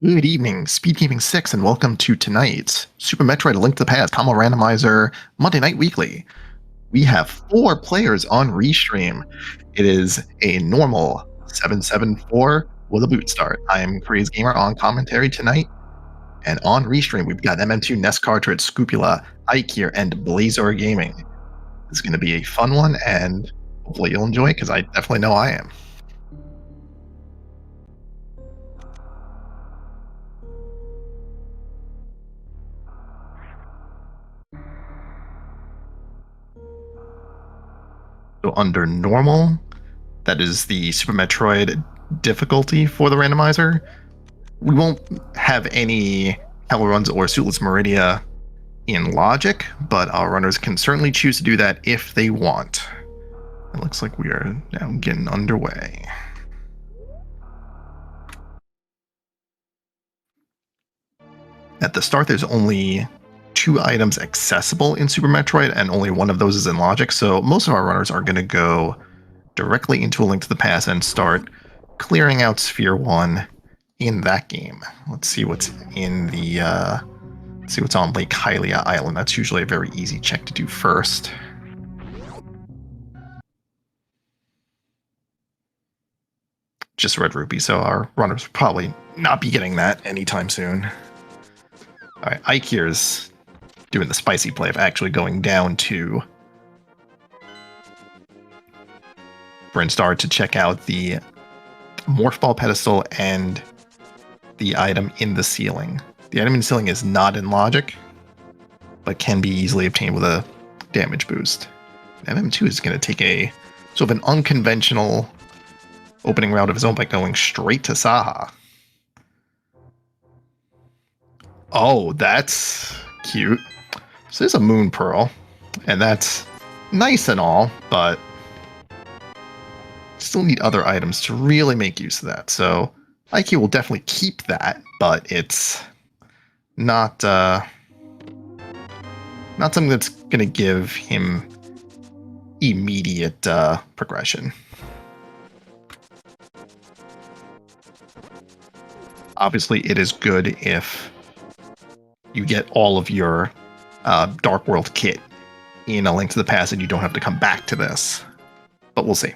Good evening, Speed Gaming 6, and welcome to tonight's Super Metroid A Link to the Past Combo Randomizer Monday Night Weekly. We have 4 players on Restream. It is a normal 774 with a boot start. I am Crazy Gamer on commentary tonight, and on Restream we've got MM2 Nest Cartridge, Scupula, Ikir, and Blazor Gaming. This is going to be a fun one, and hopefully you'll enjoy it, because I definitely know I am. So under normal, that is the Super Metroid difficulty for the randomizer. We won't have any Hell runs or Suitless Meridia in logic, but our runners can certainly choose to do that if they want. It looks like we are now getting underway. At the start, there's only 2 items accessible in Super Metroid, and only one of those is in logic, so most of our runners are going to go directly into A Link to the Past and start clearing out Sphere 1 in that game. Let's see what's in the see what's on Lake Hylia Island. That's usually a very easy check to do first. Just red rupee, so our runners will probably not be getting that anytime soon. Alright, Ike here's doing the spicy play of actually going down to Brinstar to check out the Morph Ball pedestal and the item in the ceiling. The item in the ceiling is not in logic, but can be easily obtained with a damage boost. MM2 is going to take a sort of an unconventional opening route of his own by going straight to Saha. Oh, that's cute. So there's a Moon Pearl, and that's nice and all, but still need other items to really make use of that. So IQ will definitely keep that, but it's not something that's going to give him immediate progression. Obviously, it is good if you get all of your Dark World kit in A Link to the Past and you don't have to come back to this. But we'll see.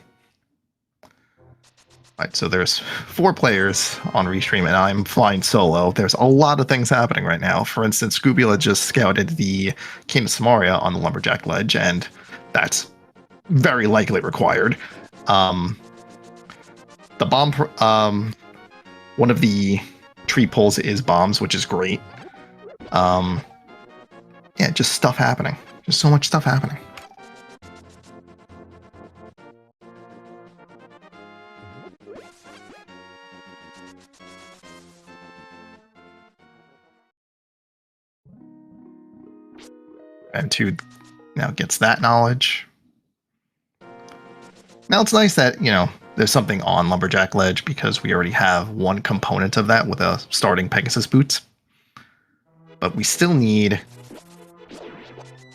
Alright, so there's 4 players on Restream, and I'm flying solo. There's a lot of things happening right now. For instance, Scubula just scouted the King of Samaria on the Lumberjack Ledge, and that's very likely required. The bomb... one of the tree poles is bombs, which is great. Yeah, just stuff happening. Just so much stuff happening. And 2 now gets that knowledge. Now it's nice that, there's something on Lumberjack Ledge because we already have one component of that with a starting Pegasus boots. But we still need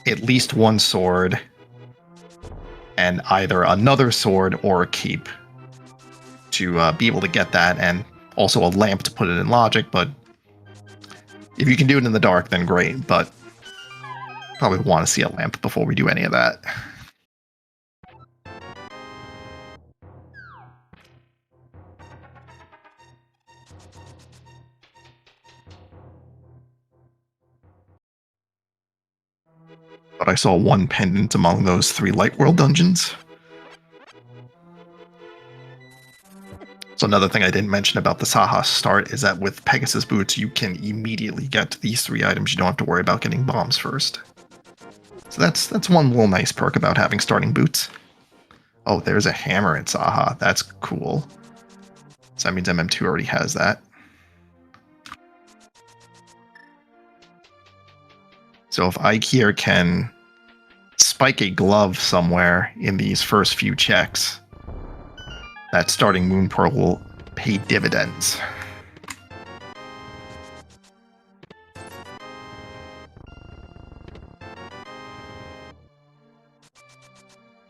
at least one sword and either another sword or a cape to be able to get that, and also a lamp to put it in logic. But if you can do it in the dark, then great, but probably want to see a lamp before we do any of that. But I saw one pendant among those 3 Light World dungeons. So another thing I didn't mention about the Saha start is that with Pegasus boots, you can immediately get these 3 items. You don't have to worry about getting bombs first. So that's one little nice perk about having starting boots. Oh, there's a hammer in Saha. That's cool. So that means MM2 already has that. So if Ikir can spike a glove somewhere in these first few checks, that starting Moon Pearl will pay dividends.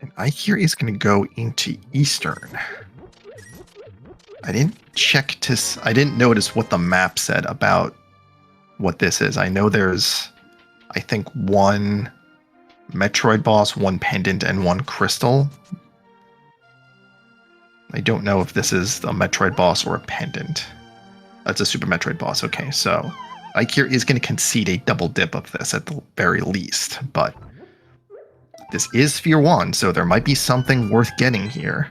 And Ikir is going to go into Eastern. I didn't check I didn't notice what the map said about what this is. I know there's, I think, one Metroid boss, one pendant, and one crystal. I don't know if this is a Metroid boss or a pendant. That's a Super Metroid boss. Okay, so Ike here is going to concede a double dip of this at the very least, but this is Sphere 1, so there might be something worth getting here.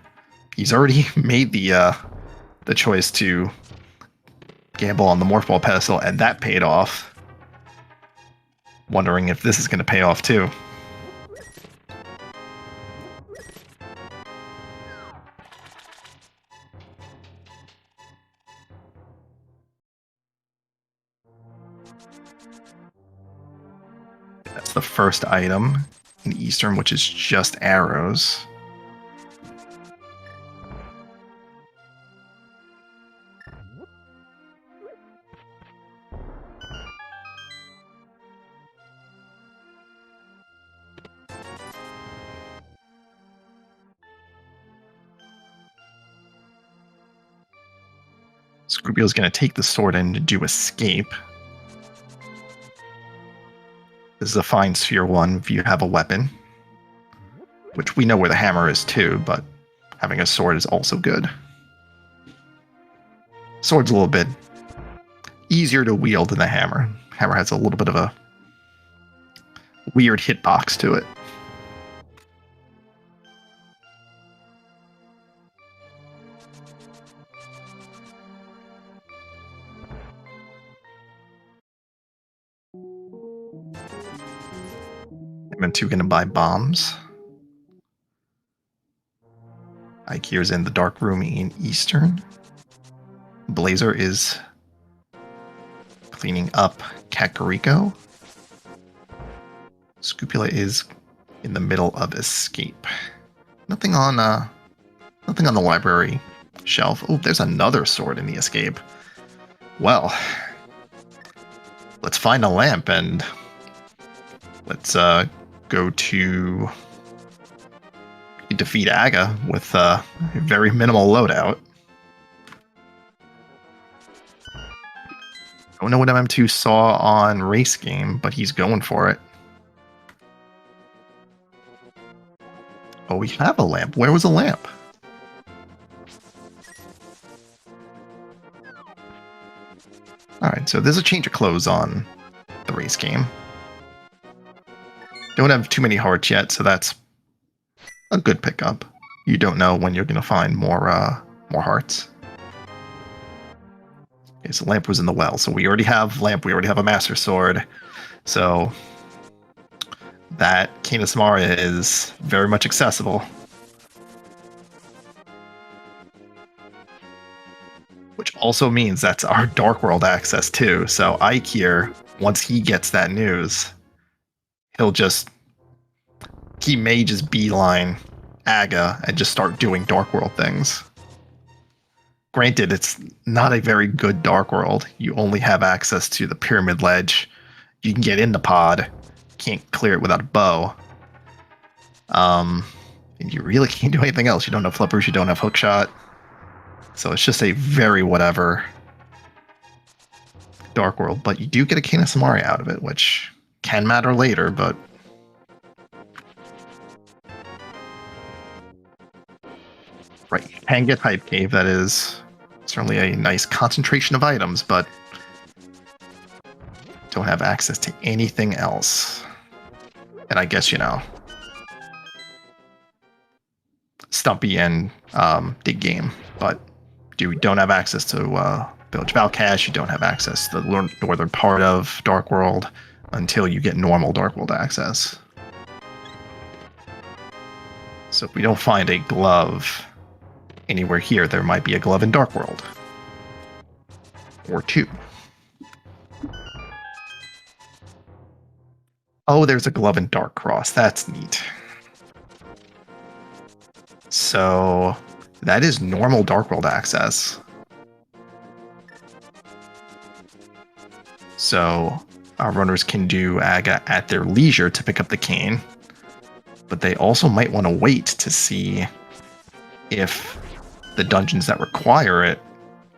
He's already made the choice to gamble on the Morph Ball pedestal, and that paid off. Wondering if this is going to pay off too. That's the first item in Eastern, which is just arrows. Scrupio's going to take the sword and do escape. This is a fine Sphere 1 if you have a weapon. Which we know where the hammer is too, but having a sword is also good. Sword's a little bit easier to wield than the hammer. Hammer has a little bit of a weird hitbox to it. M2 gonna buy bombs. Ike here's in the dark room in Eastern. Blazer is cleaning up Kakariko. Scupula is in the middle of escape. Nothing on the library shelf. Oh, there's another sword in the escape. Well, let's find a lamp and let's go to defeat Aga with a very minimal loadout. Don't know what MM2 saw on Race Game, but he's going for it. Oh, we have a lamp. Where was the lamp? Alright, so there's a change of clothes on the Race Game. Don't have too many hearts yet, so that's a good pickup. You don't know when you're going to find more hearts. Okay, so lamp was in the well, so we already have lamp, we already have a master sword. So that Cane of Samaria is very much accessible. Which also means that's our Dark World access too. So Ike here, once he gets that news, he may just beeline Aga and just start doing Dark World things. Granted, it's not a very good Dark World. You only have access to the Pyramid Ledge. You can get in the pod. Can't clear it without a bow. And you really can't do anything else. You don't have flippers, you don't have hookshot. So it's just a very whatever Dark World. But you do get a Cane of Samaria out of it, which can matter later, but right, you can get Hype Cave. That is certainly a nice concentration of items, but don't have access to anything else. And I guess, Stumpy and Dig Game, but you don't have access to Village Valcash. You don't have access to the northern part of Dark World until you get normal Dark World access. So if we don't find a glove anywhere here, there might be a glove in Dark World. Or two. Oh, there's a glove in Dark Cross. That's neat. So that is normal Dark World access. So our runners can do Aga at their leisure to pick up the cane, but they also might want to wait to see if the dungeons that require it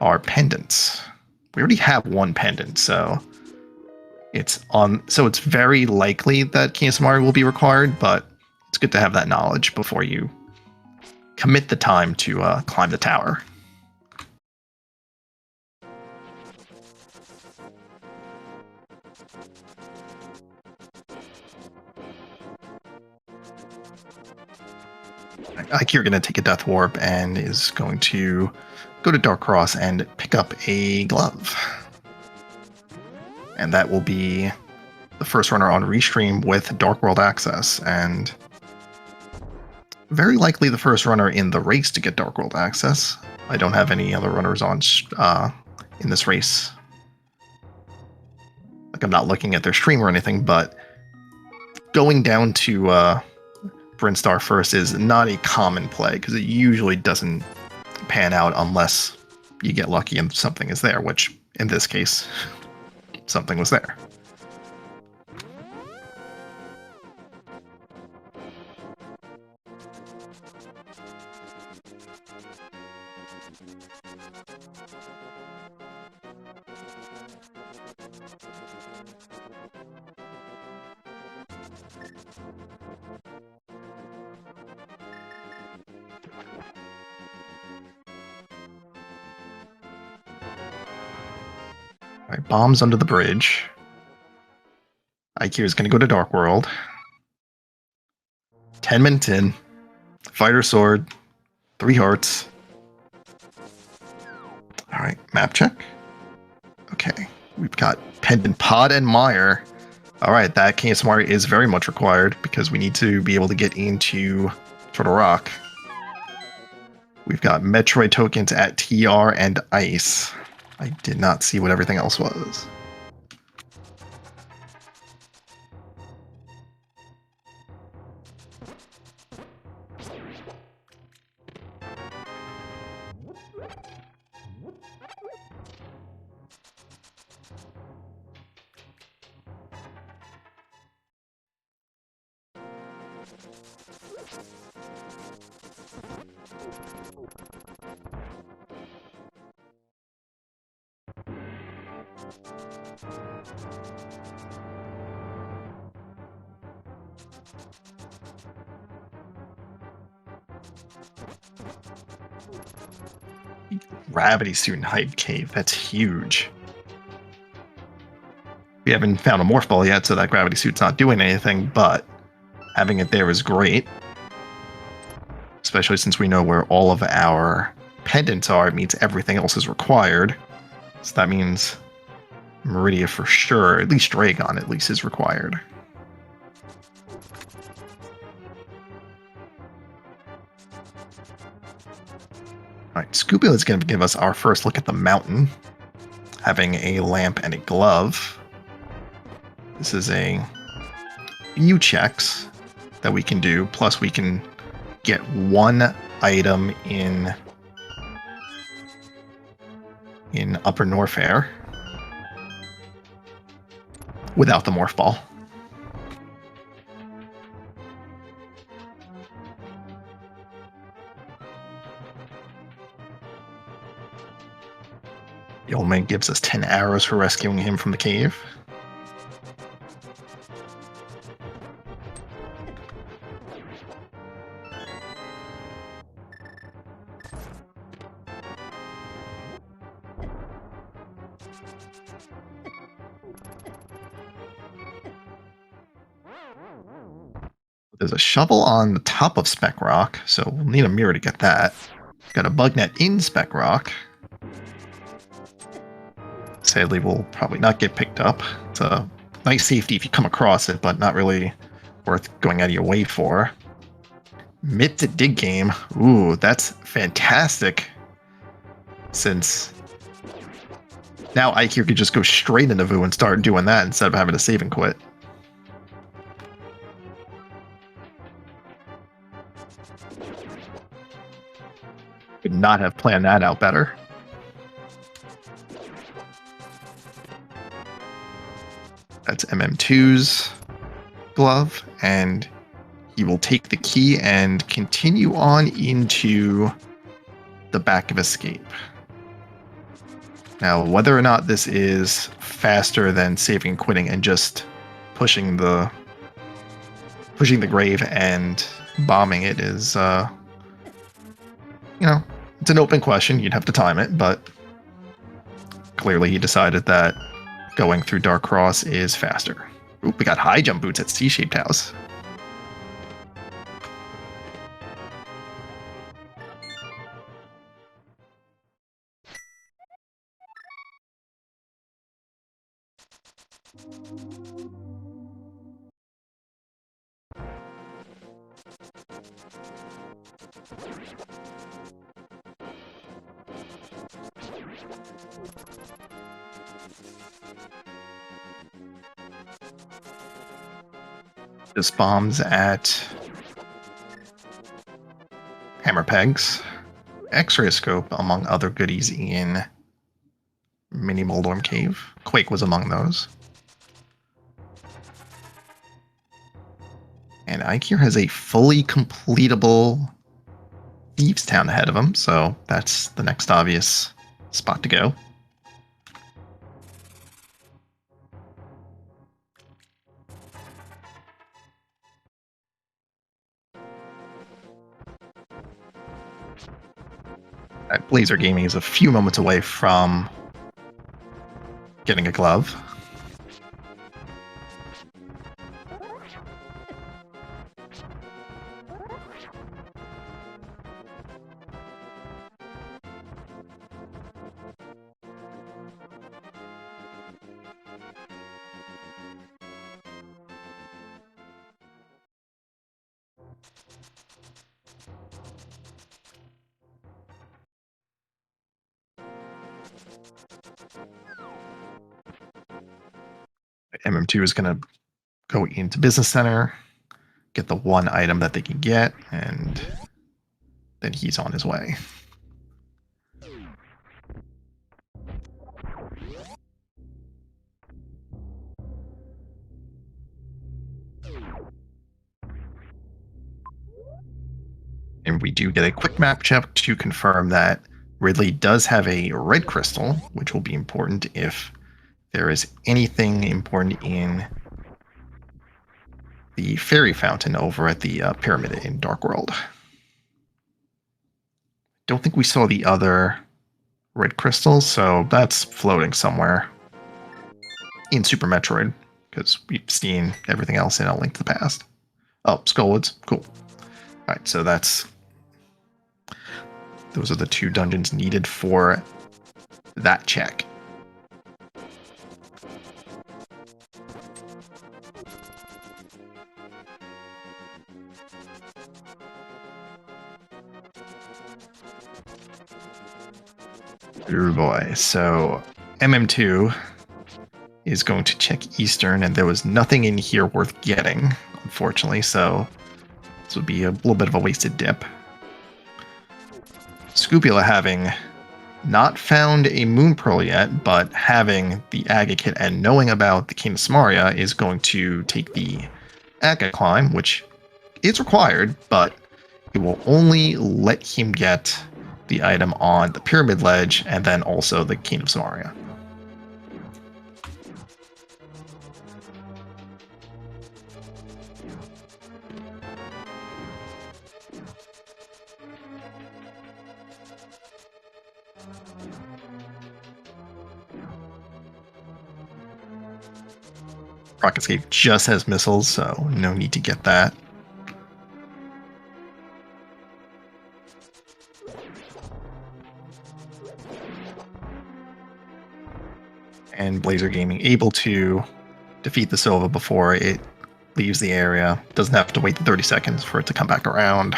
are pendants. We already have one pendant, so it's very likely that Kiyosamari will be required, but it's good to have that knowledge before you commit the time to climb the tower. Ike, you're going to take a Death Warp and is going to go to Dark Cross and pick up a glove. And that will be the first runner on Restream with Dark World access, and very likely the first runner in the race to get Dark World access. I don't have any other runners on in this race. Like, I'm not looking at their stream or anything, but going down to Brinstar first is not a common play, because it usually doesn't pan out unless you get lucky and something is there, which in this case, something was there. All right, bombs under the bridge. IQ is going to go to Dark World. 10 minutes in. Fighter sword. 3 hearts. All right, map check. Okay, we've got Pendant Pod and Mire. All right, that Kiyosamari is very much required because we need to be able to get into Turtle Rock. We've got Metroid tokens at TR and Ice. I did not see what everything else was. Gravity suit in Hyde Cave. That's huge. We haven't found a morph ball yet, so that gravity suit's not doing anything, but having it there is great. Especially since we know where all of our pendants are. It means everything else is required. So that means Meridia for sure, at least Dragon at least, is required. Alright, Scoopy is going to give us our first look at the mountain, having a lamp and a glove. This is a few checks that we can do, plus we can get one item in Upper Norfair without the morph ball. The old man gives us 10 arrows for rescuing him from the cave. There's a shovel on the top of Spec Rock, so we'll need a mirror to get that. Got a bug net in Spec Rock. Sadly, we'll probably not get picked up. It's a nice safety if you come across it, but not really worth going out of your way for. Mid to dig game. Ooh, that's fantastic. Since now IQ could just go straight into Vu and start doing that instead of having to save and quit. Could not have planned that out better. That's MM2's glove, and he will take the key and continue on into the the back of escape. Now, whether or not this is faster than saving and quitting and just pushing the grave and bombing it is, it's an open question. You'd have to time it, but clearly he decided that going through Dark Cross is faster. Oop, we got high jump boots at C-shaped house. This bombs at hammer pegs, X-ray scope, among other goodies in Mini Moldorm Cave. Quake was among those. And Ikir has a fully completable Thieves Town ahead of him, so that's the next obvious spot to go. Blazer Gaming is a few moments away from getting a glove. MM2 is going to go into Business Center, get the one item that they can get, and then he's on his way. And we do get a quick map check to confirm that Ridley does have a red crystal, which will be important if there is anything important in the fairy fountain over at the pyramid in Dark World. Don't think we saw the other red crystals, so that's floating somewhere in Super Metroid, because we've seen everything else in A Link to the Past. Oh, Skullwoods. Cool. All right, so those are the two dungeons needed for that check. Oh boy, so MM2 is going to check Eastern, and there was nothing in here worth getting, unfortunately, so this would be a little bit of a wasted dip. Scupula, having not found a Moon Pearl yet, but having the Aga Kit and knowing about the King of Samaria, is going to take the Aga climb, which is required, but it will only let him get the item on the Pyramid Ledge and then also the King of Samaria. Rocket Escape just has missiles, so no need to get that. And Blazer Gaming able to defeat the Sova before it leaves the area. Doesn't have to wait the 30 seconds for it to come back around.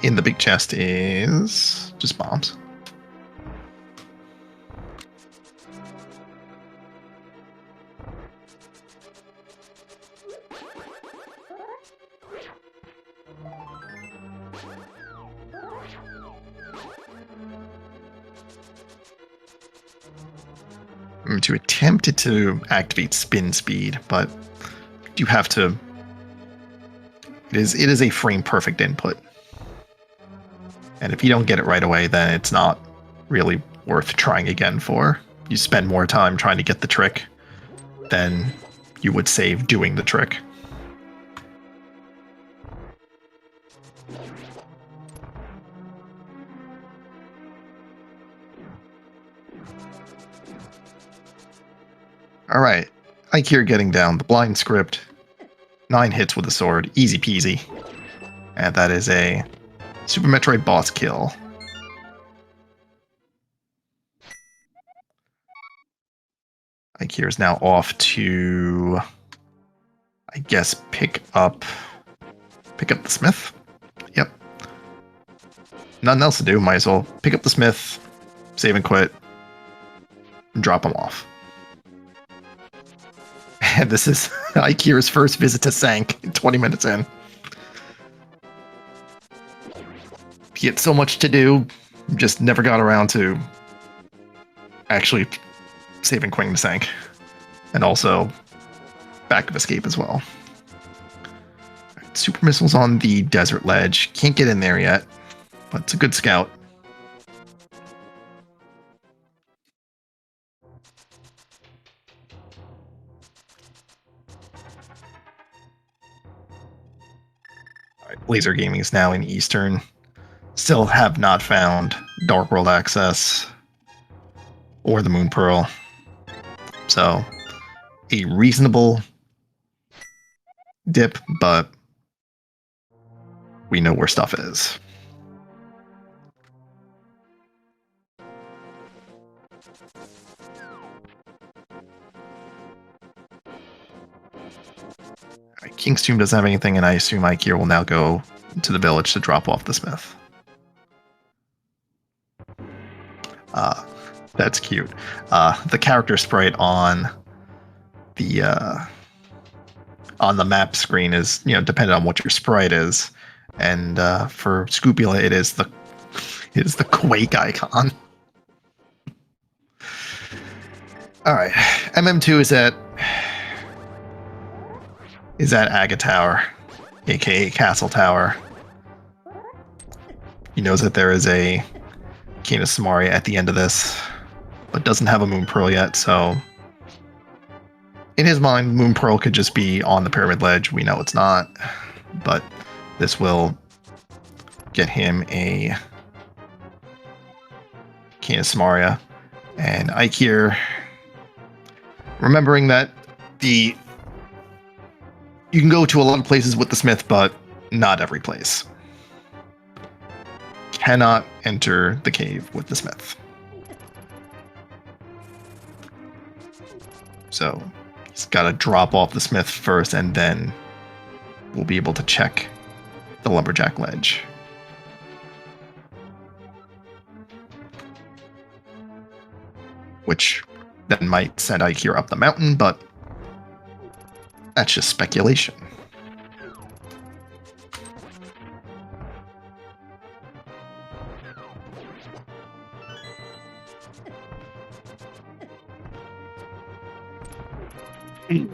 in the big chest is just bombs. To attempt to activate spin speed, but you have to. It is a frame perfect input, and if you don't get it right away, then it's not really worth trying again for. You spend more time trying to get the trick than you would save doing the trick. All right, Ike here getting down the blind script. 9 hits with the sword, easy peasy. And that is a Super Metroid boss kill. Ike here is now off to, I guess, pick up the smith. Yep. Nothing else to do. Might as well pick up the smith, save and quit, and drop him off. And this is Ike here's first visit to Sank 20 minutes in. He had so much to do, just never got around to actually saving Queen to Sank. And also back of escape as well. Right, super missiles on the desert ledge. Can't get in there yet, but it's a good scout. Laser Gaming is now in Eastern. Still have not found Dark World access or the Moon Pearl. So, a reasonable dip, but we know where stuff is. King's Tomb doesn't have anything, and I assume Ike here will now go to the village to drop off the smith. That's cute. The character sprite on the map screen is, dependent on what your sprite is, and for Scupula it is the Quake icon. All right, MM2 is at Aga Tower, aka Castle Tower. He knows that there is a Kena Samari at the end of this, but doesn't have a Moon Pearl yet, so in his mind, Moon Pearl could just be on the Pyramid Ledge. We know it's not, but this will get him a Kena Samaria. And Ike here, remembering that you can go to a lot of places with the smith, but not every place. Cannot enter the cave with the smith. So he's got to drop off the smith first, and then we'll be able to check the lumberjack ledge. Which then might send Ike here up the mountain, but that's just speculation.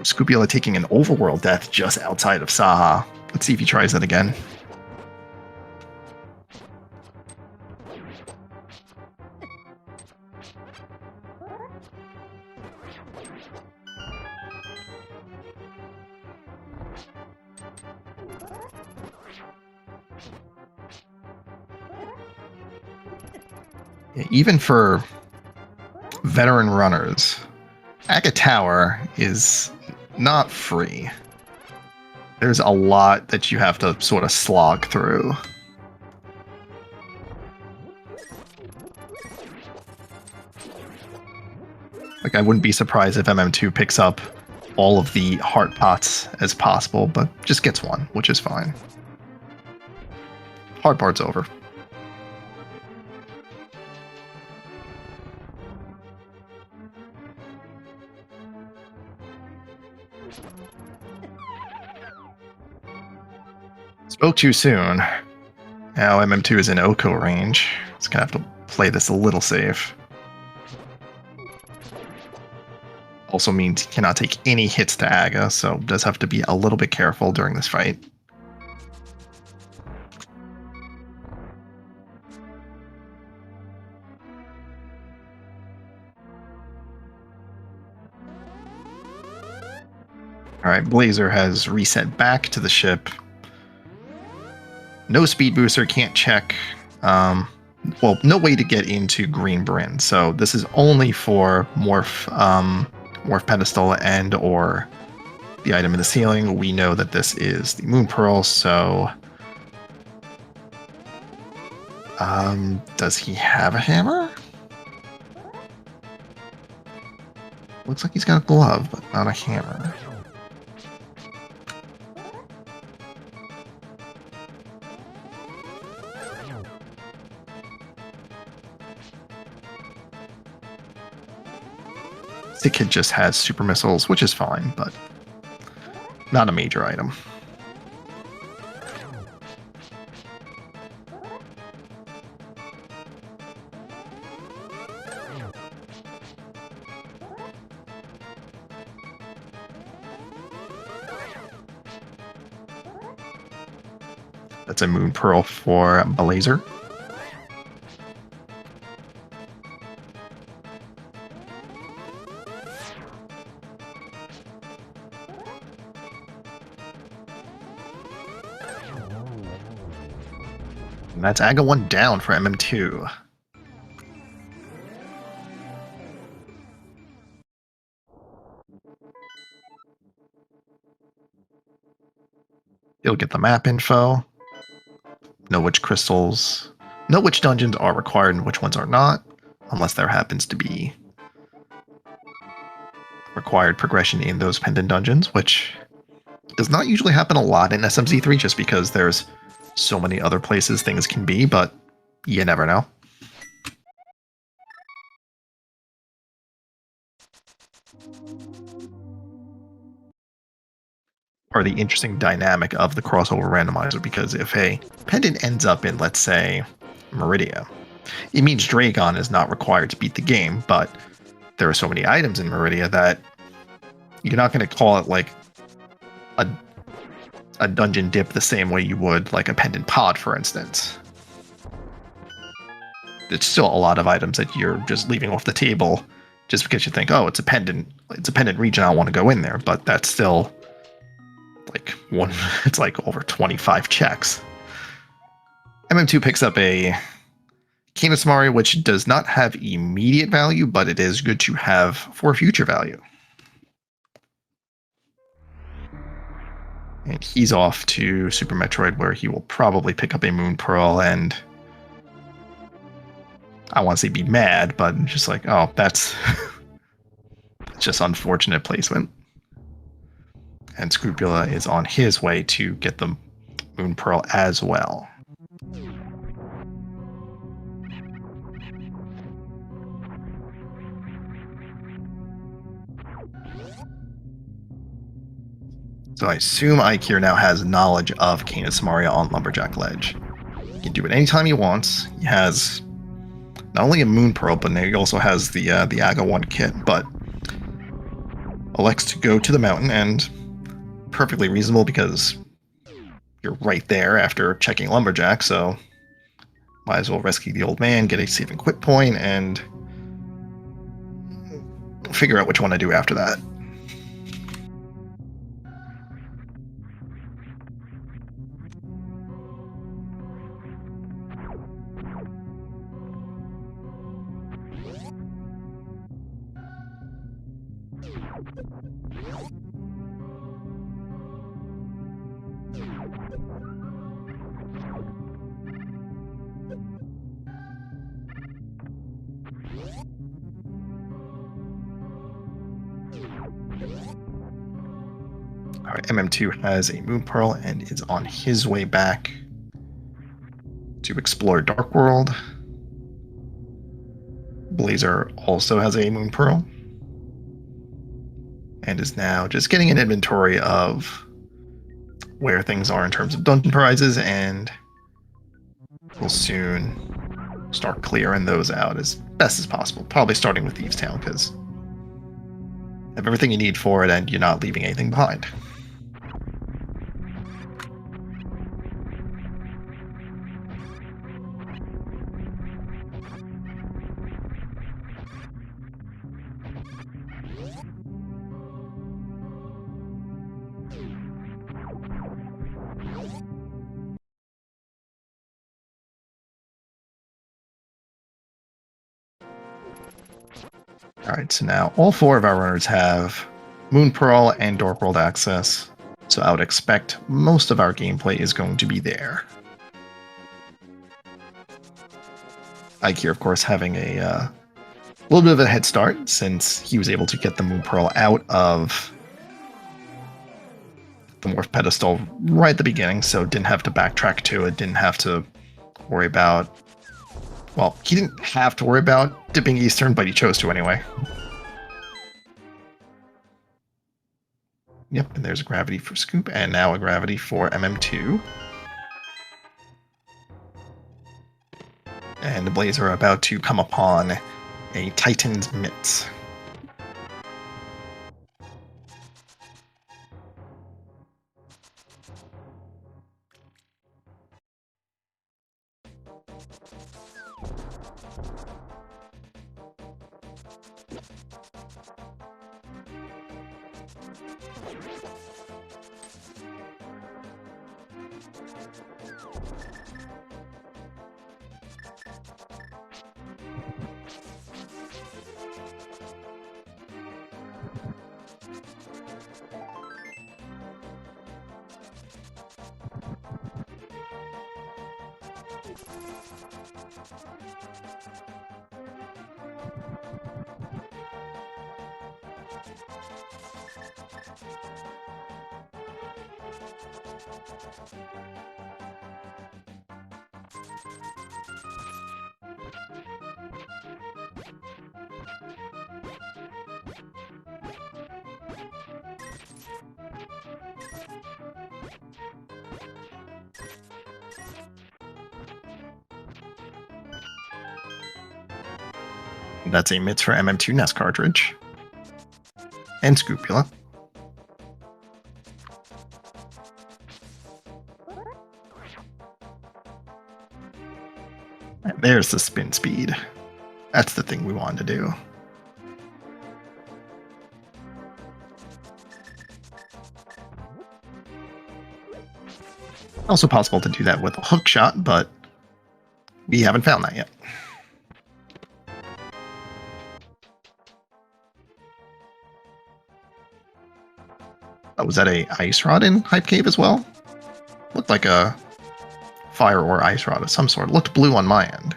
Scupula taking an overworld death just outside of Saha. Let's see if he tries that again. Even for veteran runners, Aga Tower is not free. There's a lot that you have to sort of slog through. Like, I wouldn't be surprised if MM2 picks up all of the heart pots as possible, but just gets one, which is fine. hard part's over. Spoke too soon. Now MM2 is in Oko range. It's gonna have to play this a little safe. Also means he cannot take any hits to Aga, so does have to be a little bit careful during this fight. Alright, Blazer has reset back to the ship. No speed booster, can't check. Well, no way to get into Green Bryn, so this is only for Morph Pedestal and or the item in the ceiling. We know that this is the Moon Pearl, so does he have a hammer? Looks like he's got a glove, but not a hammer. The kid just has super missiles, which is fine, but not a major item. That's a Moon Pearl for Blazer. And that's Aga 1 down for MM2. You'll get the map info. Know which crystals, know which dungeons are required and which ones are not, unless there happens to be required progression in those pendant dungeons, which does not usually happen a lot in SMZ3 just because there's so many other places things can be, but you never know. Or the interesting dynamic of the crossover randomizer, because if a pendant ends up in, let's say, Meridia, it means Dragon is not required to beat the game, but there are so many items in Meridia that you're not going to call it like a dungeon dip the same way you would like a pendant pod, for instance. There's still a lot of items that you're just leaving off the table just because you think, oh, it's a pendant region, I want to go in there, but that's still like one, it's like over 25 checks. MM2 picks up a Kanasmari, which does not have immediate value, but it is good to have for future value. And he's off to Super Metroid, where he will probably pick up a Moon Pearl, and I want to say be mad, but just like, oh, that's just unfortunate placement. And Scrupula is on his way to get the Moon Pearl as well. So I assume Ike here now has knowledge of Canis Maria on Lumberjack Ledge. He can do it anytime he wants. He has not only a Moon Pearl, but he also has the Aga 1 kit, but elects to go to the mountain, and perfectly reasonable because you're right there after checking Lumberjack, so might as well rescue the old man, get a save and quit point, and figure out which one to do after that. Alright, MM2 has a Moon Pearl and is on his way back. to explore Dark World. Blazer also has a Moon Pearl and is now just getting an inventory of where things are in terms of dungeon prizes, and we'll soon start clearing those out as best as possible. Probably starting with Thieves' Town because you have everything you need for it and you're not leaving anything behind. Alright, so now all 4 of our runners have Moon Pearl and Dark World access, so I would expect most of our gameplay is going to be there. Ike here, of course, having a little bit of a head start since he was able to get the Moon Pearl out of the Morph Pedestal right at the beginning, so didn't have to backtrack to it, didn't have to worry about... Well, he didn't have to worry about dipping Eastern, but he chose to anyway. Yep, and there's a gravity for Scoop, and now a gravity for MM2. And the Blazer are about to come upon a Titan's Mitts. That's a Mitts for MM2 Nest cartridge. And Scupula. And there's the spin speed. That's the thing we wanted to do. Also possible to do that with a hook shot, but we haven't found that yet. Oh, was that a ice rod in Hype Cave as well? Looked like a fire or ice rod of some sort. Looked blue on my end.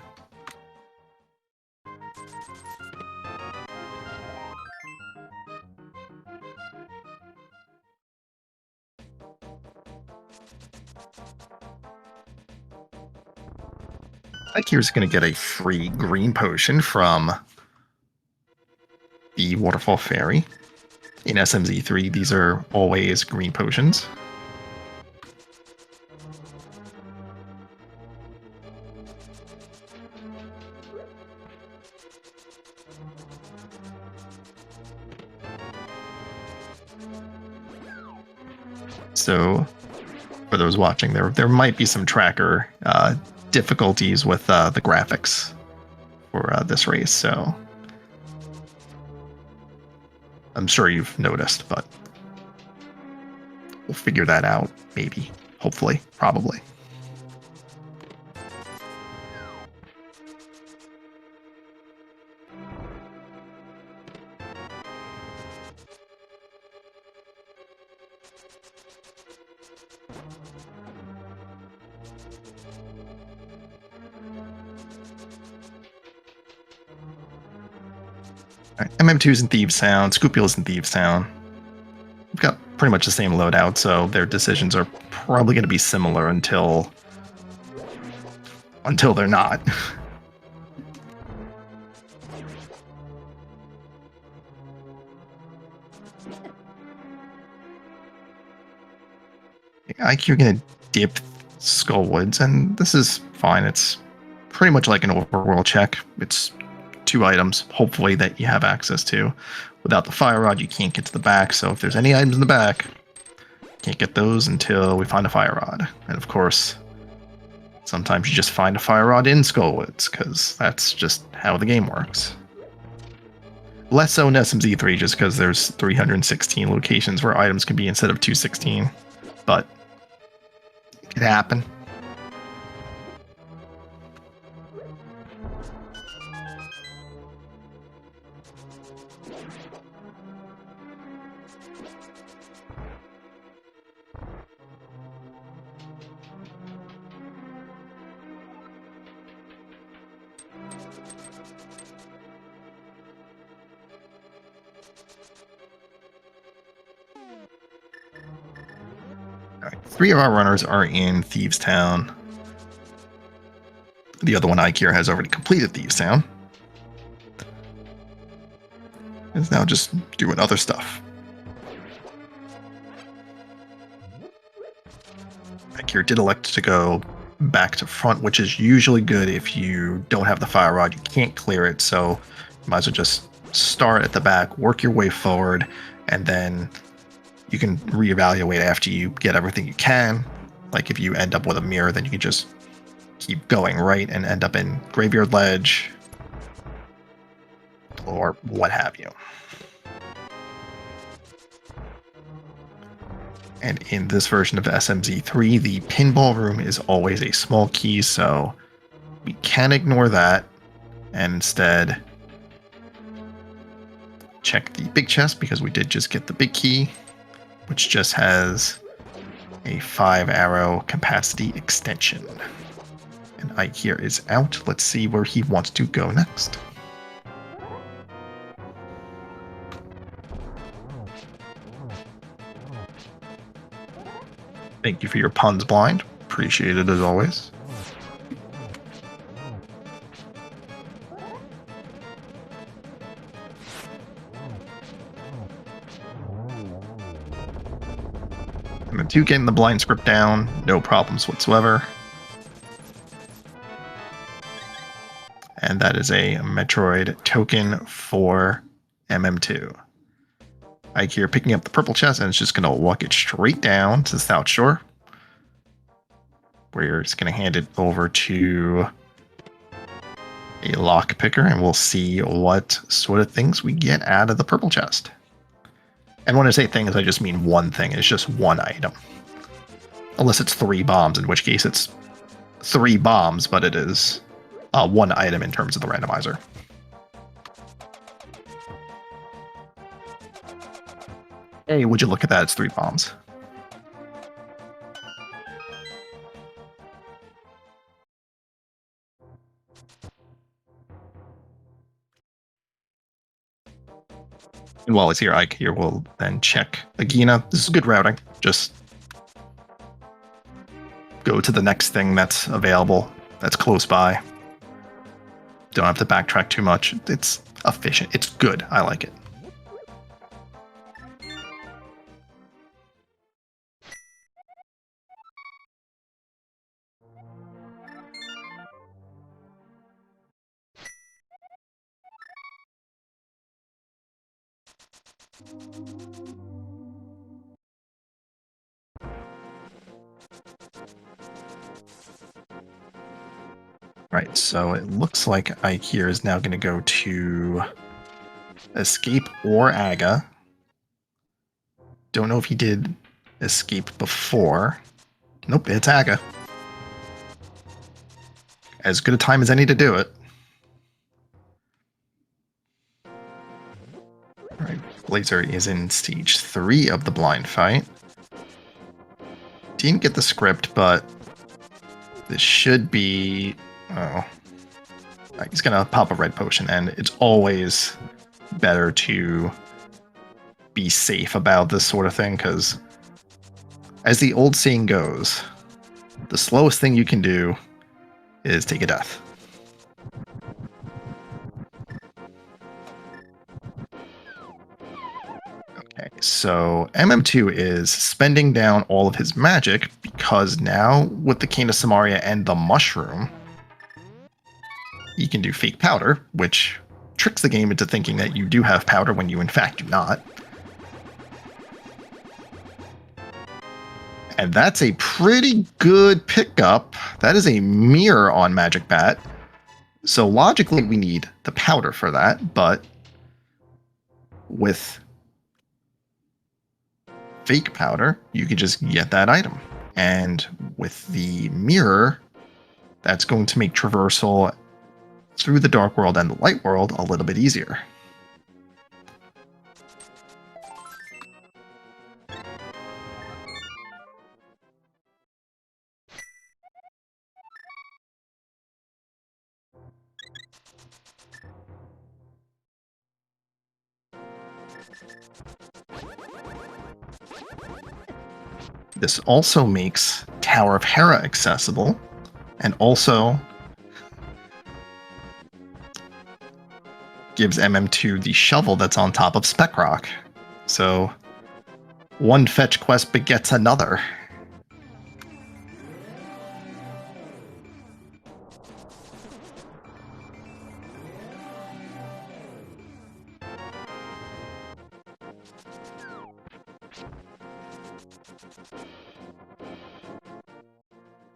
Ike here's going to get a free green potion from the Waterfall Fairy. In SMZ3, these are always green potions. So, for those watching, there might be some tracker difficulties with the graphics for this race, so I'm sure you've noticed, but we'll figure that out, maybe, hopefully, probably. Right, MM2's in Thieves' Town, Scupula's in Thieves' Town. We've got pretty much the same loadout, so their decisions are probably going to be similar until until they're not. Like you're gonna dip Skullwoods, and this is fine. It's pretty much like an overworld check. It's 2 items, hopefully, that you have access to. Without the fire rod, you can't get to the back, so if there's any items in the back, can't get those until we find a fire rod. And of course, sometimes you just find a fire rod in Skullwoods, because that's just how the game works. Less so in SMZ3, just because there's 316 locations where items can be instead of 216, but it could happen. All right, 3 of our runners are in Thieves Town. The other one, Ikir, has already completed Thieves Town. Is now just doing other stuff. Ikir did elect to go back to front, which is usually good if you don't have the fire rod. You can't clear it, so you might as well just start at the back, work your way forward, and then you can reevaluate after you get everything you can. Like if you end up with a mirror, then you can just keep going right and end up in Graveyard Ledge or what have you. And in this version of SMZ3, the pinball room is always a small key, so we can ignore that and instead check the big chest, because we did just get the big key, which just has a 5-arrow capacity extension. And Ikir is out. Let's see where he wants to go next. Thank you for your puns, Blind. Appreciate it as always. And the 2 getting the blind script down, no problems whatsoever. And that is a Metroid token for MM2. Ikir picking up the purple chest, and it's just going to walk it straight down to the South Shore, where you're just going to hand it over to a lock picker, and we'll see what sort of things we get out of the purple chest. And when I say things, I just mean one thing. It's just one item. Unless it's 3 bombs, in which case it's 3 bombs, but it is one item in terms of the randomizer. Hey, would you look at that? It's 3 bombs. And while it's here, Ikir will then check Agina. This is good routing. Just go to the next thing that's available, that's close by. Don't have to backtrack too much. It's efficient. It's good. I like it. Right, so it looks like Ikir is now going to go to Escape or Aga. Don't know if he did Escape before. Nope, it's Aga. As good a time as any to do it. Alright, Blazer is in stage 3 of the blind fight. Didn't get the script, but this should be... Oh. Right, he's gonna pop a red potion, and it's always better to be safe about this sort of thing, because as the old saying goes, the slowest thing you can do is take a death. Okay, so MM2 is spending down all of his magic because now with the Cane of Samaria and the mushroom, you can do fake powder, which tricks the game into thinking that you do have powder when you in fact do not. And that's a pretty good pickup. That is a mirror on Magic Bat. So logically we need the powder for that, but with fake powder, you can just get that item. And with the mirror, that's going to make traversal through the Dark World and the Light World a little bit easier. This also makes Tower of Hera accessible, and also gives MM2 the shovel that's on top of Spec Rock. So one fetch quest begets another.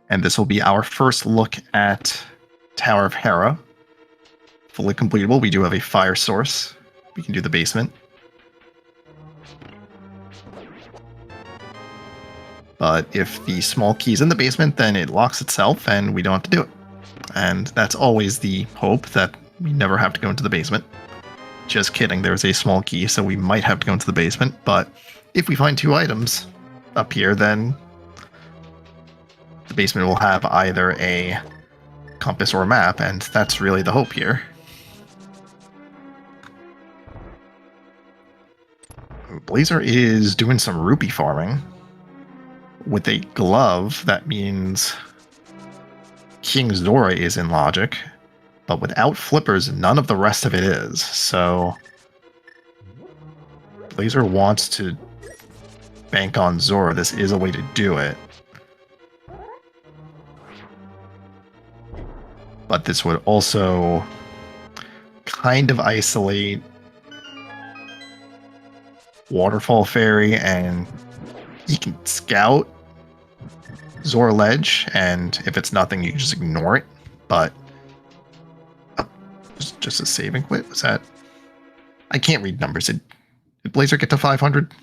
And this will be our first look at Tower of Hera. Fully completable. We do have a fire source. We can do the basement. But if the small key is in the basement, then it locks itself and we don't have to do it. And that's always the hope, that we never have to go into the basement. Just kidding, there's a small key, so we might have to go into the basement. But if we find 2 items up here, then the basement will have either a compass or a map, and that's really the hope here. Blazer is doing some rupee farming. With a glove, that means King Zora is in logic, but without flippers, none of the rest of it is. So Blazer wants to bank on Zora. This is a way to do it. But this would also kind of isolate Waterfall Fairy, and you can scout Zora Ledge, and if it's nothing, you can just ignore it. But just a saving quit? Was that? I can't read numbers. Did Blazer get to 500?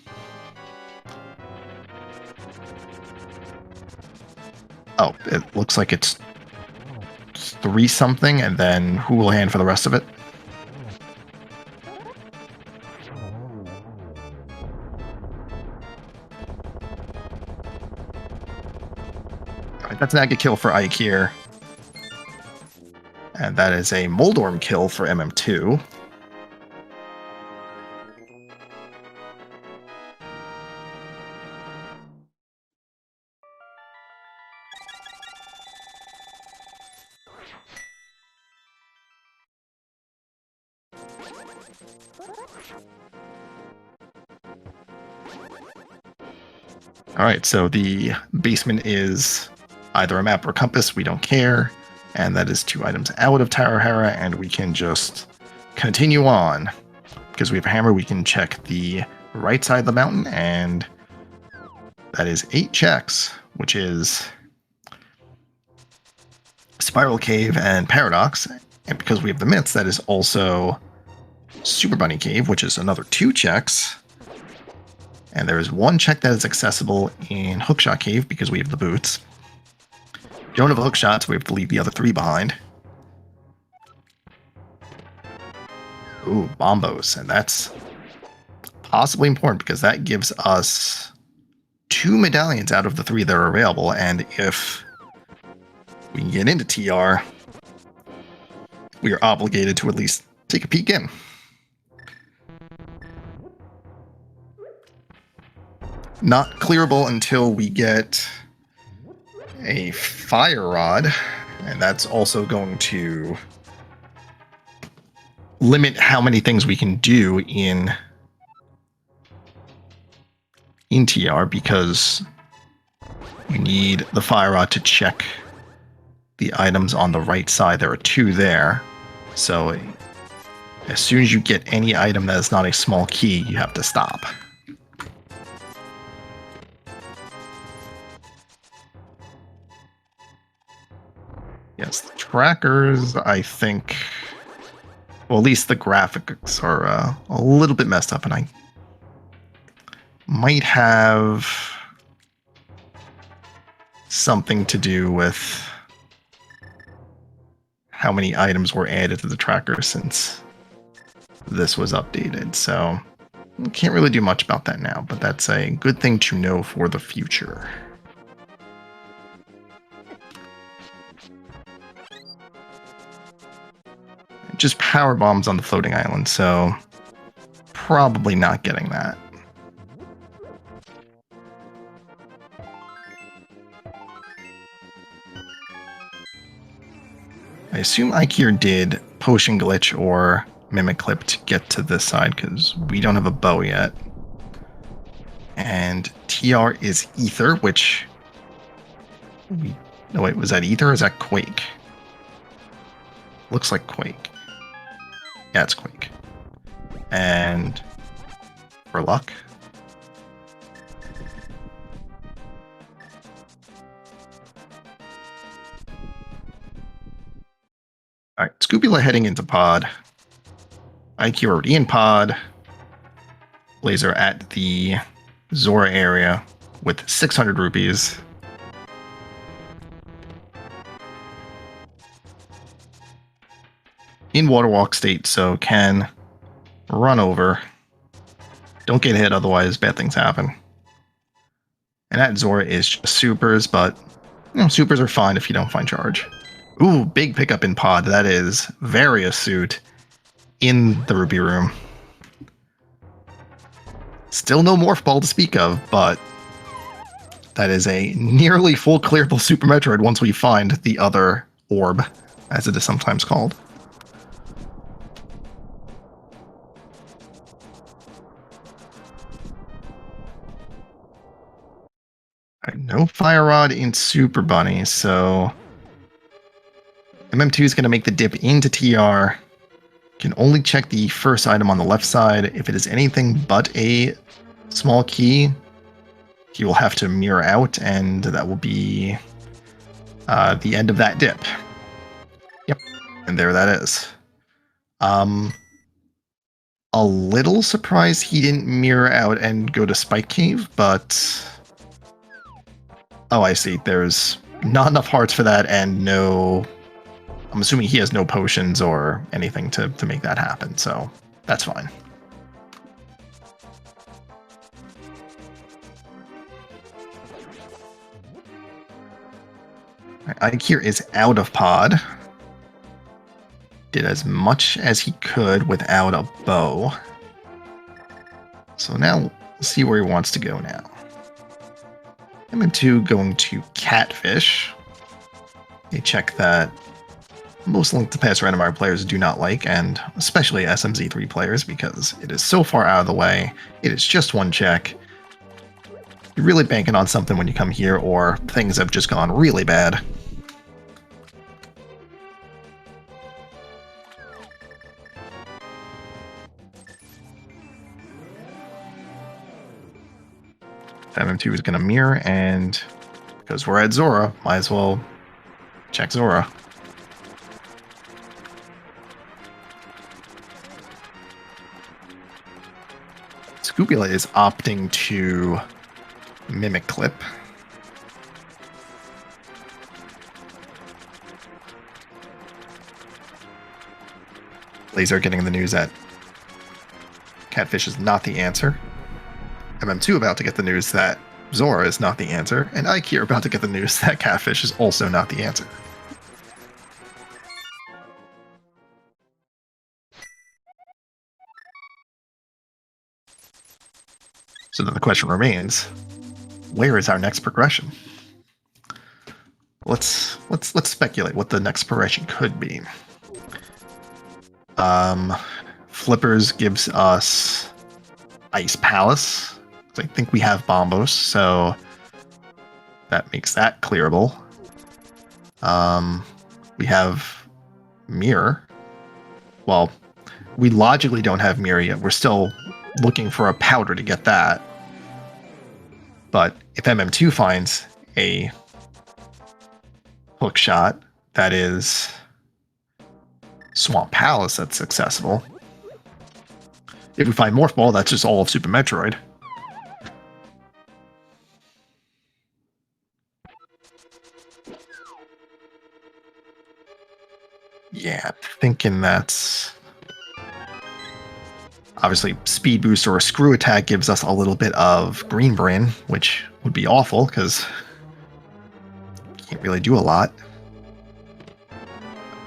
Oh, it looks like it's 3 something, and then who will hand for the rest of it? Alright, that's an Aga kill for Ike here. And that is a Moldorm kill for MM2. Alright, so the basement is either a map or compass, we don't care. And that is 2 items out of Tower Hera, and we can just continue on. Because we have a hammer, we can check the right side of the mountain, and that is 8 checks, which is Spiral Cave and Paradox. And because we have the myths, that is also Super Bunny Cave, which is another 2 checks. And there is 1 check that is accessible in Hookshot Cave because we have the boots. Don't have a hookshot, so we have to leave the other 3 behind. Ooh, Bombos, and that's possibly important because that gives us 2 medallions out of the 3 that are available, and if we can get into TR, we are obligated to at least take a peek in. Not clearable until we get a fire rod. And that's also going to limit how many things we can do in TR, because you need the fire rod to check the items on the right side. There are 2 there. So as soon as you get any item that is not a small key, you have to stop. Yes, the trackers, I think... Well, at least the graphics are a little bit messed up, and I might have something to do with how many items were added to the tracker since this was updated. So can't really do much about that now, but that's a good thing to know for the future. Just power bombs on the floating island, so probably not getting that. I assume Ikir did potion glitch or mimic clip to get to this side because we don't have a bow yet. And TR is Ether, which... No, wait, was that Ether or is that Quake? Looks like Quake. Yeah, it's Quake. And for luck. Alright, Scoopula heading into pod. IQ already in pod. Blazer at the Zora area with 600 rupees. In Waterwalk state, so can run over. Don't get hit, otherwise bad things happen. And at Zora is just supers, but you know, supers are fine if you don't find charge. Ooh, big pickup in pod. That is Various suit in the Ruby room. Still no Morph Ball to speak of, but that is a nearly full clearable Super Metroid once we find the other orb, as it is sometimes called. No Fire Rod in Super Bunny, so MM2 is going to make the dip into TR. Can only check the first item on the left side. If it is anything but a small key, he will have to mirror out, and that will be the end of that dip. Yep, and there that is. A little surprised he didn't mirror out and go to Spike Cave, but... Oh, I see. There's not enough hearts for that, and no... I'm assuming he has no potions or anything to make that happen, so that's fine. Ikir is out of pod. Did as much as he could without a bow. So now we'll see where he wants to go now. MM2 going to Catfish. A check that most Link to Past Randomizer players do not like, and especially SMZ3 players, because it is so far out of the way. It is just one check. You're really banking on something when you come here, or things have just gone really bad. MM2 is going to mirror, and because we're at Zora, might as well check Zora. Scoopula is opting to mimic clip. Laser getting the news that Catfish is not the answer. MM2 about to get the news that Zora is not the answer, and Ikir about to get the news that Catfish is also not the answer. So then the question remains, where is our next progression? Let's speculate what the next progression could be. Flippers gives us Ice Palace. I think we have Bombos, so that makes that clearable. We have Mirror. Well, we logically don't have Mirror yet. We're still looking for a powder to get that. But if MM2 finds a hook shot that is Swamp Palace that's accessible, if we find Morph Ball, that's just all of Super Metroid. Yeah, thinking that's... Obviously, Speed Boost or a Screw Attack gives us a little bit of Green Brain, which would be awful, because can't really do a lot.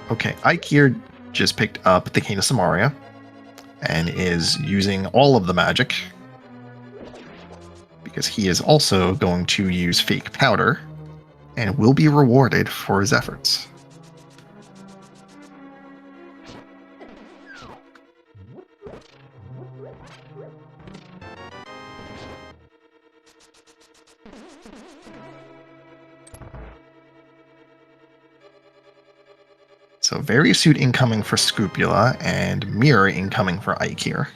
Okay, Ike here just picked up the Cane of Samaria, and is using all of the magic, because he is also going to use Fake Powder, and will be rewarded for his efforts. So Variasuit incoming for Scrupula, and Mirror incoming for Ike here.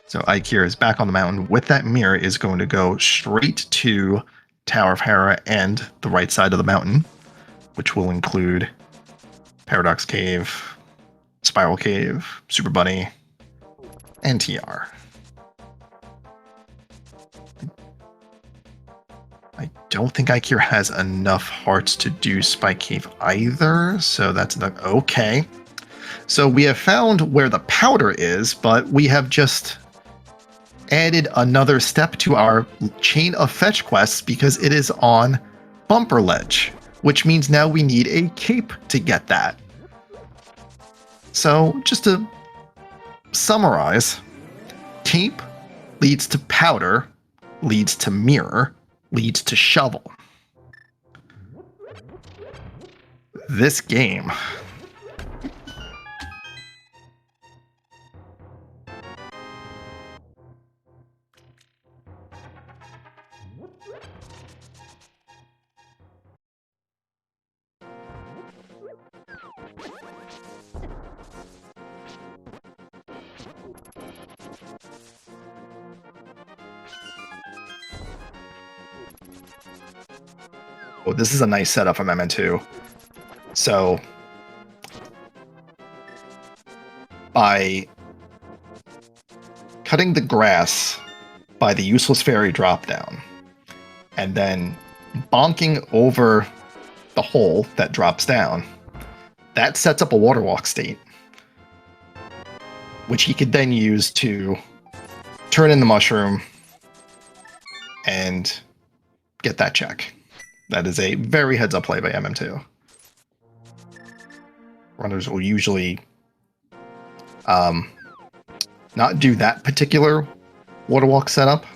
So Ike here is back on the mountain with that Mirror, is going to go straight to Tower of Hera and the right side of the mountain, which will include Paradox Cave, Spiral Cave, Super Bunny, and TR. I don't think Ike here has enough hearts to do Spike Cave either, so that's okay. So we have found where the powder is, but we have just added another step to our chain of fetch quests because it is on Bumper Ledge, which means now we need a cape to get that. So, just to summarize, Cape leads to Powder, leads to Mirror, leads to Shovel. This game. Oh, this is a nice setup from MN2. So, by cutting the grass by the useless fairy dropdown, and then bonking over the hole that drops down, that sets up a water walk state, which he could then use to turn in the mushroom and get that check. That is a very heads-up play by MM2. Runners will usually not do that particular water walk setup.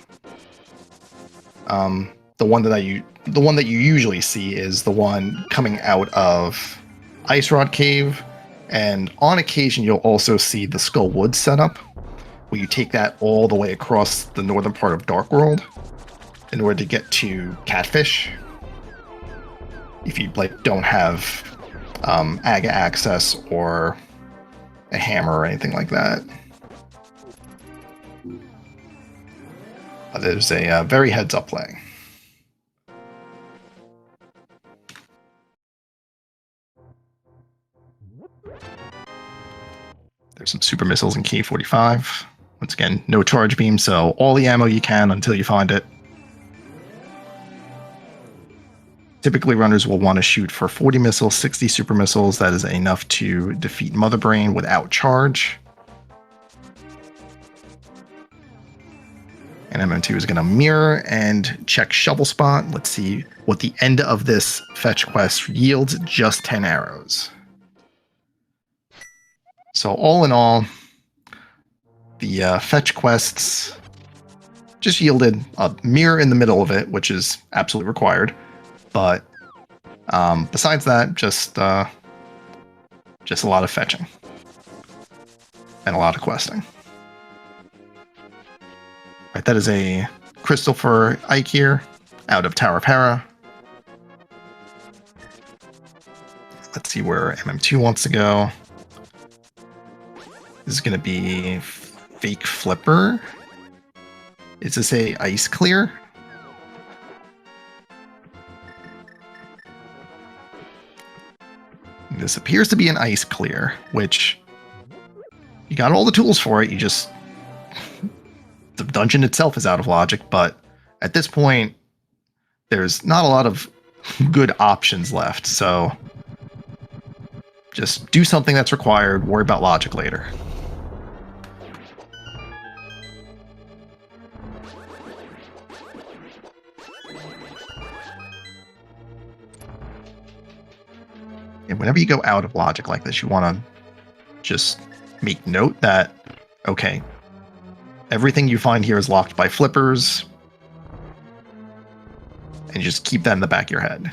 The one that you usually see is the one coming out of Ice Rod Cave, and on occasion you'll also see the Skull Woods setup, where you take that all the way across the northern part of Dark World in order to get to Catfish. If you don't have Aga access or a hammer or anything like that. There's a very heads-up play. There's some super missiles in K45. Once again, no charge beam, so all the ammo you can until you find it. Typically, runners will want to shoot for 40 missiles, 60 super missiles. That is enough to defeat Mother Brain without charge. And MM2 is going to mirror and check shovel spot. Let's see what the end of this fetch quest yields. Just 10 arrows. So all in all, the fetch quests just yielded a mirror in the middle of it, which is absolutely required. But besides that, just a lot of fetching and a lot of questing. Right, that is a crystal for Ike here, out of Tower of Hera. Let's see where MM2 wants to go. This is going to be fake flipper. Is this a ice clear? This appears to be an ice clear, which you got all the tools for it. You just the dungeon itself is out of logic, but at this point, there's not a lot of good options left. So just do something that's required. Worry about logic later. And whenever you go out of logic like this, you want to just make note that, okay, everything you find here is locked by flippers, and you just keep that in the back of your head.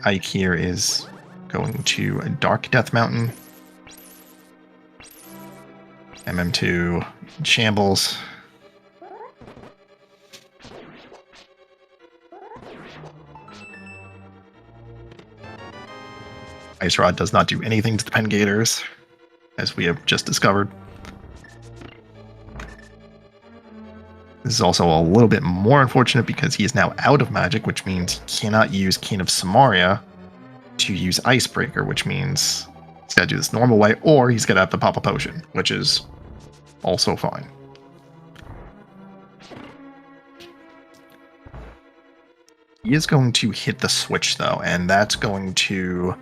Ike here is going to a Dark Death Mountain. MM2 shambles. Ice Rod does not do anything to the Pen Gators, as we have just discovered. This is also a little bit more unfortunate because he is now out of magic, which means he cannot use King of Samaria to use Icebreaker, which means he's got to do this normal way, or he's going to have to pop a potion, which is also fine. He is going to hit the switch, though, and that's going to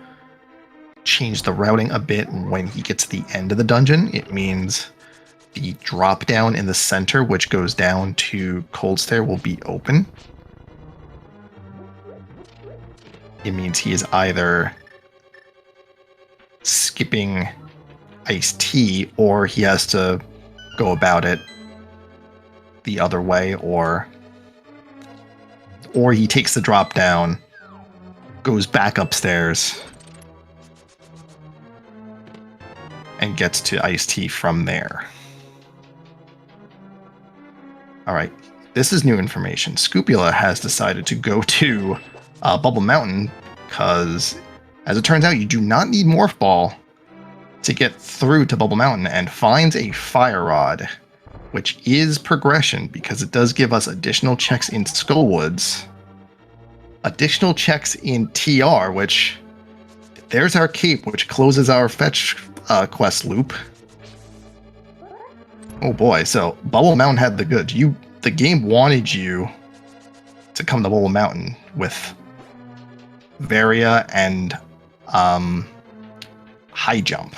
change the routing a bit when he gets to the end of the dungeon. It means the drop down in the center, which goes down to Cold Stair, will be open. It means he is either skipping Iced Tea, or he has to go about it the other way, or he takes the drop down, goes back upstairs, and gets to Iced Tea from there. Alright, this is new information. Scupula has decided to go to Bubble Mountain because, as it turns out, you do not need Morph Ball to get through to Bubble Mountain, and finds a Fire Rod, which is progression because it does give us additional checks in Skullwoods, additional checks in TR, which there's our cape, which closes our fetch quest loop. Oh boy, so Bubble Mountain had the goods. The game wanted you to come to Bubble Mountain with Varia and High Jump.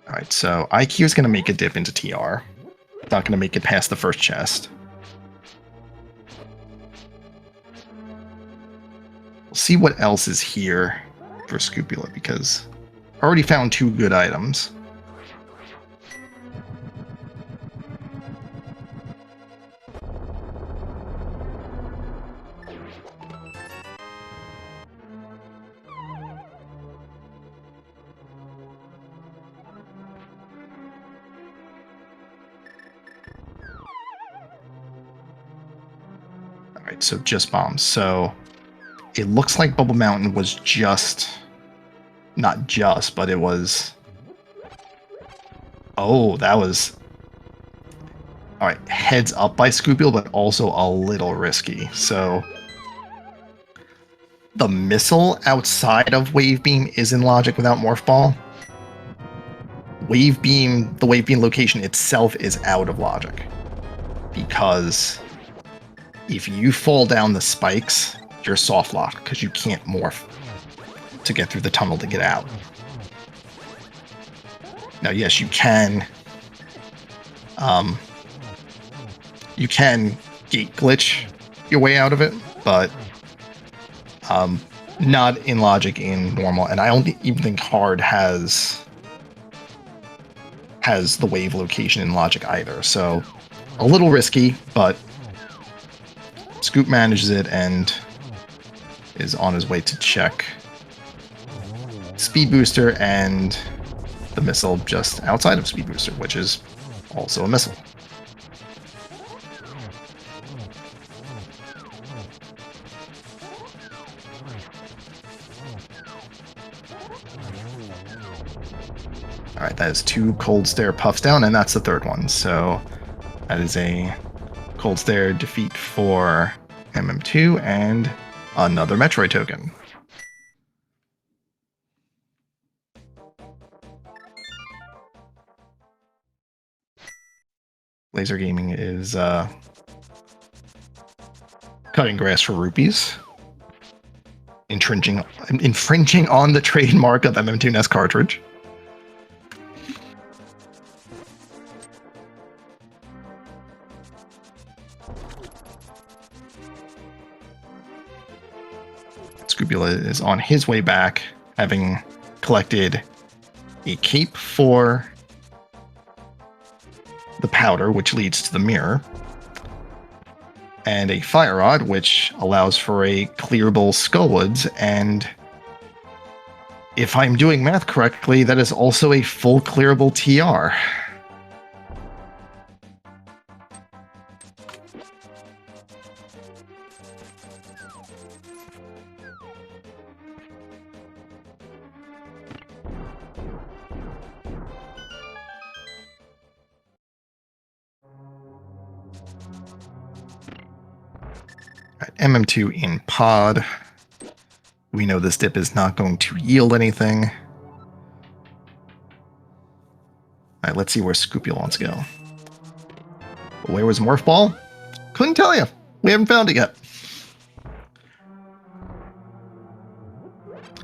Alright, so IQ is going to make a dip into TR. Not going to make it past the first chest. We'll see what else is here for Scupula, because I already found 2 good items. Alright, so just bombs. So it looks like Bubble Mountain was not just, but it was... Oh, that was... Alright, heads up by Scupula, but also a little risky. So the missile outside of Wave Beam is in logic without Morph Ball. Wave Beam, the Wave Beam location itself is out of logic. Because if you fall down the spikes, you're soft locked because you can't morph to get through the tunnel to get out. Now, yes, you can gate glitch your way out of it, but not in logic in normal. And I don't even think hard has the wave location in logic either. So a little risky, but Scoop manages it and is on his way to check Speed Booster and the missile just outside of Speed Booster, which is also a missile. Alright, that is 2 Cold Stare puffs down, and that's the third one. So that is a Cold Stare defeat for MM2 and another Metroid token. Laser Gaming is cutting grass for rupees, infringing on the trademark of MM2 NES cartridge. Scrupula is on his way back, having collected a cape for the powder, which leads to the mirror, and a fire rod, which allows for a clearable Skullwoods, and if I'm doing math correctly, that is also a full clearable TR. MM2 in pod. We know this dip is not going to yield anything. Alright, let's see where Scrupula wants to go. Where was Morph Ball? Couldn't tell you. We haven't found it yet.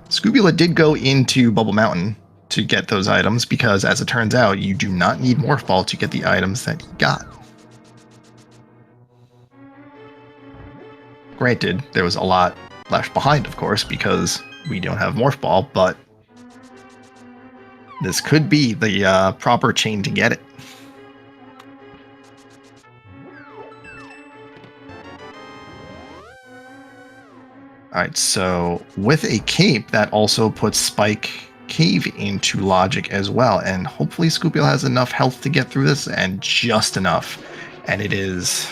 Scrupula did go into Bubble Mountain to get those items because, as it turns out, you do not need Morph Ball to get the items that he got. Granted, there was a lot left behind, of course, because we don't have Morph Ball, but this could be the proper chain to get it. Alright, so with a cape, that also puts Spike Cave into logic as well, and hopefully Scrupula has enough health to get through this, and just enough. And it is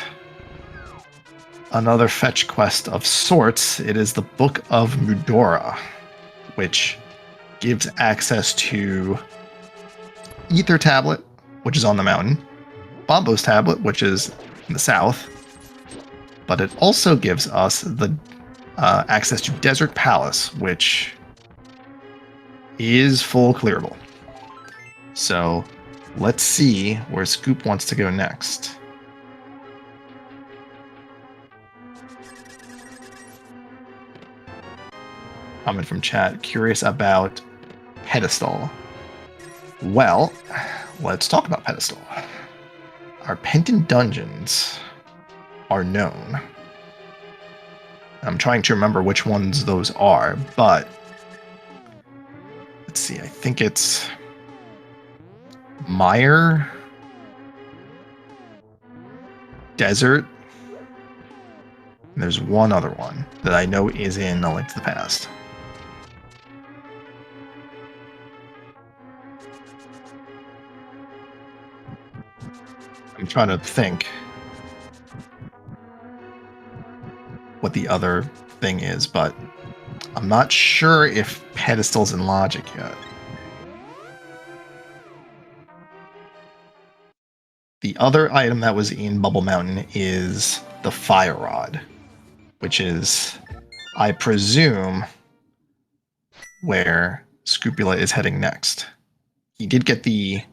another fetch quest of sorts. It is the Book of Mudora, which gives access to Ether Tablet, which is on the mountain, Bombo's Tablet, which is in the south, but it also gives us the access to Desert Palace, which is full clearable. So let's see where Scoop wants to go next. Comment from chat, curious about Pedestal. Well, let's talk about Pedestal. Our pendant dungeons are known. I'm trying to remember which ones those are, but let's see, I think it's Mire, Desert, and there's one other one that I know is in A Link to the Past. I'm trying to think what the other thing is, but I'm not sure if Pedestal's in logic yet. The other item that was in Bubble Mountain is the Fire Rod, which is I presume, where Scrupula is heading next. He did get the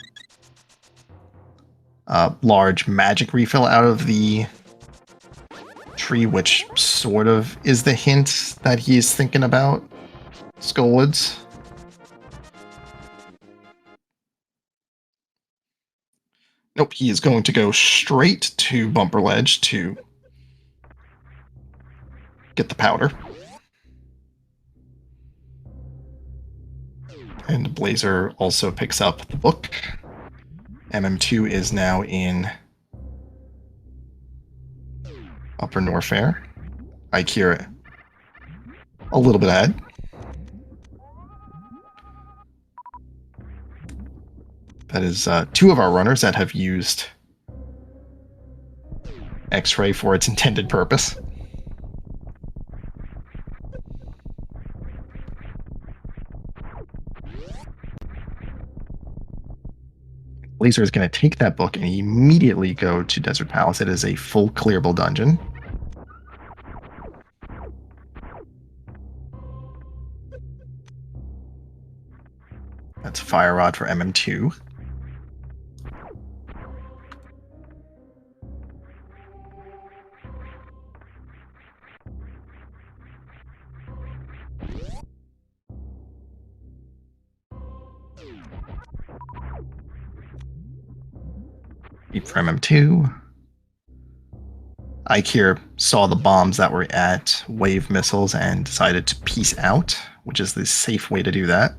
large magic refill out of the tree, which sort of is the hint that he's thinking about Skullwoods. Nope, he is going to go straight to Bumper Ledge to get the powder. And Blazer also picks up the book. MM2 is now in Upper Norfair. Ikira a little bit ahead. That is two of our runners that have used X-Ray for its intended purpose. Blazer is going to take that book and immediately go to Desert Palace. It is a full clearable dungeon. That's Fire Rod for MM2. Beep for MM2. Ike here saw the bombs that were at wave missiles and decided to peace out, which is the safe way to do that.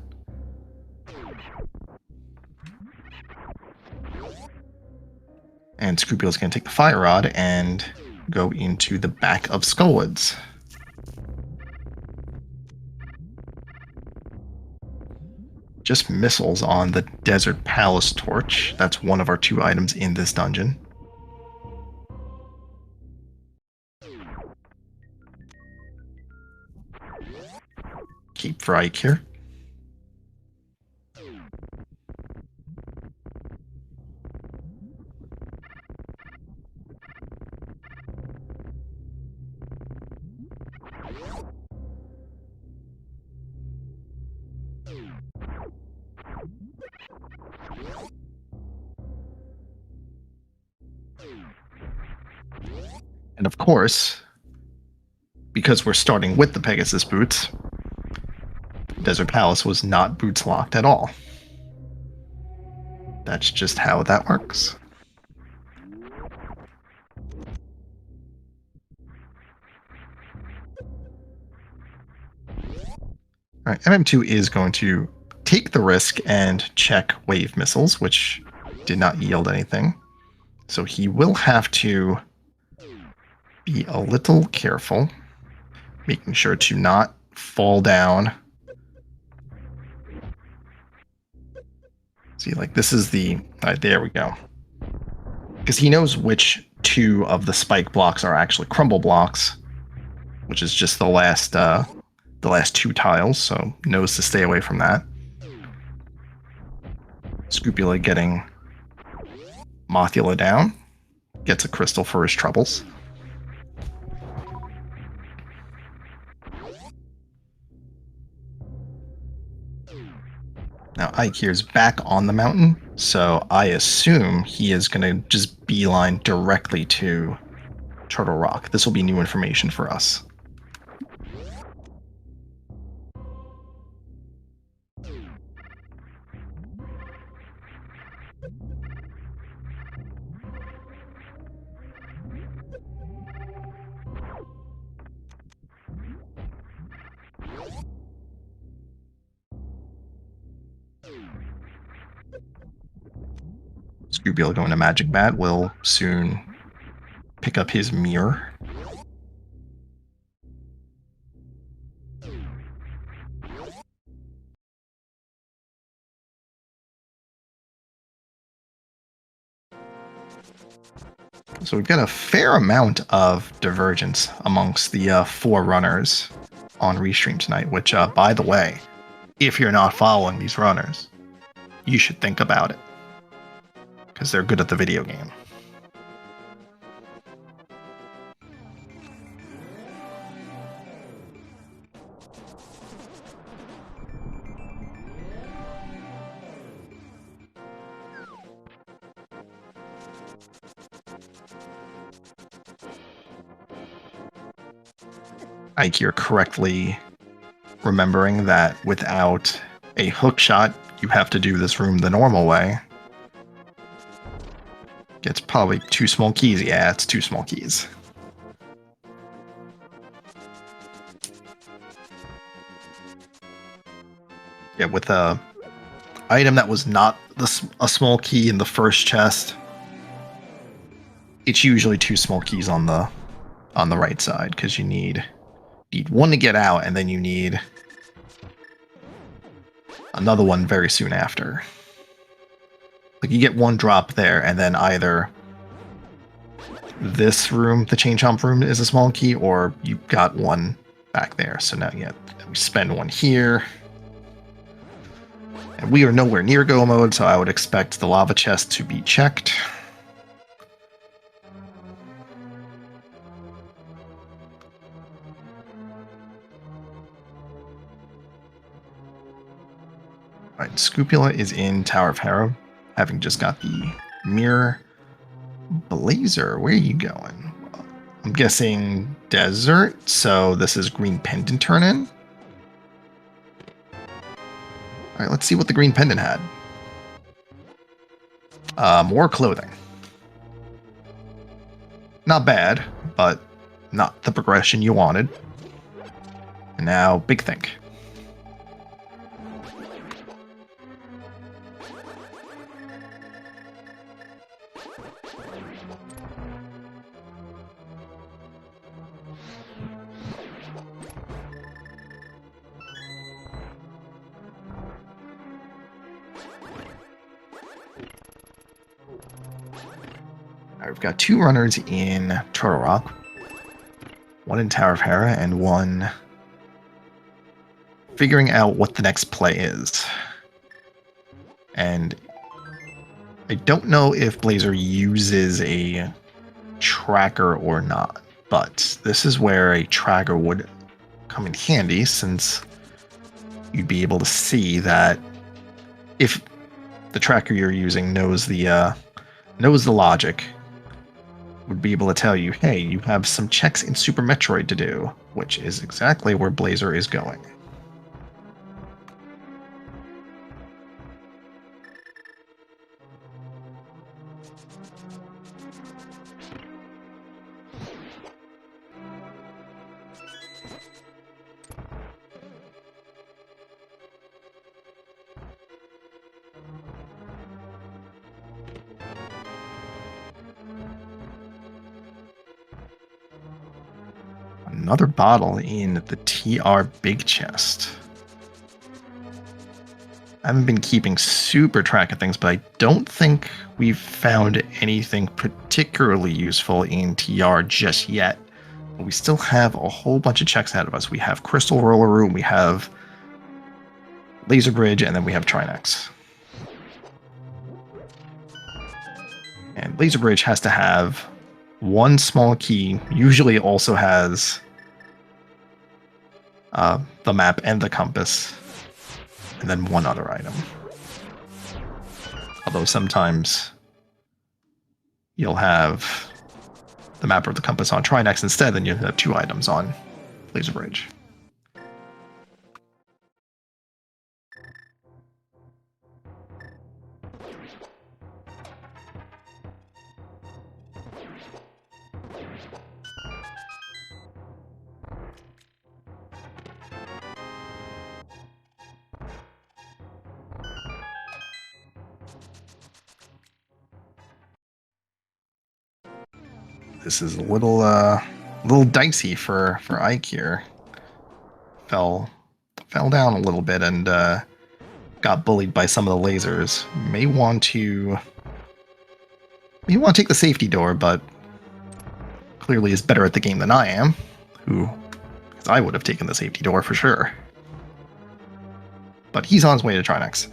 And Scrupula is going to take the Fire Rod and go into the back of Skullwoods. Just missiles on the Desert Palace torch. That's one of our two items in this dungeon. Keep for Ike here. And of course, because we're starting with the Pegasus boots, Desert Palace was not boots locked at all. That's just how that works. All right, MM2 is going to take the risk and check wave missiles, which did not yield anything. So he will have to be a little careful, making sure to not fall down. See, like this is the... there we go. Because he knows which two of the spike blocks are actually crumble blocks, which is just the last two tiles, so knows to stay away from that. Scrupula getting Mothula down. Gets a crystal for his troubles. Now Ike here's back on the mountain, so I assume he is going to just beeline directly to Turtle Rock. This will be new information for us. Scrupula going to Magic Bat will soon pick up his mirror. So we've got a fair amount of divergence amongst the four runners on Restream tonight, which, by the way, if you're not following these runners, you should think about it, because they're good at the video game. Ike, you're correctly remembering that without a hook shot, you have to do this room the normal way. It's probably 2 small keys. Yeah, it's 2 small keys. Yeah, with a item that was not a small key in the first chest, it's usually 2 small keys on the right side, because you need one to get out, and then you need another one very soon after. Like, you get 1 drop there, and then either this room, the chain chomp room, is a small key, or you got 1 back there. So now we spend 1 here. And we are nowhere near go mode, so I would expect the lava chest to be checked. Alright, Scupula is in Tower of Hera, having just got the mirror. Blazer, where are you going? I'm guessing desert, so this is green pendant turn in. Alright, let's see what the green pendant had. More clothing. Not bad, but not the progression you wanted. And now, Big Think. We've got 2 runners in Turtle Rock, 1 in Tower of Hera, and 1 figuring out what the next play is. And I don't know if Blazer uses a tracker or not, but this is where a tracker would come in handy, since you'd be able to see that if the tracker you're using knows the logic, would be able to tell you, hey, you have some checks in Super Metroid to do, which is exactly where Blazer is going. Another bottle in the TR Big Chest. I haven't been keeping super track of things, but I don't think we've found anything particularly useful in TR just yet. But we still have a whole bunch of checks ahead of us. We have Crystal Roller Room, we have Laser Bridge, and then we have Trinex. And Laser Bridge has to have 1 small key, usually also has the map and the compass, and then 1 other item. Although sometimes you'll have the map or the compass on Trinex instead, then you'll have 2 items on Laser Bridge. This is a little dicey for Ike here. Fell down a little bit and got bullied by some of the lasers. May want to take the safety door, but clearly is better at the game than I am. Because I would have taken the safety door for sure. But he's on his way to Trinex.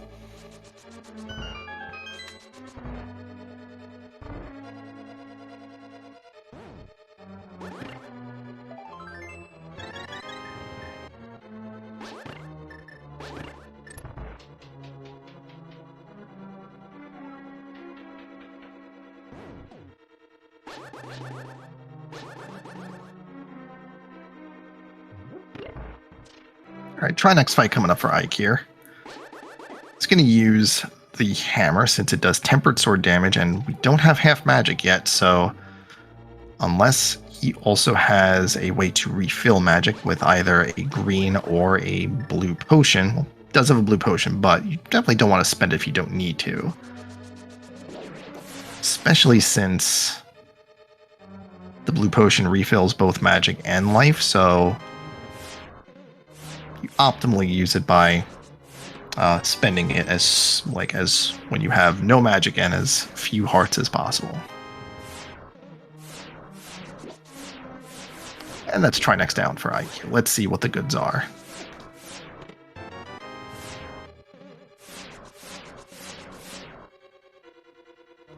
Alright, try next fight coming up for Ike here. It's going to use the hammer since it does tempered sword damage, and we don't have half magic yet, so unless he also has a way to refill magic with either a green or a blue potion. Well, it does have a blue potion, but you definitely don't want to spend it if you don't need to. Especially since the blue potion refills both magic and life, so you optimally use it by spending it as when you have no magic and as few hearts as possible. And let's try next down for Ike. Let's see what the goods are.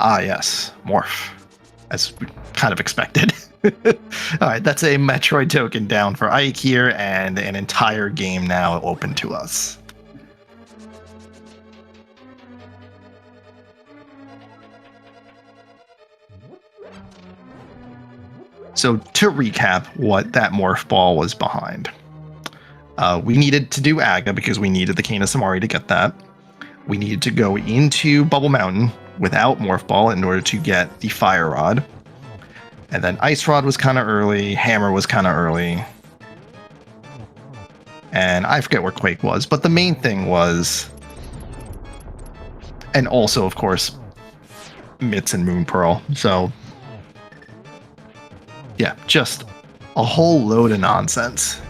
Ah, yes, morph, as we kind of expected. All right, that's a Metroid token down for Ike here, and an entire game now open to us. So to recap what that morph ball was behind. We needed to do Aga because we needed the Cane of Samari to get that. We needed to go into Bubble Mountain without morph ball in order to get the Fire Rod. And then Ice Rod was kind of early, Hammer was kind of early. And I forget where Quake was, but the main thing was, and also of course, Mitts and Moon Pearl. So yeah, just a whole load of nonsense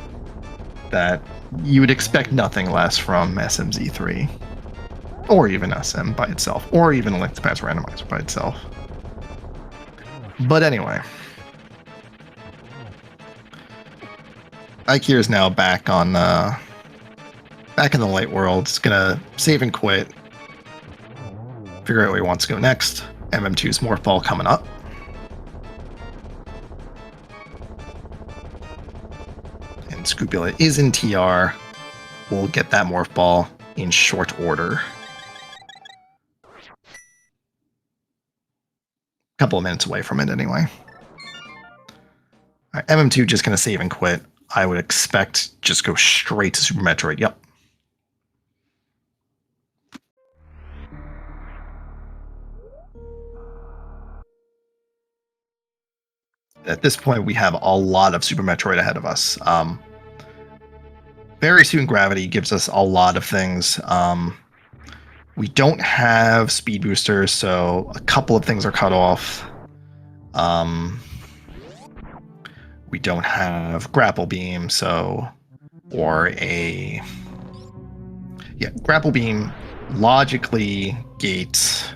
that you would expect nothing less from SMZ3. Or even SM by itself. Or even Link to Past Randomizer by itself. But anyway. Ike here is now back on back in the light world. It's gonna save and quit. Figure out where he wants to go next. MM2's Morph Ball coming up. And Scupula is in TR. We'll get that Morph Ball in short order. Couple of minutes away from it anyway. All right, MM2 just going to save and quit. I would expect just go straight to Super Metroid. Yep. At this point, we have a lot of Super Metroid ahead of us. Very soon, Gravity gives us a lot of things. We don't have speed boosters, so a couple of things are cut off. We don't have grapple beam, grapple beam logically gates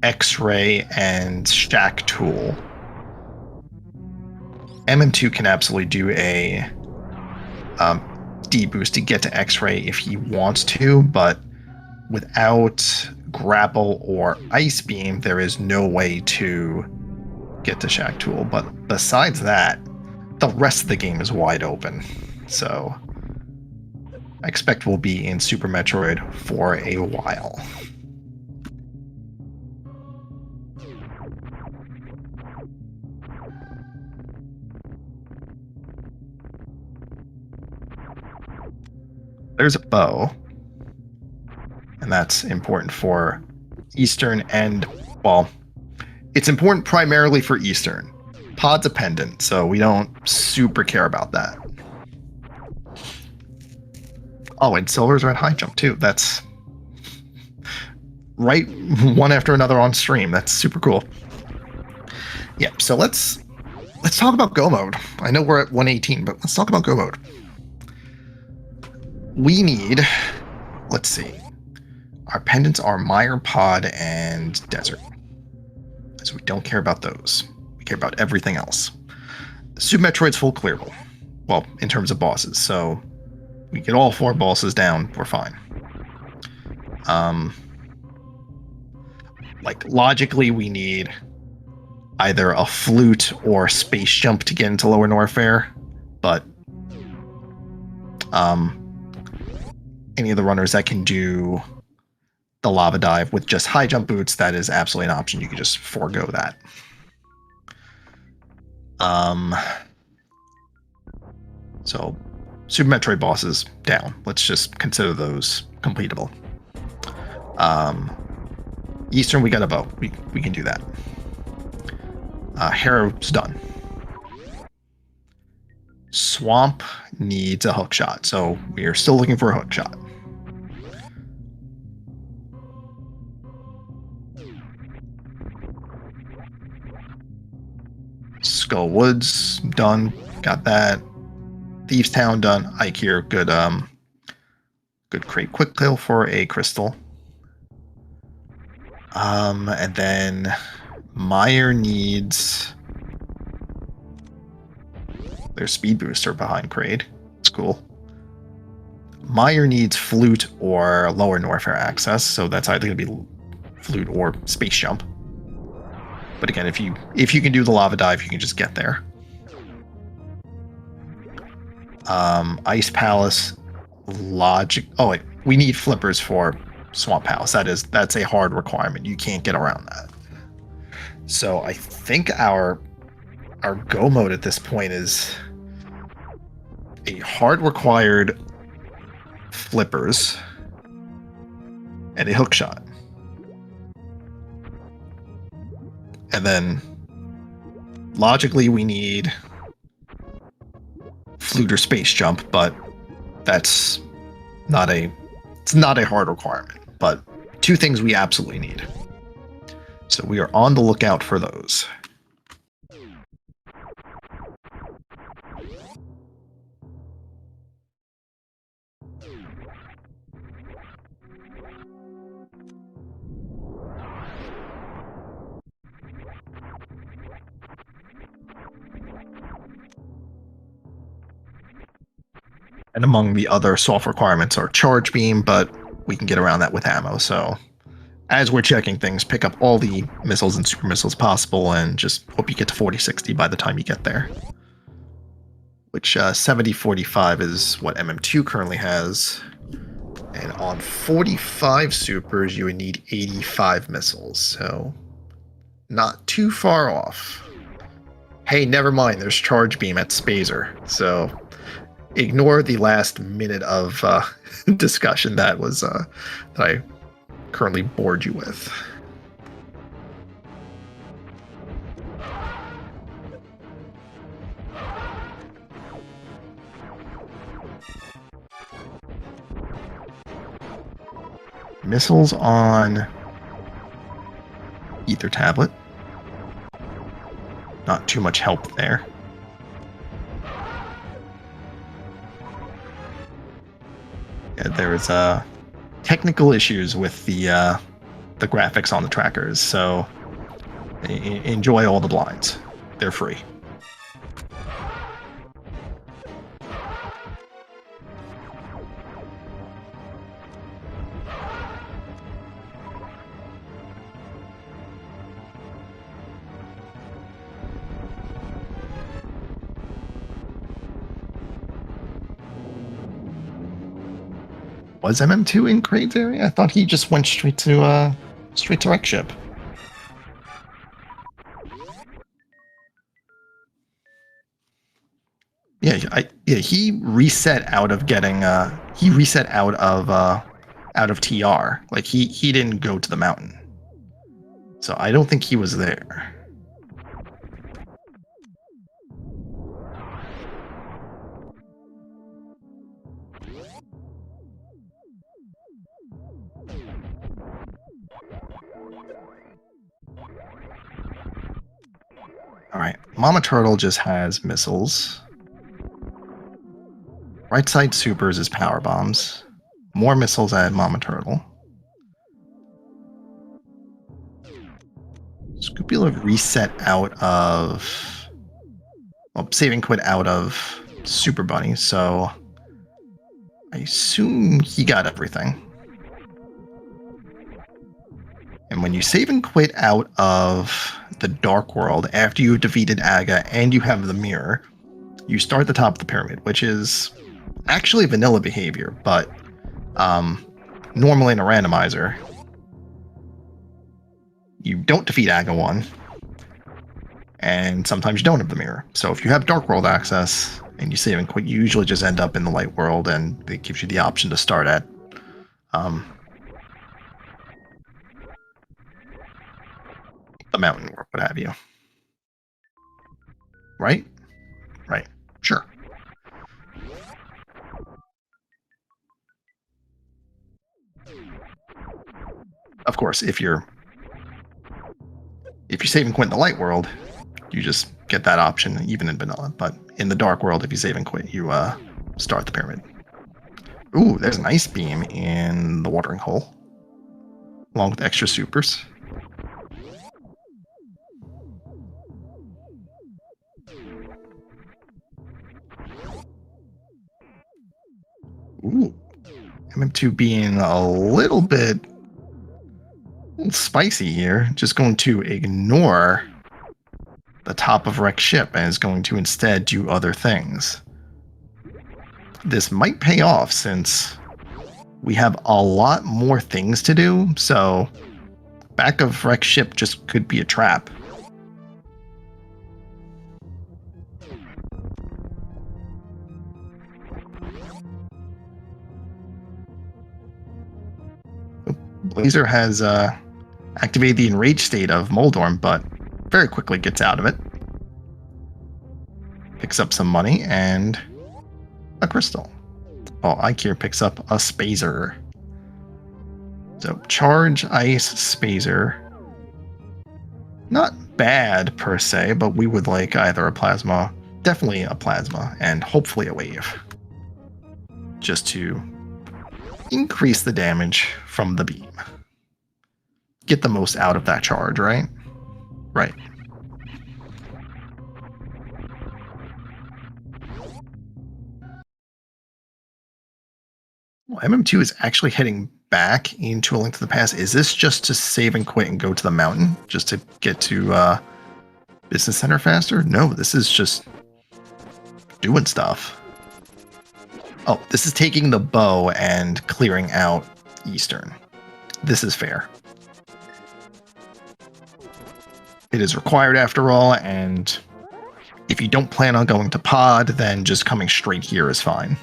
X-ray and Shack Tool. MM2 can absolutely do a D boost to get to X-ray if he wants to, but without grapple or ice beam, there is no way to get to Shack Tool. But besides that, the rest of the game is wide open. So I expect we'll be in Super Metroid for a while. There's a bow. And that's important for Eastern and, well, it's important primarily for Eastern. Pod's a pendant, so we don't super care about that. Oh, and Silver's at high jump too. That's right, one after another on stream. That's super cool. Yeah, so let's talk about Go Mode. I know we're at 118, but let's talk about Go Mode. We need, let's see. Our pendants are Mire, Pod, and Desert. So we don't care about those. We care about everything else. Super Metroid's full clearable. Well, in terms of bosses. So we get all 4 bosses down, we're fine. Like, logically, we need either a flute or space jump to get into Lower Norfair, but any of the runners that can do the lava dive with just high jump boots, that is absolutely an option. You can just forego that. So Super Metroid bosses down. Let's just consider those completable. Eastern, we got a bow. We can do that. Harrow's done. Swamp needs a hook shot, so we are still looking for a hook shot. Skull Woods done. Got that. Thieves Town done. Ike here, good good crate quick tail for a crystal. And then Meyer needs their speed booster behind Kraid. It's cool. Meyer needs flute or lower Norfair access, so that's either gonna be flute or space jump. But again, if you can do the lava dive, you can just get there. Ice Palace, logic. Oh wait, we need flippers for Swamp Palace. That's a hard requirement. You can't get around that. So I think our go mode at this point is a hard required flippers and a hook shot. And then logically we need flute or space jump, but that's not a hard requirement. But two things we absolutely need. So we are on the lookout for those. And among the other soft requirements are charge beam, but we can get around that with ammo. So as we're checking things, pick up all the missiles and super missiles possible and just hope you get to 40-60 by the time you get there. Which 70-45 is what MM2 currently has. And on 45 supers, you would need 85 missiles. So not too far off. Hey, never mind. There's charge beam at Spazer. So ignore the last minute of discussion that I currently bored you with. Missiles on Ether Tablet. Not too much help there. Yeah, there is technical issues with the graphics on the trackers, so enjoy all the blinds. They're free. Was MM2 in Kraid's area? I thought he just went straight to Wreck Ship. Yeah, he reset out of getting he reset out of TR. Like he didn't go to the mountain. So I don't think he was there. Alright, Mama Turtle just has missiles. Right side supers is power bombs. More missiles at Mama Turtle. Scrupula reset out of... Well, saving quit out of Super Bunny, so... I assume he got everything. And when you save and quit out of the Dark World, after you've defeated Aga and you have the mirror, you start at the top of the pyramid, which is actually vanilla behavior, but normally in a randomizer, you don't defeat Aga 1, and sometimes you don't have the mirror. So if you have Dark World access, and you save and quit, you usually just end up in the light world, and it gives you the option to start at the mountain or what have you. Right? Right. Sure. Of course, if you save and quit in the light world, you just get that option even in vanilla. But in the dark world, if you save and quit, you start the pyramid. Ooh, there's an ice beam in the watering hole, along with extra supers. Ooh, MM2 being a little bit spicy here, just going to ignore the top of wrecked ship and is going to instead do other things. This might pay off since we have a lot more things to do, so back of wrecked ship just could be a trap. Blazer has activated the enraged state of Moldorm, but very quickly gets out of it. Picks up some money and a crystal. While Ikir picks up a Spazer. So charge, ice, Spazer. Not bad per se, but we would like either a plasma, definitely a plasma, and hopefully a wave. Just to increase the damage from the beam. Get the most out of that charge, right? Right. Well, MM2 is actually heading back into A Link to the Past. Is this just to save and quit and go to the mountain? Just to get to Business Center faster? No, this is just doing stuff. Oh, this is taking the bow and clearing out Eastern. This is fair. It is required after all, and if you don't plan on going to pod, then just coming straight here is fine.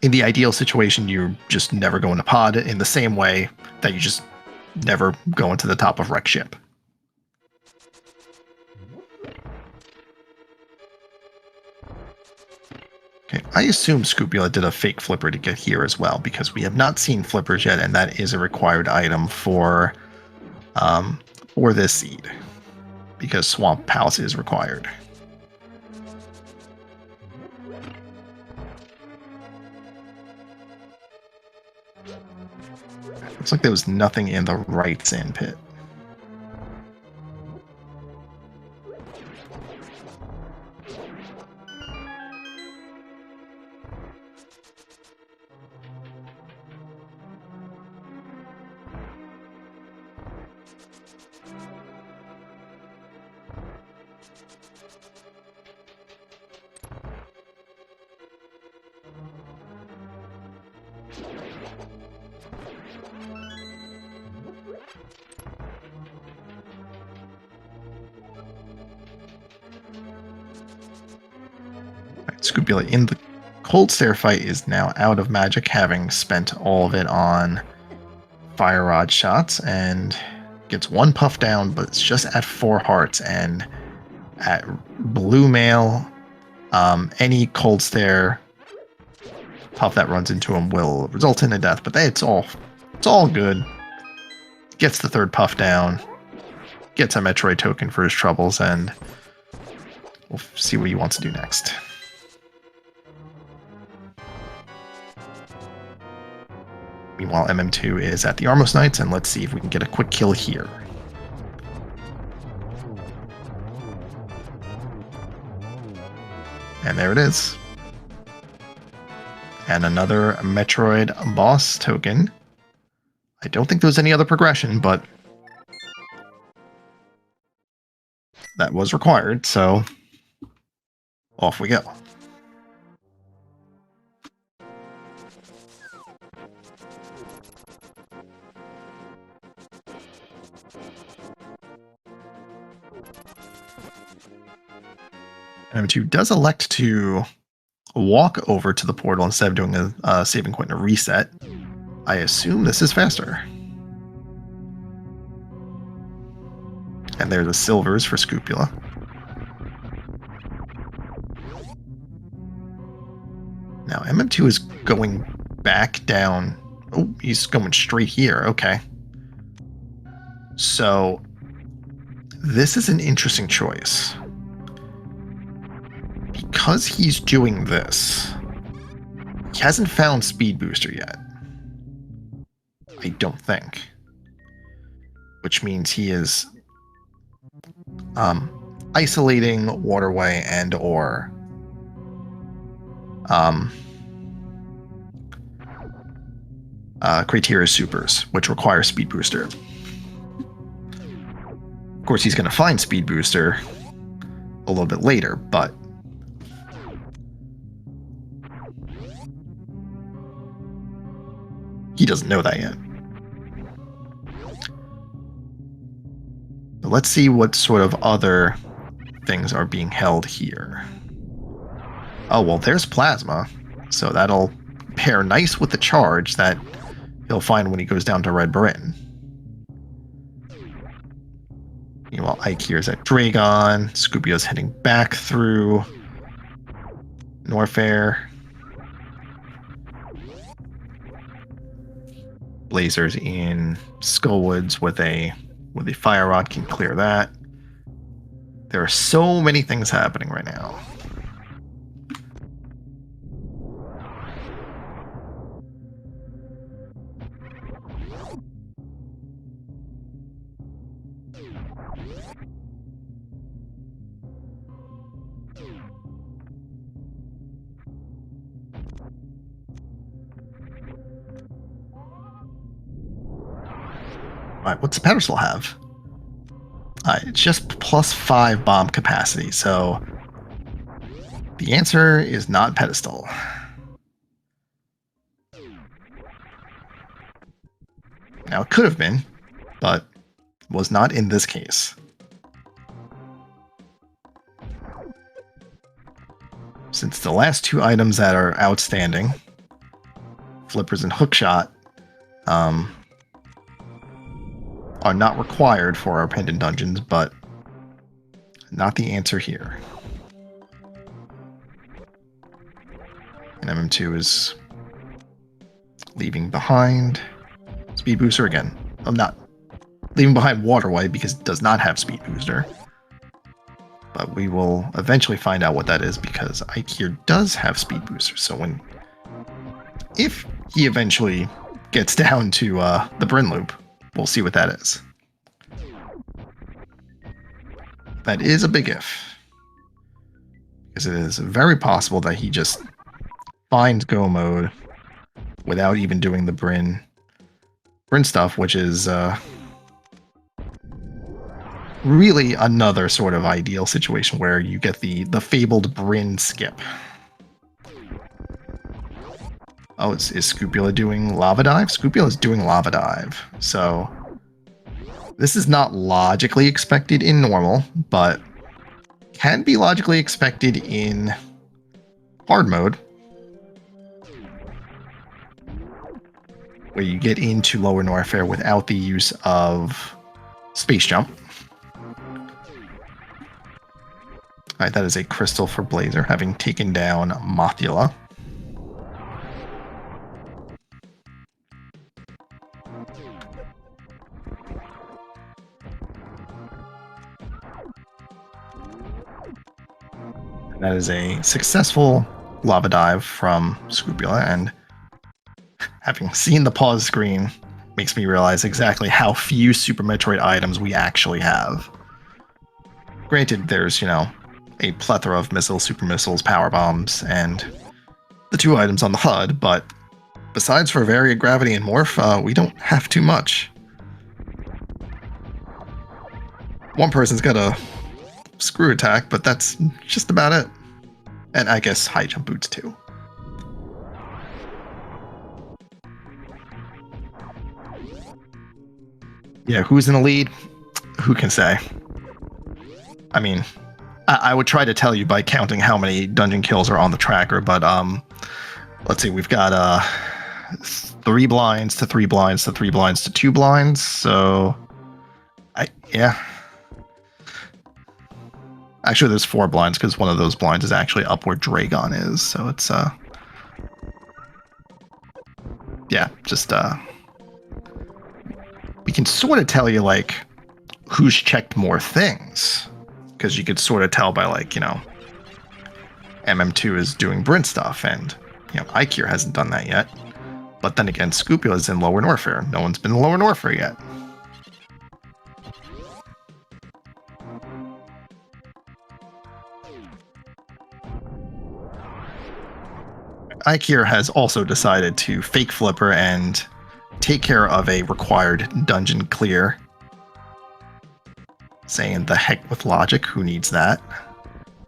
In the ideal situation, you're just never going to pod in the same way that you just never go into the top of wreck ship. Okay, I assume Scupula did a fake flipper to get here as well, because we have not seen flippers yet, and that is a required item for this seed, because Swamp Palace is required. Looks like there was nothing in the right sand pit. Scupula in the Cold Stare fight is now out of magic, having spent all of it on Fire Rod shots, and gets one puff down, but it's just at 4 hearts, and at Blue Mail, any Cold Stare puff that runs into him will result in a death, but it's all good. Gets the 3rd puff down, gets a Metroid token for his troubles, and we'll see what he wants to do next. Meanwhile, MM2 is at the Armos Knights, and let's see if we can get a quick kill here. And there it is. And another Metroid boss token. I don't think there was any other progression, but that was required, so off we go. M2 does elect to walk over to the portal instead of doing a saving point and a reset. I assume this is faster. And there are the silvers for Scupula. Now, MM2 is going back down. Oh, he's going straight here. Okay. So, this is an interesting choice. Because he's doing this, he hasn't found Speed Booster yet. I don't think. Which means he is isolating Waterway and or Criteria Supers, which require Speed Booster. Of course, he's going to find Speed Booster a little bit later, but he doesn't know that yet. But let's see what sort of other things are being held here. Oh, well, there's Plasma, so that'll pair nice with the charge that he'll find when he goes down to Red Barin. Meanwhile, Ike here is at Dragon. Scupio's heading back through Norfair. Blazers in Skullwoods with a Fire Rod can clear that. There are so many things happening right now. Alright, what's the pedestal have? It's just +5 bomb capacity, so the answer is not pedestal. Now, it could have been, but was not in this case. Since the last two items that are outstanding, Flippers and Hookshot, are not required for our pendant dungeons, but not the answer here. And MM2 is leaving behind Speed Booster again. I'm not leaving behind Waterway because it does not have Speed Booster. But we will eventually find out what that is because Ike here does have Speed Booster. So if he eventually gets down to the Bryn Loop, we'll see what that is. That is a big if. Because it is very possible that he just finds Go Mode without even doing the Bryn stuff, which is really another sort of ideal situation where you get the fabled Bryn skip. Oh, is Scupula doing Lava Dive? Scupula is doing Lava Dive. So this is not logically expected in normal, but can be logically expected in hard mode, where you get into Lower Norfair without the use of Space Jump. Alright, that is a crystal for Blazer, having taken down Mothula. That is a successful Lava Dive from Scupula, and having seen the pause screen makes me realize exactly how few Super Metroid items we actually have. Granted, there's, a plethora of missiles, super missiles, power bombs, and the two items on the HUD, but besides for Varied Gravity and Morph, we don't have too much. One person's got a screw attack, but that's just about it. And I guess high jump boots too. Yeah, who's in the lead? Who can say? I mean, I would try to tell you by counting how many dungeon kills are on the tracker, but let's see, we've got 3 blinds to 3 blinds to 3 blinds to 2 blinds, so yeah. Actually, there's 4 blinds because one of those blinds is actually up where Dragon is, so it's yeah, just we can sort of tell you like who's checked more things, because you could sort of tell by like, you know, MM2 is doing Brint stuff, and you know, Ikir hasn't done that yet. But then again, Scupula's in Lower Norfair. No one's been in Lower Norfair yet. Ikir has also decided to fake Flipper and take care of a required dungeon clear. Saying the heck with logic, who needs that?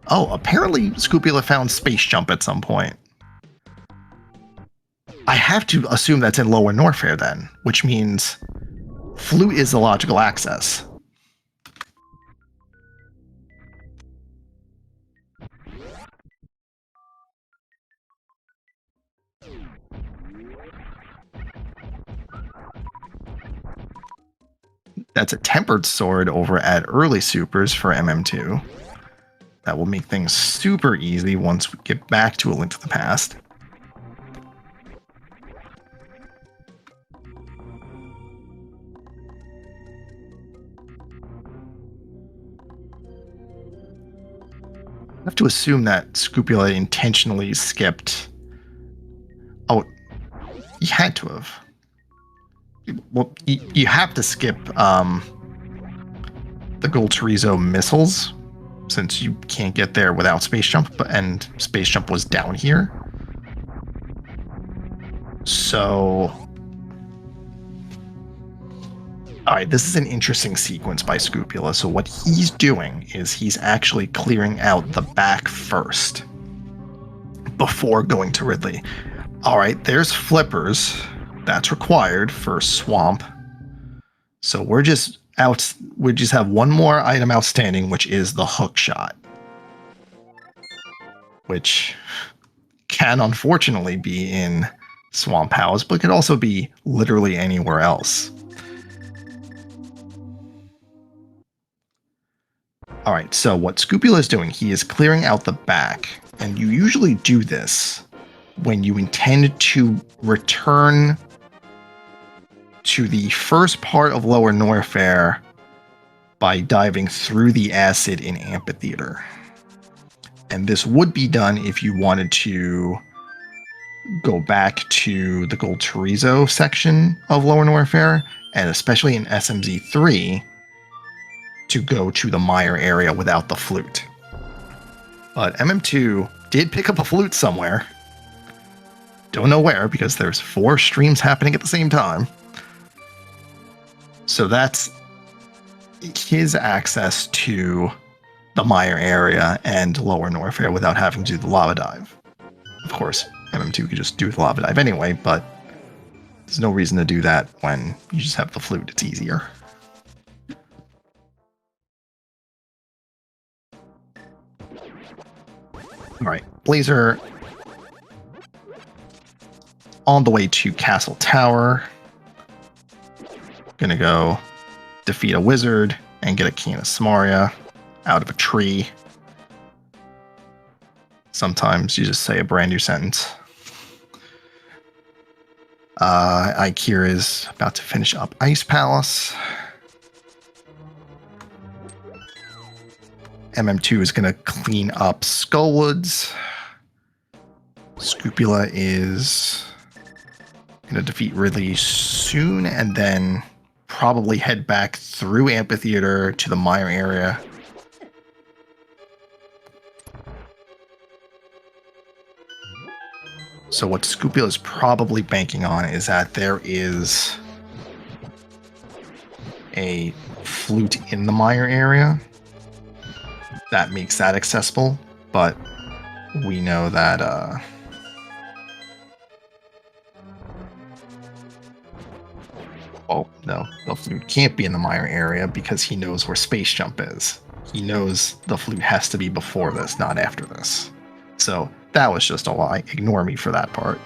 Oh, apparently Scupula found Space Jump at some point. I have to assume that's in Lower Norfair then, which means Flute is the logical access. That's a Tempered Sword over at Early Supers for MM2. That will make things super easy once we get back to A Link to the Past. I have to assume that Scupula intentionally skipped... Oh, he had to have. Well, you have to skip the Gold Chorizo missiles, since you can't get there without Space Jump, and Space Jump was down here. So... Alright, this is an interesting sequence by Scupula. So what he's doing is he's actually clearing out the back first before going to Ridley. Alright, there's Flippers. That's required for Swamp. So we just have one more item outstanding, which is the Hook Shot. Which can unfortunately be in Swamp House, but could also be literally anywhere else. Alright, so what Scupula is doing, he is clearing out the back, and you usually do this when you intend to return to the first part of Lower Norfair by diving through the acid in Amphitheater. And this would be done if you wanted to go back to the Gold Chorizo section of Lower Norfair, and especially in SMZ3, to go to the Mire area without the flute. But MM2 did pick up a flute somewhere. Don't know where, because there's 4 streams happening at the same time. So that's his access to the Mire area and Lower Norfair without having to do the lava dive. Of course, MM2 could just do the lava dive anyway, but there's no reason to do that when you just have the flute. It's easier. Alright, Blazer on the way to Castle Tower. Gonna go defeat a wizard and get a Key of Samaria out of a tree. Sometimes you just say a brand new sentence. Ikir is about to finish up Ice Palace. MM2 is going to clean up Skullwoods. Scupula is going to defeat Ridley soon and then probably head back through Amphitheater to the Mire area. So what Scupula is probably banking on is that there is a flute in the Mire area. That makes that accessible, but we know that well, no, the flute can't be in the Mire area because he knows where Space Jump is. He knows the flute has to be before this, not after this. So that was just a lie. Ignore me for that part.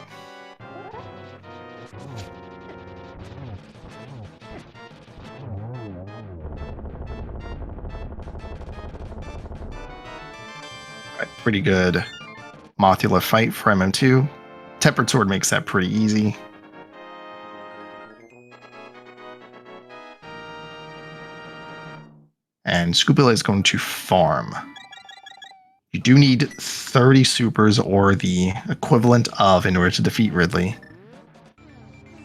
Right, pretty good Mothula fight for MM2. Tempered Sword makes that pretty easy. And Scupula is going to farm. You do need 30 supers or the equivalent of in order to defeat Ridley.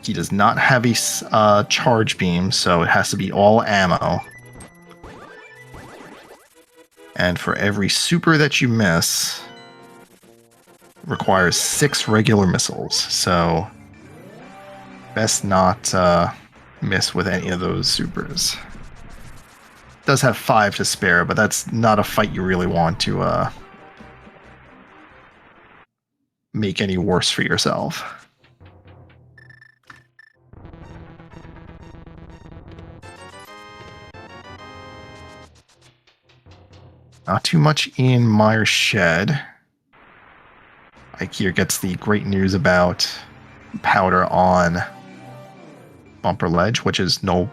He does not have a charge beam, so it has to be all ammo. And for every super that you miss, requires 6 regular missiles. So best not miss with any of those supers. Does have 5 to spare, but that's not a fight you really want to make any worse for yourself. Not too much in Meyer's shed. Ike here gets the great news about powder on Bumper Ledge, which is no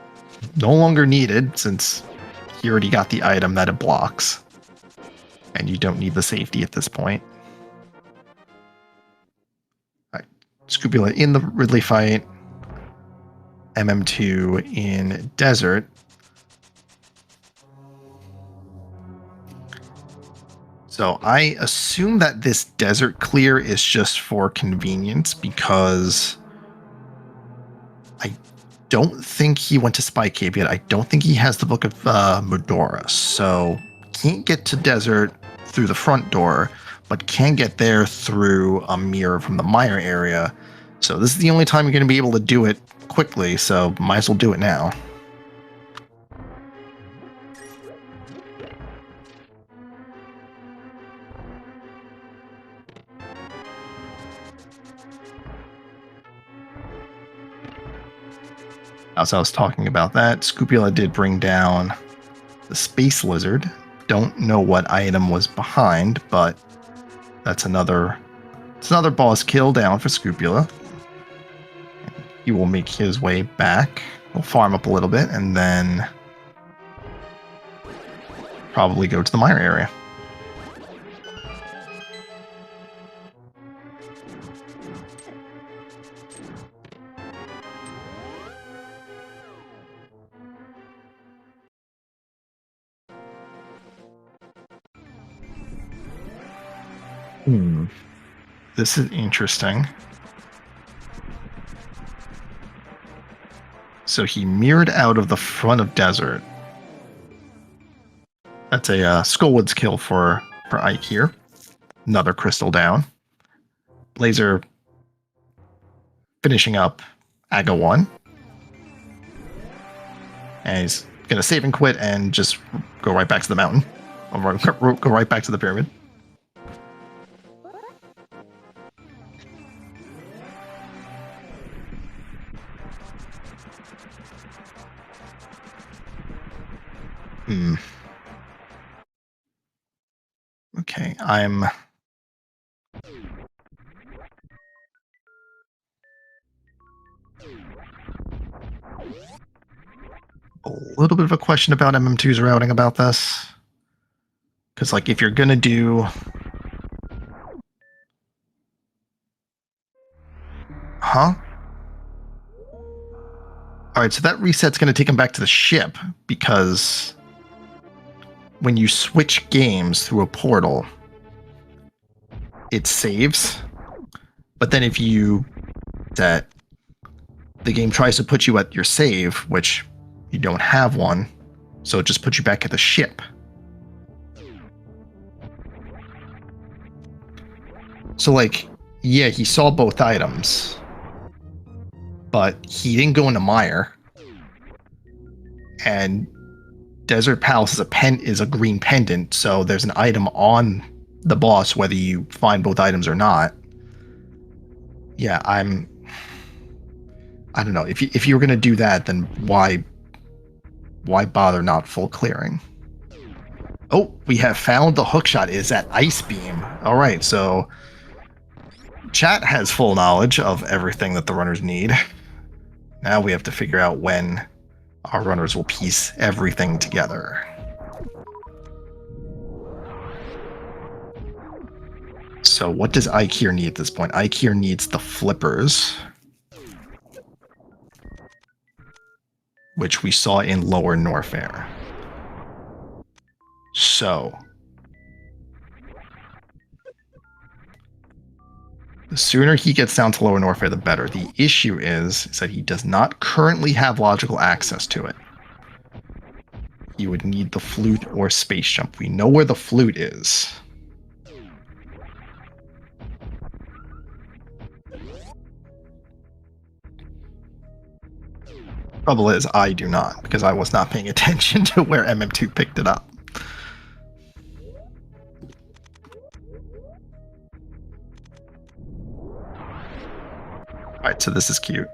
longer needed since he already got the item that it blocks. And you don't need the safety at this point. Right. Scupula in the Ridley fight. MM2 in Desert. So I assume that this desert clear is just for convenience because I don't think he went to Spy Cave yet. I don't think he has the Book of Medora. So can't get to desert through the front door, but can get there through a mirror from the Meyer area. So this is the only time you're going to be able to do it quickly, so might as well do it now. As I was talking about that, Scupula did bring down the Space Lizard. Don't know what item was behind, but that's another boss kill down for Scupula. He will make his way back. We'll farm up a little bit and then probably go to the Meyer area. This is interesting. So he mirrored out of the front of Desert. That's a Skullwoods kill for Ike here. Another crystal down. Blazer finishing up Aga 1. And he's going to save and quit and just go right back to the mountain. Or go right back to the pyramid. Okay, I'm... a little bit of a question about MM2's routing about this. Because, like, if you're going to do... Huh? Alright, so that reset's going to take him back to the ship, because when you switch games through a portal, it saves. But then if you... the game tries to put you at your save, which you don't have one, so it just puts you back at the ship. So, like, yeah, he saw both items, but he didn't go into Meyer. And Desert Palace is a green pendant, so there's an item on the boss whether you find both items or not. Yeah, I don't know. If you were going to do that, then why bother not full clearing? Oh, we have found the hookshot is at Ice Beam. All right, so chat has full knowledge of everything that the runners need. Now we have to figure out when our runners will piece everything together. So what does Ike here need at this point? Ike here needs the flippers, which we saw in Lower Norfair. So the sooner he gets down to Lower Norfair, the better. The issue is that he does not currently have logical access to it. You would need the flute or space jump. We know where the flute is. Trouble is, I do not, because I was not paying attention to where MM2 picked it up. Alright, so this is cute.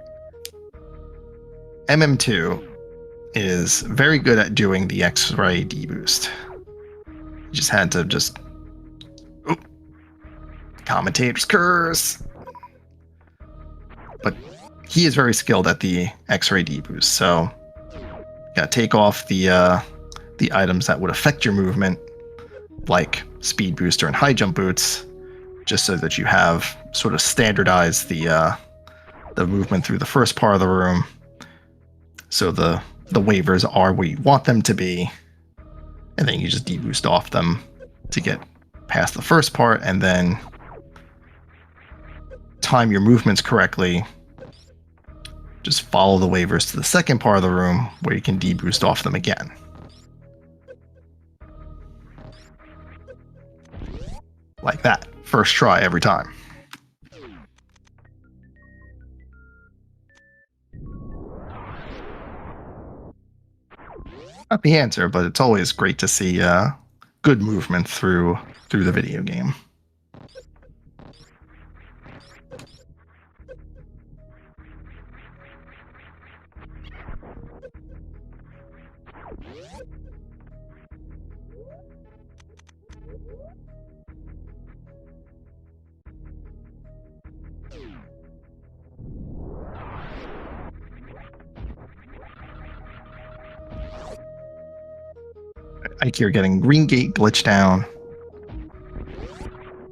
MM2 is very good at doing the X-ray deboost. You just had to just... Oh, commentator's curse! But he is very skilled at the X-ray deboost, so you gotta take off the items that would affect your movement, like speed booster and high jump boots, just so that you have sort of standardized the movement through the first part of the room, so the waivers are where you want them to be, and then you just deboost off them to get past the first part, and then time your movements correctly. Just follow the waivers to the second part of the room where you can deboost off them again. Like that. First try every time. Not the answer, but it's always great to see good movement through the video game. Ike here getting Green Gate glitch down.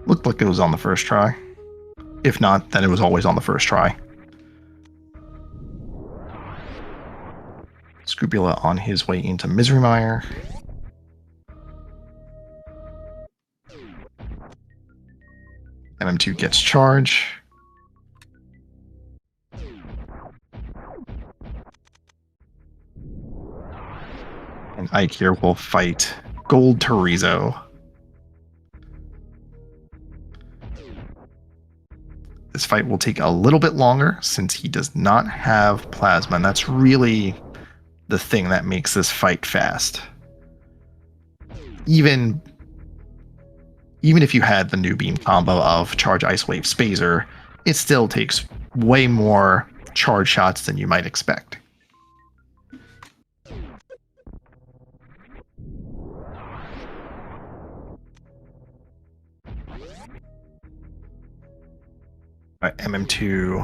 Looked like it was on the first try. If not, then it was always on the first try. Scrupula on his way into Misery Mire. MM2 gets charge. And Ike here will fight Gold Torizo. This fight will take a little bit longer since he does not have plasma, and that's really the thing that makes this fight fast. Even if you had the new beam combo of Charge Ice Wave Spazer, it still takes way more charge shots than you might expect. Right, MM2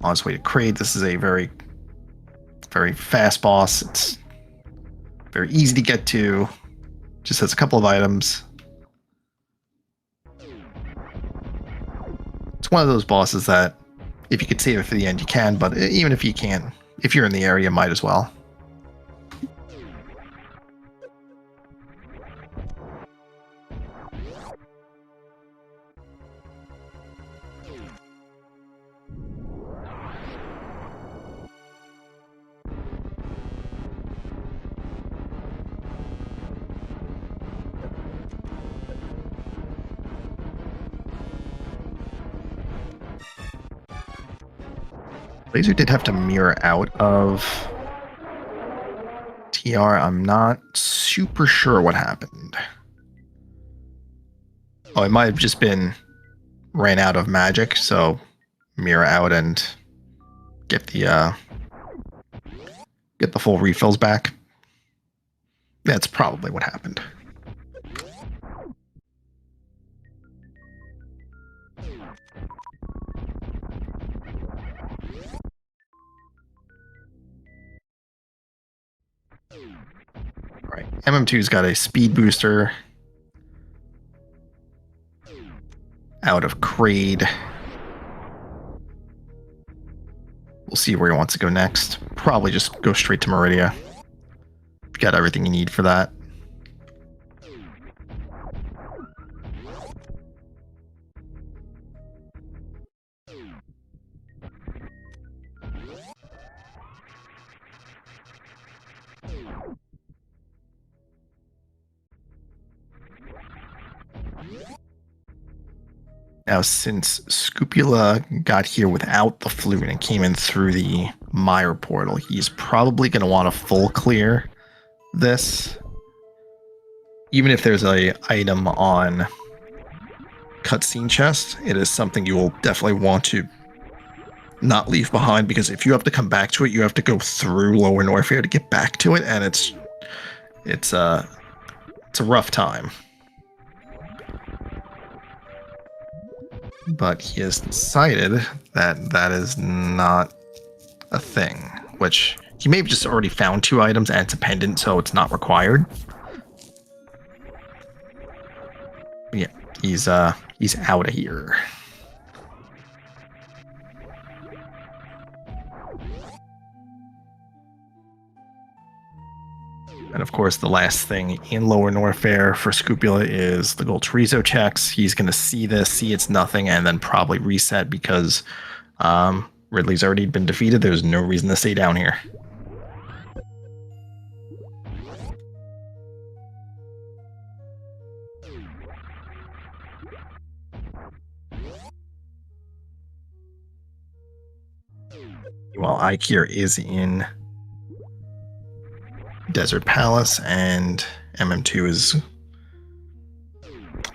on its way to Kraid. This is a very, very fast boss. It's very easy to get to. Just has a couple of items. It's one of those bosses that if you could save it for the end, you can, but even if you can't, if you're in the area, might as well. Laser did have to mirror out of TR. I'm not super sure what happened. Oh, it might have just been ran out of magic, so mirror out and get the full refills back. That's probably what happened. Alright, MM2's got a speed booster out of Kraid. We'll see where he wants to go next. Probably just go straight to Meridia. You've got everything you need for that. Now, since Scupula got here without the flute and came in through the Mire portal, he's probably going to want to full clear this. Even if there's a item on cutscene chest, it is something you will definitely want to not leave behind, because if you have to come back to it, you have to go through Lower Norfair to get back to it, and it's a rough time. But he has decided that that is not a thing, which he may have just already found 2 items and it's a pendant, so it's not required. But yeah, he's out of here. And of course, the last thing in Lower Norfair for Scupula is the gold Chorizo checks. He's going to see this, see it's nothing, and then probably reset because Ridley's already been defeated. There's no reason to stay down here. While Ikir is in Desert Palace, and MM2 is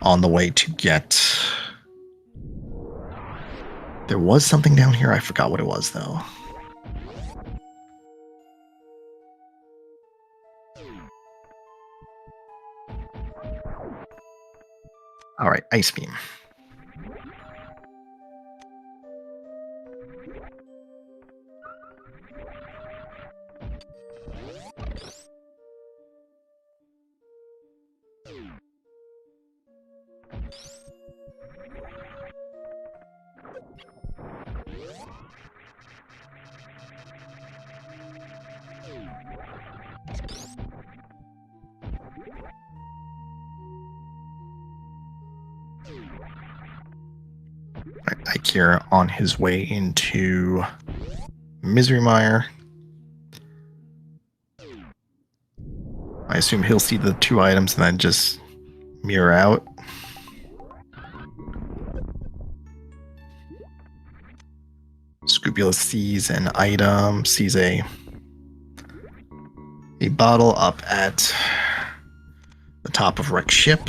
on the way to get... There was something down here. I forgot what it was, though. All right, Ice Beam. Ikir on his way into Misery Mire. I assume he'll see the 2 items and then just mirror out. Scupula sees an item, sees a bottle up at the top of Wrecked Ship.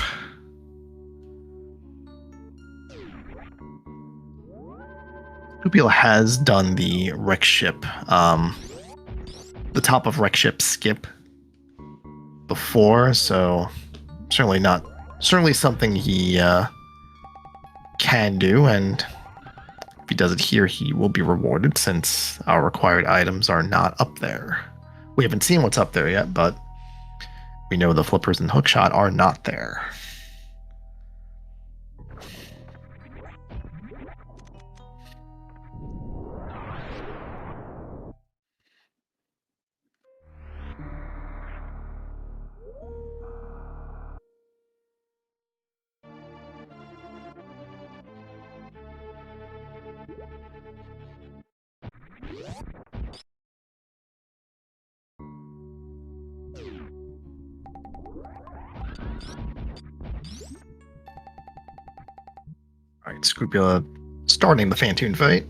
Scupula has done the Wrecked Ship, the top of Wrecked Ship skip before, so certainly something he can do, and if he does it here, he will be rewarded since our required items are not up there. We haven't seen what's up there yet, but we know the flippers and hookshot are not there. Alright, Scupula starting the Phantoon fight.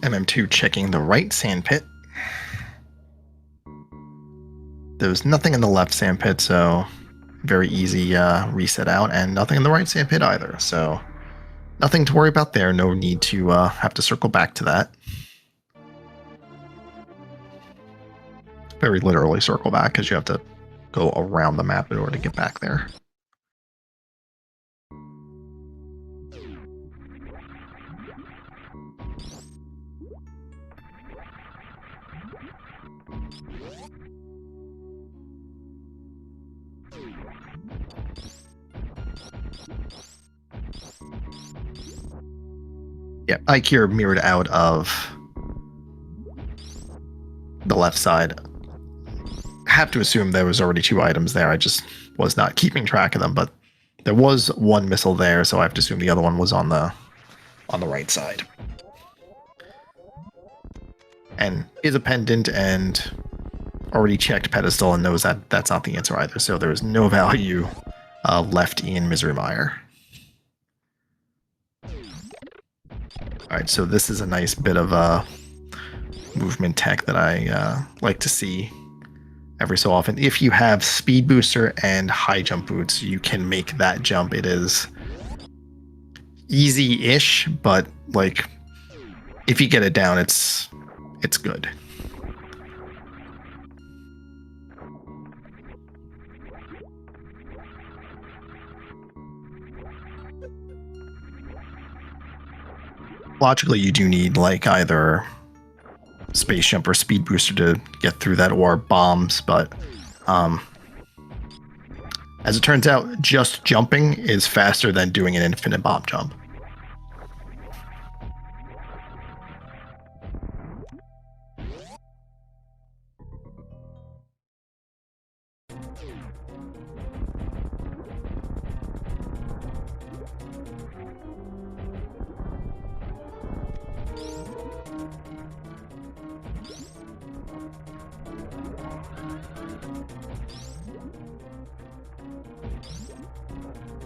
MM2 checking the right sandpit. There's nothing in the left sandpit, so very easy reset out, and nothing in the right sandpit either, so nothing to worry about there. No need to have to circle back to that. very literally circle back because you have to go around the map in order to get back there. Yeah, Ike here mirrored out of the left side. I have to assume there was already 2 items there. I just was not keeping track of them, but there was 1 missile there, so I have to assume the other one was on the right side. And is a pendant and already checked pedestal and knows that that's not the answer either, so there is no value left in Misery Mire. Alright, so this is a nice bit of movement tech that I like to see every so often. If you have Speed Booster and High Jump Boots, you can make that jump. It is easy-ish, but like if you get it down, it's good. Logically, you do need like either Space Jump or Speed Booster to get through that, or bombs, but as it turns out, just jumping is faster than doing an infinite bomb jump.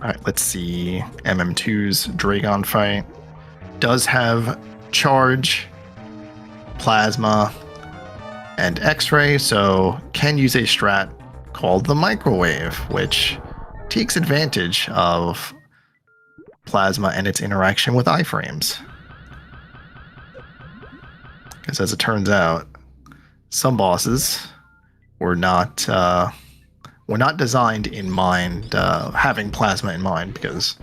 Alright, let's see. MM2's Dragon fight does have charge, plasma, and X-ray, so can use a strat called the microwave, which takes advantage of plasma and its interaction with iframes. Because as it turns out, some bosses were not designed in mind, having plasma in mind, because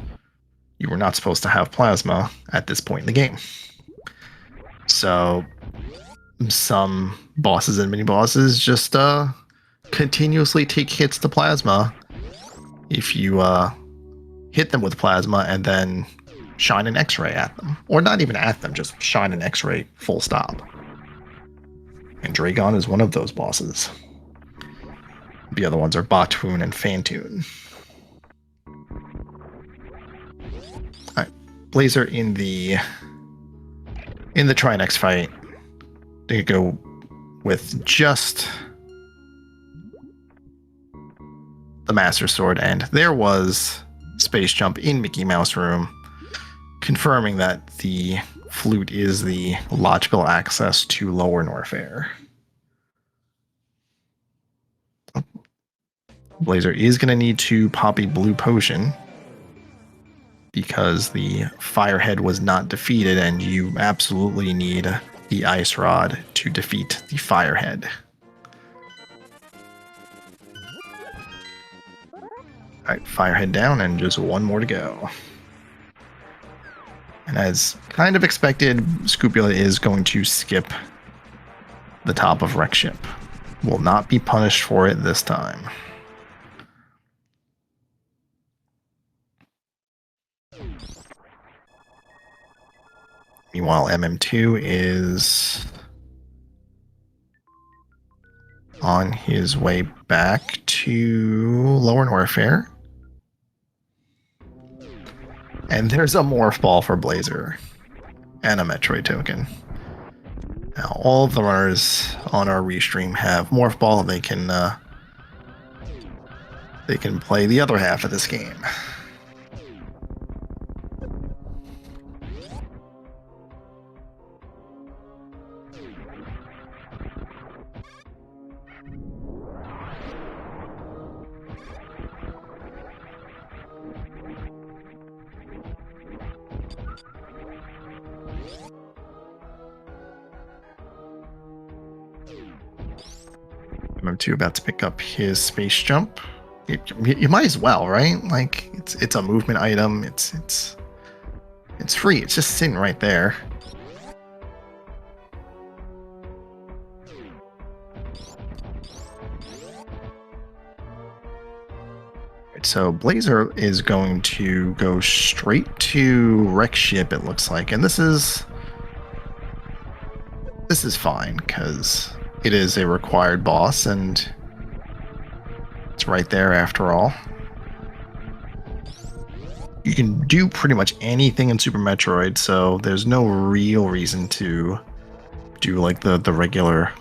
you were not supposed to have plasma at this point in the game. So some bosses and mini-bosses just continuously take hits to plasma if you hit them with plasma and then shine an X-ray at them. Or not even at them, just shine an X-ray full stop. And Dragon is one of those bosses. The other ones are Batoon and Fantoon. Alright, Blazer in the Trinex fight. They go with just the Master Sword, and there was Space Jump in Mickey Mouse Room, confirming that the flute is the logical access to Lower Norfair. Blazer is going to need to pop a blue potion because the Firehead was not defeated, and you absolutely need the Ice Rod to defeat the Firehead. Alright, Firehead down, and just 1 more to go. And as kind of expected, Scupula is going to skip the top of Wreck Ship. Will not be punished for it this time. Meanwhile, MM2 is on his way back to Lower Norfair. And there's a Morph Ball for Blazer and a Metroid token. Now, all of the runners on our restream have Morph Ball. They can play the other half of this game. MM2 about to pick up his space jump. You might as well, right? Like it's a movement item. It's free. It's just sitting right there. So Blazer is going to go straight to Wreck Ship, it looks like, and this is fine because it is a required boss, and it's right there after all. You can do pretty much anything in Super Metroid, so there's no real reason to do like the regular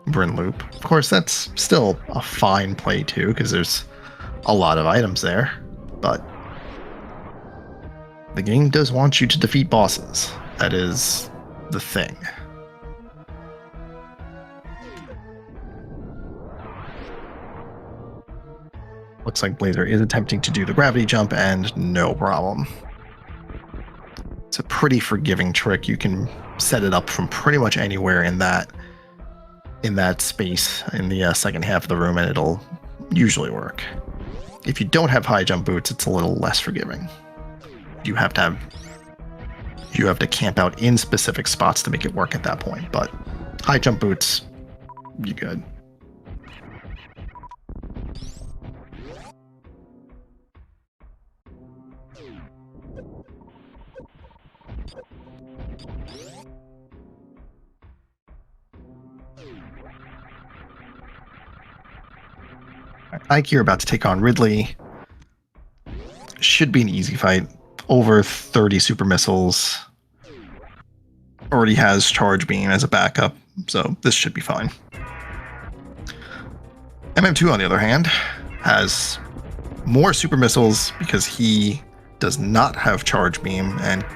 Bryn loop. Of course, that's still a fine play too, because there's a lot of items there, but the game does want you to defeat bosses. That is the thing. Looks like Blazer is attempting to do the gravity jump, and no problem. It's a pretty forgiving trick. You can set it up from pretty much anywhere in that space in the second half of the room, and it'll usually work. If you don't have high jump boots, it's a little less forgiving. You have to camp out in specific spots to make it work at that point, but high jump boots, you good. Ike, you're about to take on Ridley. Should be an easy fight. Over 30 super missiles. Already has Charge Beam as a backup, so this should be fine. MM2, on the other hand, has more super missiles because he does not have Charge Beam and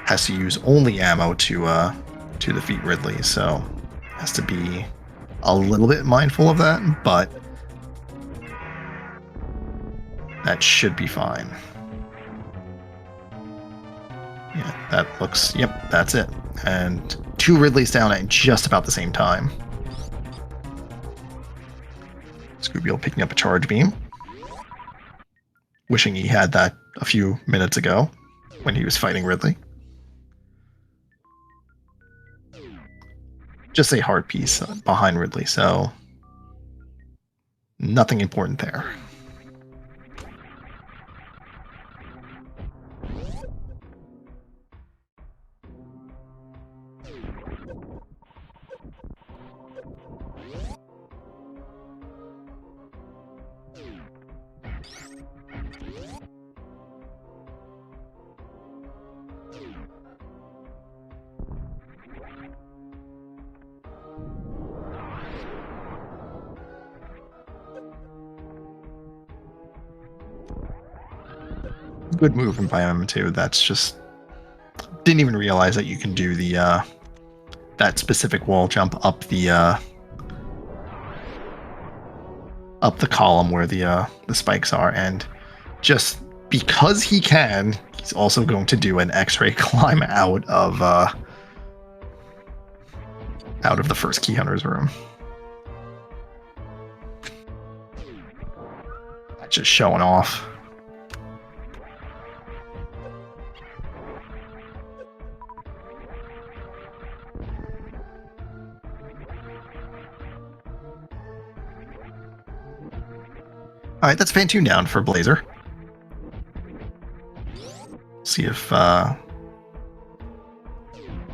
has to use only ammo to defeat Ridley, so has to be a little bit mindful of that, but that should be fine. Yeah, that looks, yep, that's it. And 2 Ridleys down at just about the same time. Scooby picking up a Charge Beam. Wishing he had that a few minutes ago when he was fighting Ridley. Just a hard piece behind Ridley, so nothing important there. Good movement by MM2. That's just, didn't even realize that you can do the that specific wall jump up the column where the spikes are, and just because he can, he's also going to do an X-ray climb out of the first Key Hunter's room. That's just showing off. Alright, that's Fan-Tune down for Blazer. See if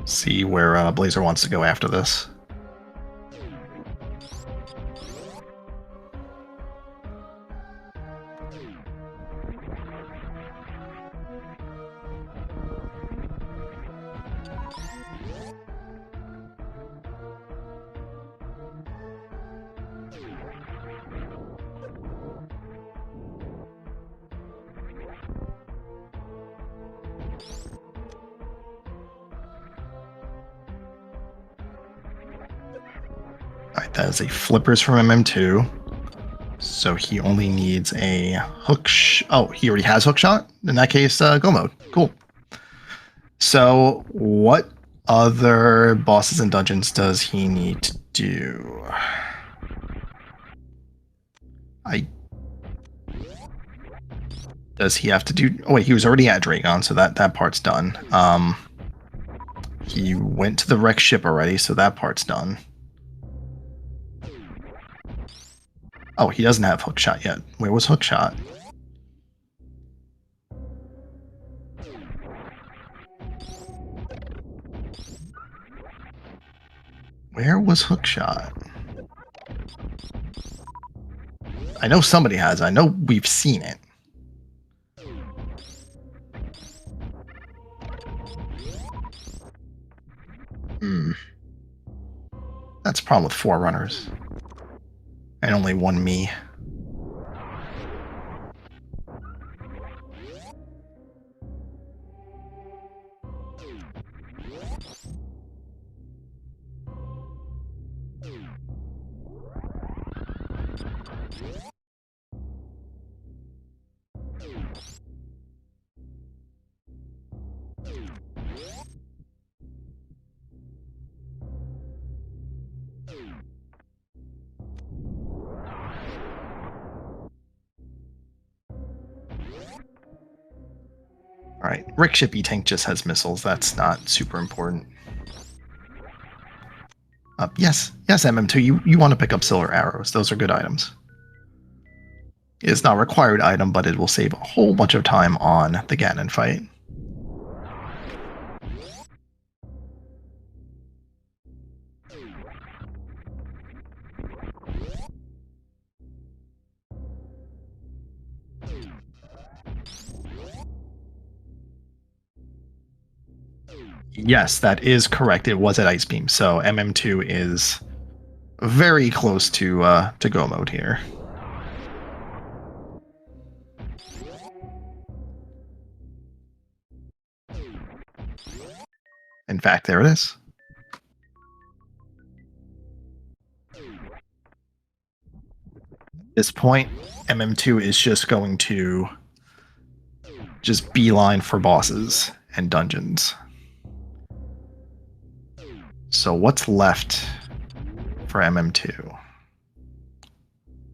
see where Blazer wants to go after this. Alright, that is a flippers from MM2. So he only needs a hook oh, he already has hook shot? In that case, go mode. Cool. So what other bosses and dungeons does he need to do? Does he have to do? Oh wait, he was already at Dragon, so that part's done. He went to the wrecked ship already, so that part's done. Oh, he doesn't have Hookshot yet. Where was Hookshot? Where was Hookshot? I know somebody has. I know we've seen it. That's a problem with 4 runners. And only 1 me. Alright, Rick Shippy Tank just has missiles. That's not super important. Yes, MM2, you want to pick up silver arrows. Those are good items. It's not a required item, but it will save a whole bunch of time on the Ganon fight. Yes, that is correct. It was at Ice Beam, so MM2 is very close to go mode here. In fact, there it is. At this point, MM2 is just going to just beeline for bosses and dungeons. So what's left for MM2? I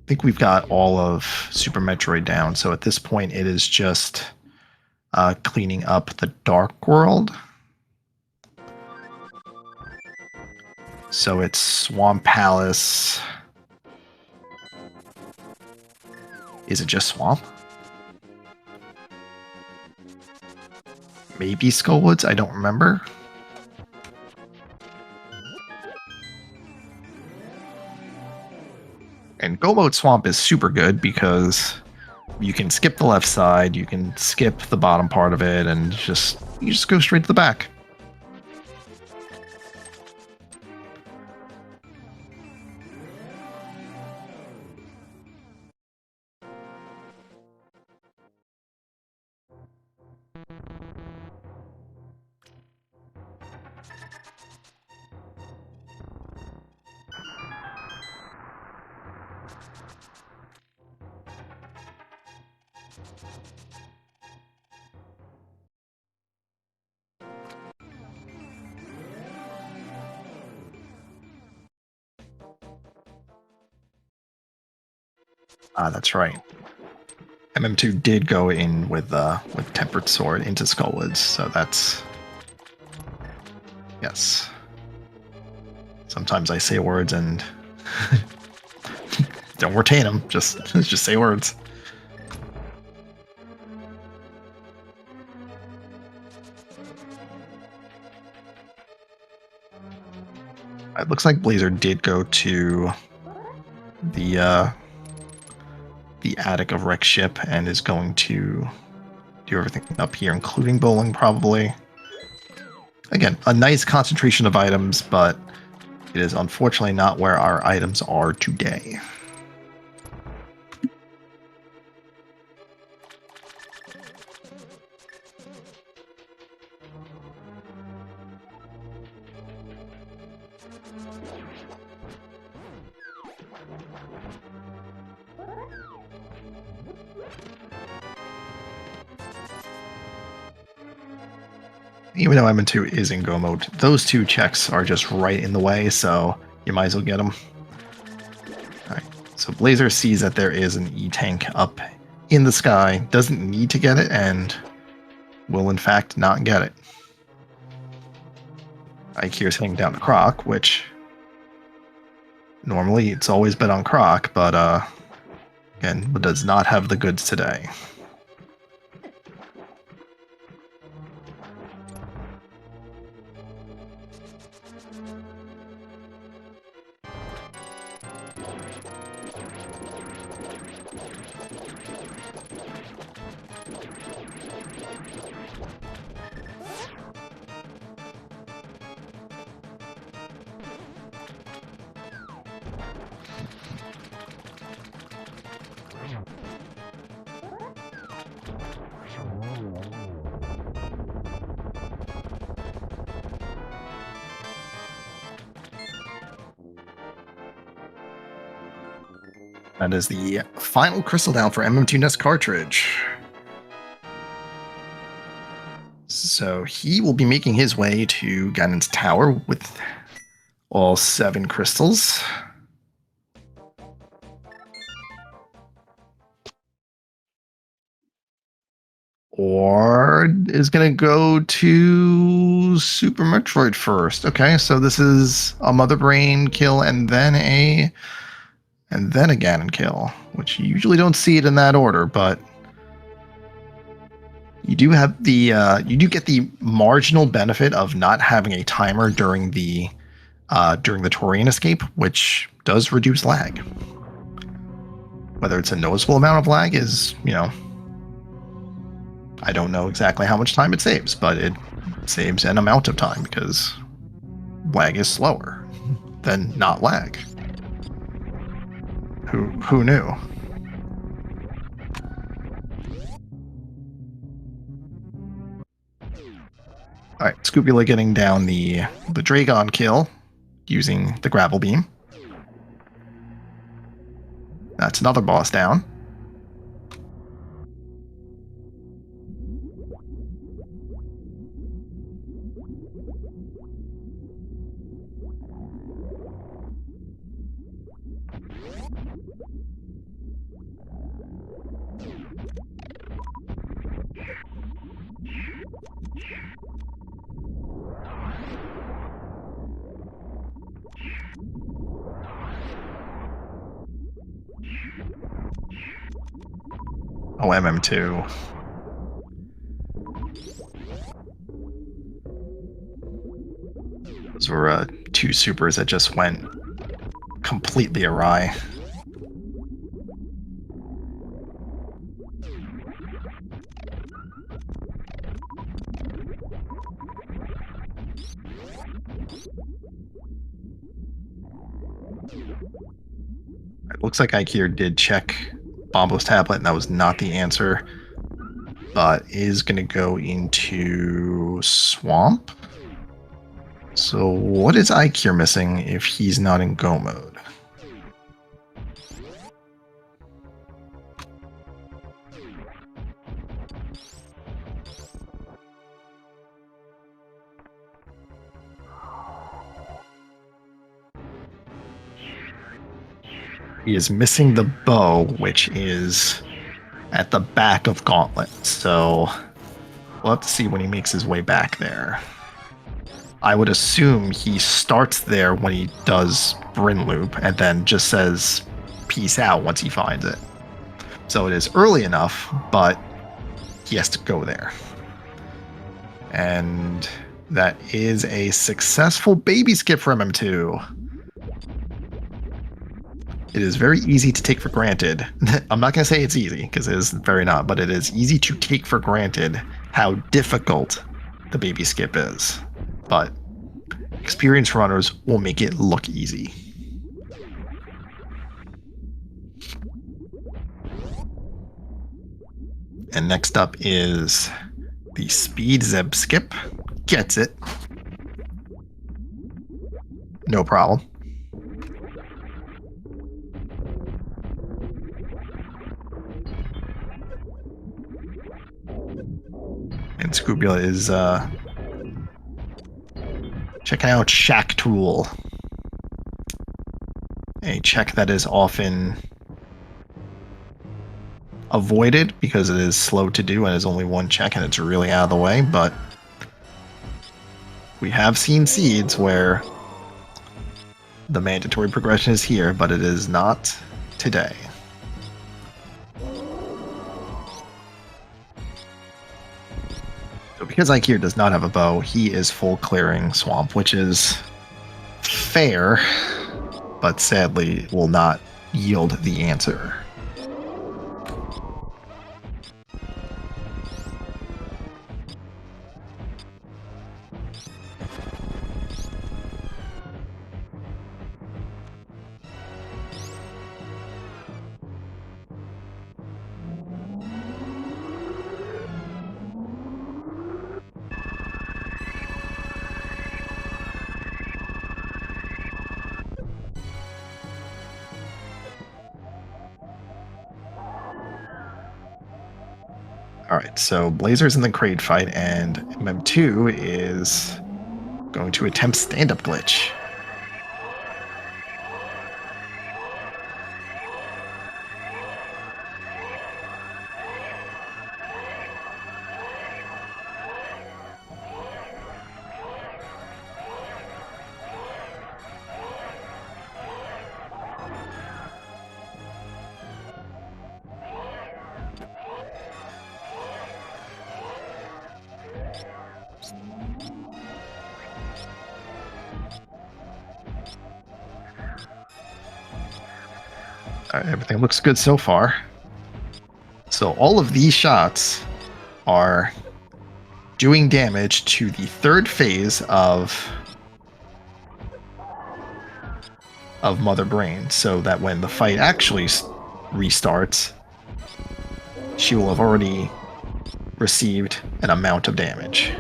think we've got all of Super Metroid down, so at this point it is just cleaning up the Dark World. So it's Swamp Palace. Is it just Swamp? Maybe Skullwoods? I don't remember. And Go Mode Swamp is super good because you can skip the left side, you can skip the bottom part of it, and you just go straight to the back. Ah, that's right. MM2 did go in with Tempered Sword into Skullwoods, so that's... Yes. Sometimes I say words and don't retain them, just say words. It looks like Blazer did go to the attic of Wreck Ship and is going to do everything up here, including bowling, probably. Again, a nice concentration of items, but it is unfortunately not where our items are today. Even though M2 is in go mode, those two checks are just right in the way, so you might as well get them. Alright, so Blazer sees that there is an E-tank up in the sky, doesn't need to get it, and will in fact not get it. Ike here's heading down to Croc, which normally it's always been on Croc, but again, does not have the goods today. That is the final crystal down for MM2 Nest cartridge. So he will be making his way to Ganon's Tower with all 7 crystals. Or is going to go to Super Metroid first. Okay, so this is a Mother Brain kill and then a Ganon kill, which you usually don't see it in that order, but you do have the you do get the marginal benefit of not having a timer during the Torian escape, which does reduce lag. Whether it's a noticeable amount of lag is, I don't know exactly how much time it saves, but it saves an amount of time because lag is slower than not lag. Who knew? Alright, Scoopula getting down the Dragon kill using the gravel beam. That's another boss down. Oh, MM2. Those were 2 supers that just went completely awry. It looks like Ike here did check Bombo's tablet, and that was not the answer, but is going to go into Swamp. So what is Ike here missing if he's not in go mode? He is missing the bow, which is at the back of Gauntlet. So we'll have to see when he makes his way back there. I would assume he starts there when he does Bryn Loop and then just says peace out once he finds it. So it is early enough, but he has to go there. And that is a successful baby skip for MM2. It is very easy to take for granted. I'm not going to say it's easy, because it is very not, but it is easy to take for granted how difficult the baby skip is. But experienced runners will make it look easy. And next up is the Speed Zeb skip. Gets it. No problem. And Scoopula is Checking out Shack Tool. A check that is often avoided because it is slow to do and is only one check and it's really out of the way, but we have seen seeds where the mandatory progression is here, but it is not today. So because Ikir does not have a bow, he is full clearing swamp, which is fair, but sadly will not yield the answer. Alright, so Blazer's in the Kraid fight, and MM2 is going to attempt stand-up glitch. Alright, everything looks good so far. So all of these shots are doing damage to the third phase of Mother Brain, so that when the fight actually restarts, she will have already received an amount of damage.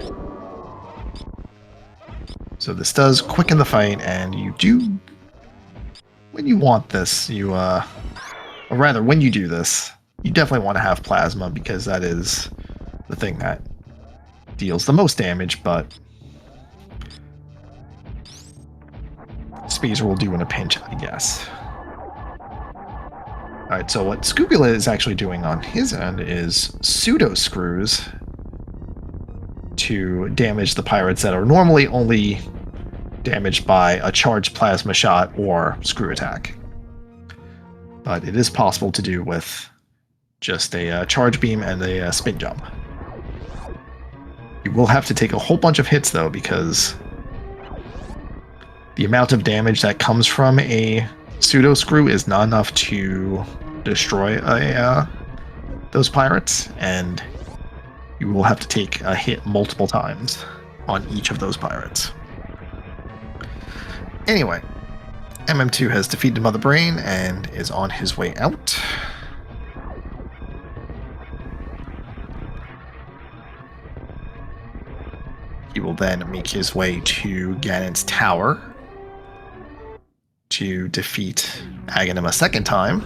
So this does quicken the fight, and you do, when you want this, or rather, when you do this, you definitely want to have plasma, because that is the thing that deals the most damage, but Spazer will do in a pinch, I guess. Alright, so what Scubula is actually doing on his end is pseudo screws to damage the pirates that are normally only damaged by a charged plasma shot or screw attack. But it is possible to do with just a charge beam and a spin jump. You will have to take a whole bunch of hits though, because the amount of damage that comes from a pseudo screw is not enough to destroy those pirates, and you will have to take a hit multiple times on each of those pirates. Anyway, MM2 has defeated Mother Brain and is on his way out. He will then make his way to Ganon's tower to defeat Aghanim a second time,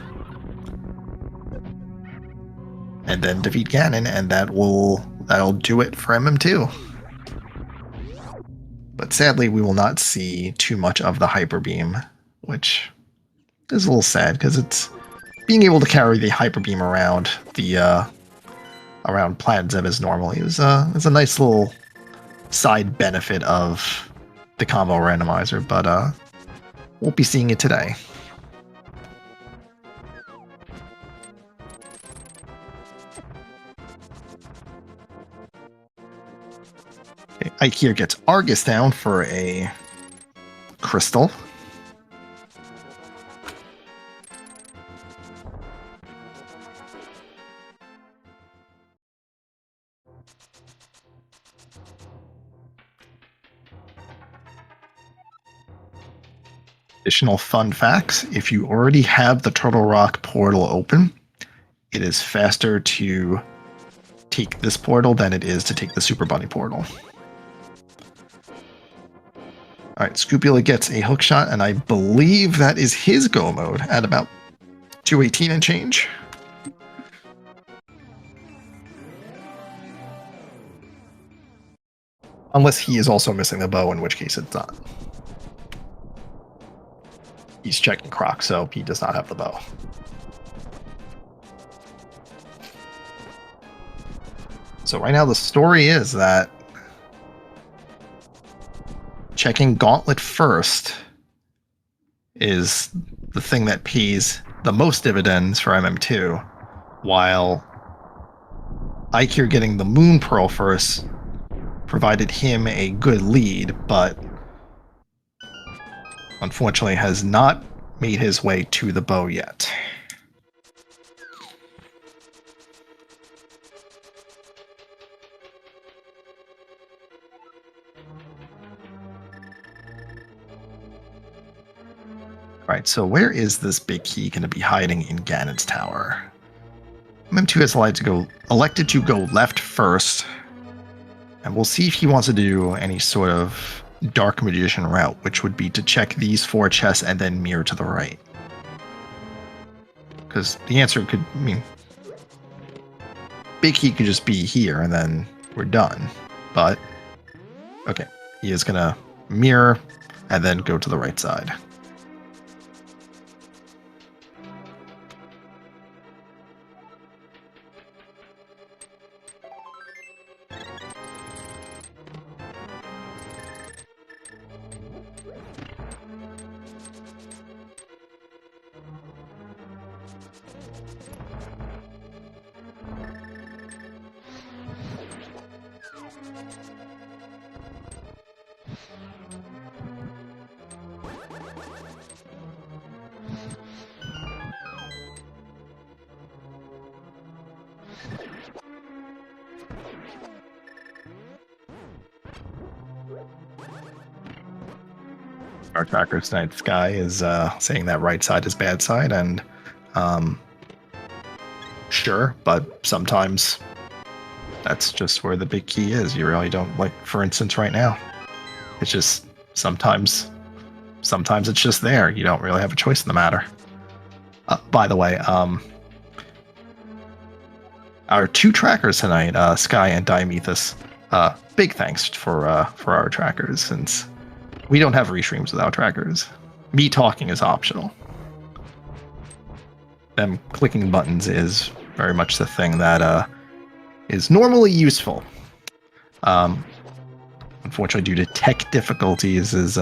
and then defeat Ganon, and that'll do it for MM2. But sadly, we will not see too much of the Hyper Beam, which is a little sad, because it's being able to carry the Hyper Beam around around Planet Zeb normally is a nice little side benefit of the combo randomizer, but won't be seeing it today. Okay, Ike here gets Argus down for a crystal. Additional fun facts: if you already have the Turtle Rock portal open, it is faster to take this portal than it is to take the Super Bunny portal. Alright, Scupula gets a hook shot, and I believe that is his go mode at about 218 and change. Unless he is also missing the bow, in which case it's not. He's checking Croc, so he does not have the bow. So right now the story is that checking Gauntlet first is the thing that pays the most dividends for MM2, while Ikir getting the Moon Pearl first provided him a good lead, but unfortunately has not made his way to the bow yet. Alright, so where is this big key going to be hiding in Ganon's tower? MM2 has elected to go left first, and we'll see if he wants to do any sort of Dark Magician route, which would be to check these 4 chests and then mirror to the right. Because the answer could, I mean, big key could just be here and then we're done. But, okay, he is going to mirror and then go to the right side. Our tracker tonight, Sky, is saying that right side is bad side, and sure, but sometimes that's just where the big key is. You really don't, like, for instance, right now, it's just sometimes it's just there. You don't really have a choice in the matter. By the way, our 2 trackers tonight, Sky and Diamethus, big thanks for our trackers, since we don't have restreams without trackers. Me talking is optional. Them clicking buttons is very much the thing that is normally useful. Unfortunately, due to tech difficulties, is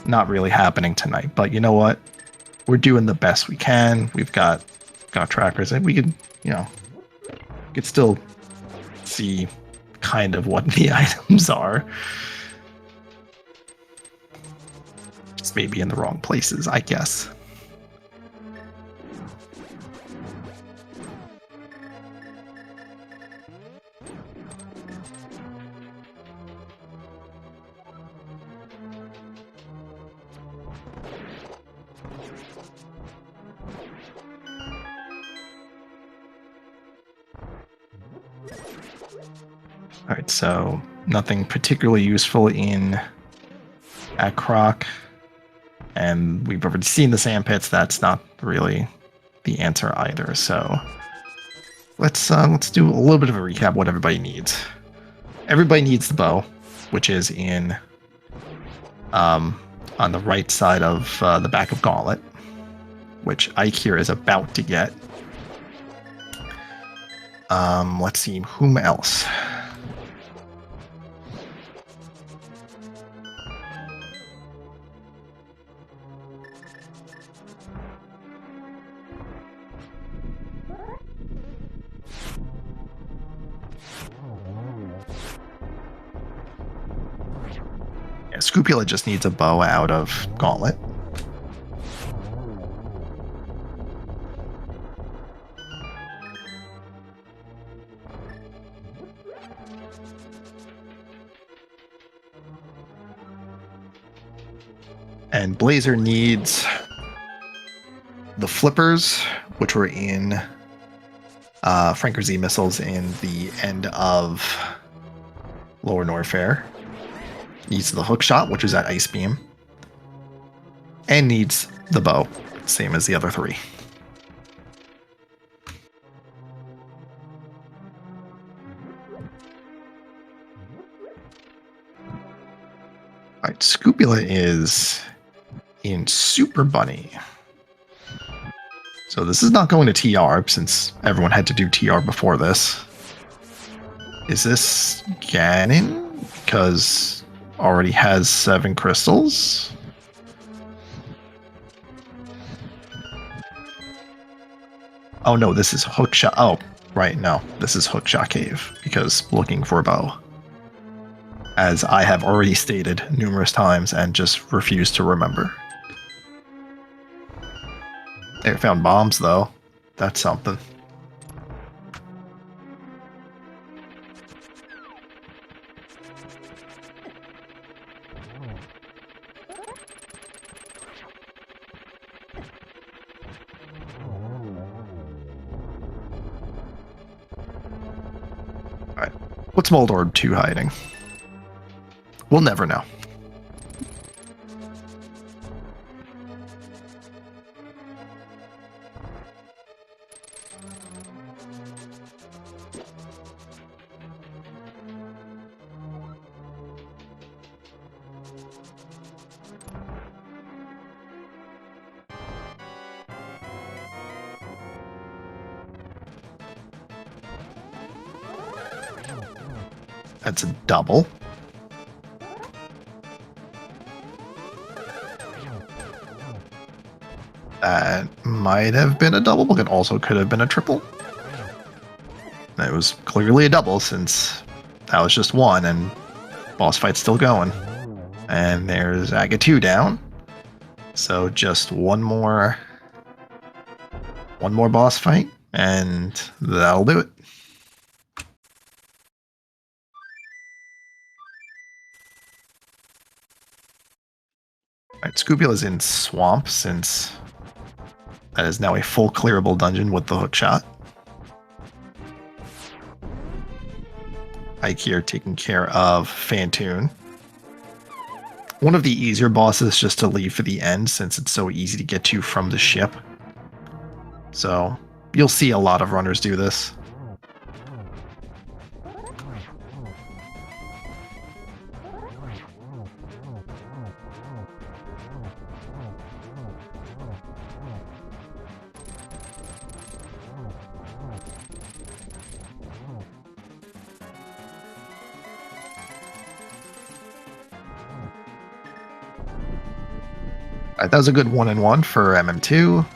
not really happening tonight. But you know what? We're doing the best we can. We've got trackers, and we could, could still see kind of what the items are. Just maybe in the wrong places, I guess. Alright, so nothing particularly useful at Croc. And we've already seen the sand pits. That's not really the answer either. So let's do a little bit of a recap what everybody needs. Everybody needs the bow, which is in on the right side of the back of Gauntlet, which Ike here is about to get. Let's see, whom else? Yeah, Scrupula just needs a bow out of Gauntlet. And Blazer needs the flippers, which were in Franker Z missiles in the end of Lower Norfair. Needs the hook shot, which is at Ice Beam. And needs the bow, same as the other 3. All right, Scupula is in Super Bunny. So this is not going to TR since everyone had to do TR before this. Is this Ganon? Because already has 7 crystals? Oh no, this is Hookshot. Oh, right, no. This is Hookshot Cave because looking for a bow. As I have already stated numerous times and just refused to remember. They found bombs though. That's something. Alright. What's Moldorb 2 hiding? We'll never know. That's a double. That might have been a double, but it also could have been a triple. It was clearly a double since that was just one and boss fight's still going. And there's Aga 2 down. So just one more boss fight and that'll do it. Alright, Scupula's in Swamp since that is now a full clearable dungeon with the hookshot. Ike here taking care of Fantoon. One of the easier bosses just to leave for the end since it's so easy to get to from the ship. So you'll see a lot of runners do this. Alright, that was a good 1-in-1 for MM2.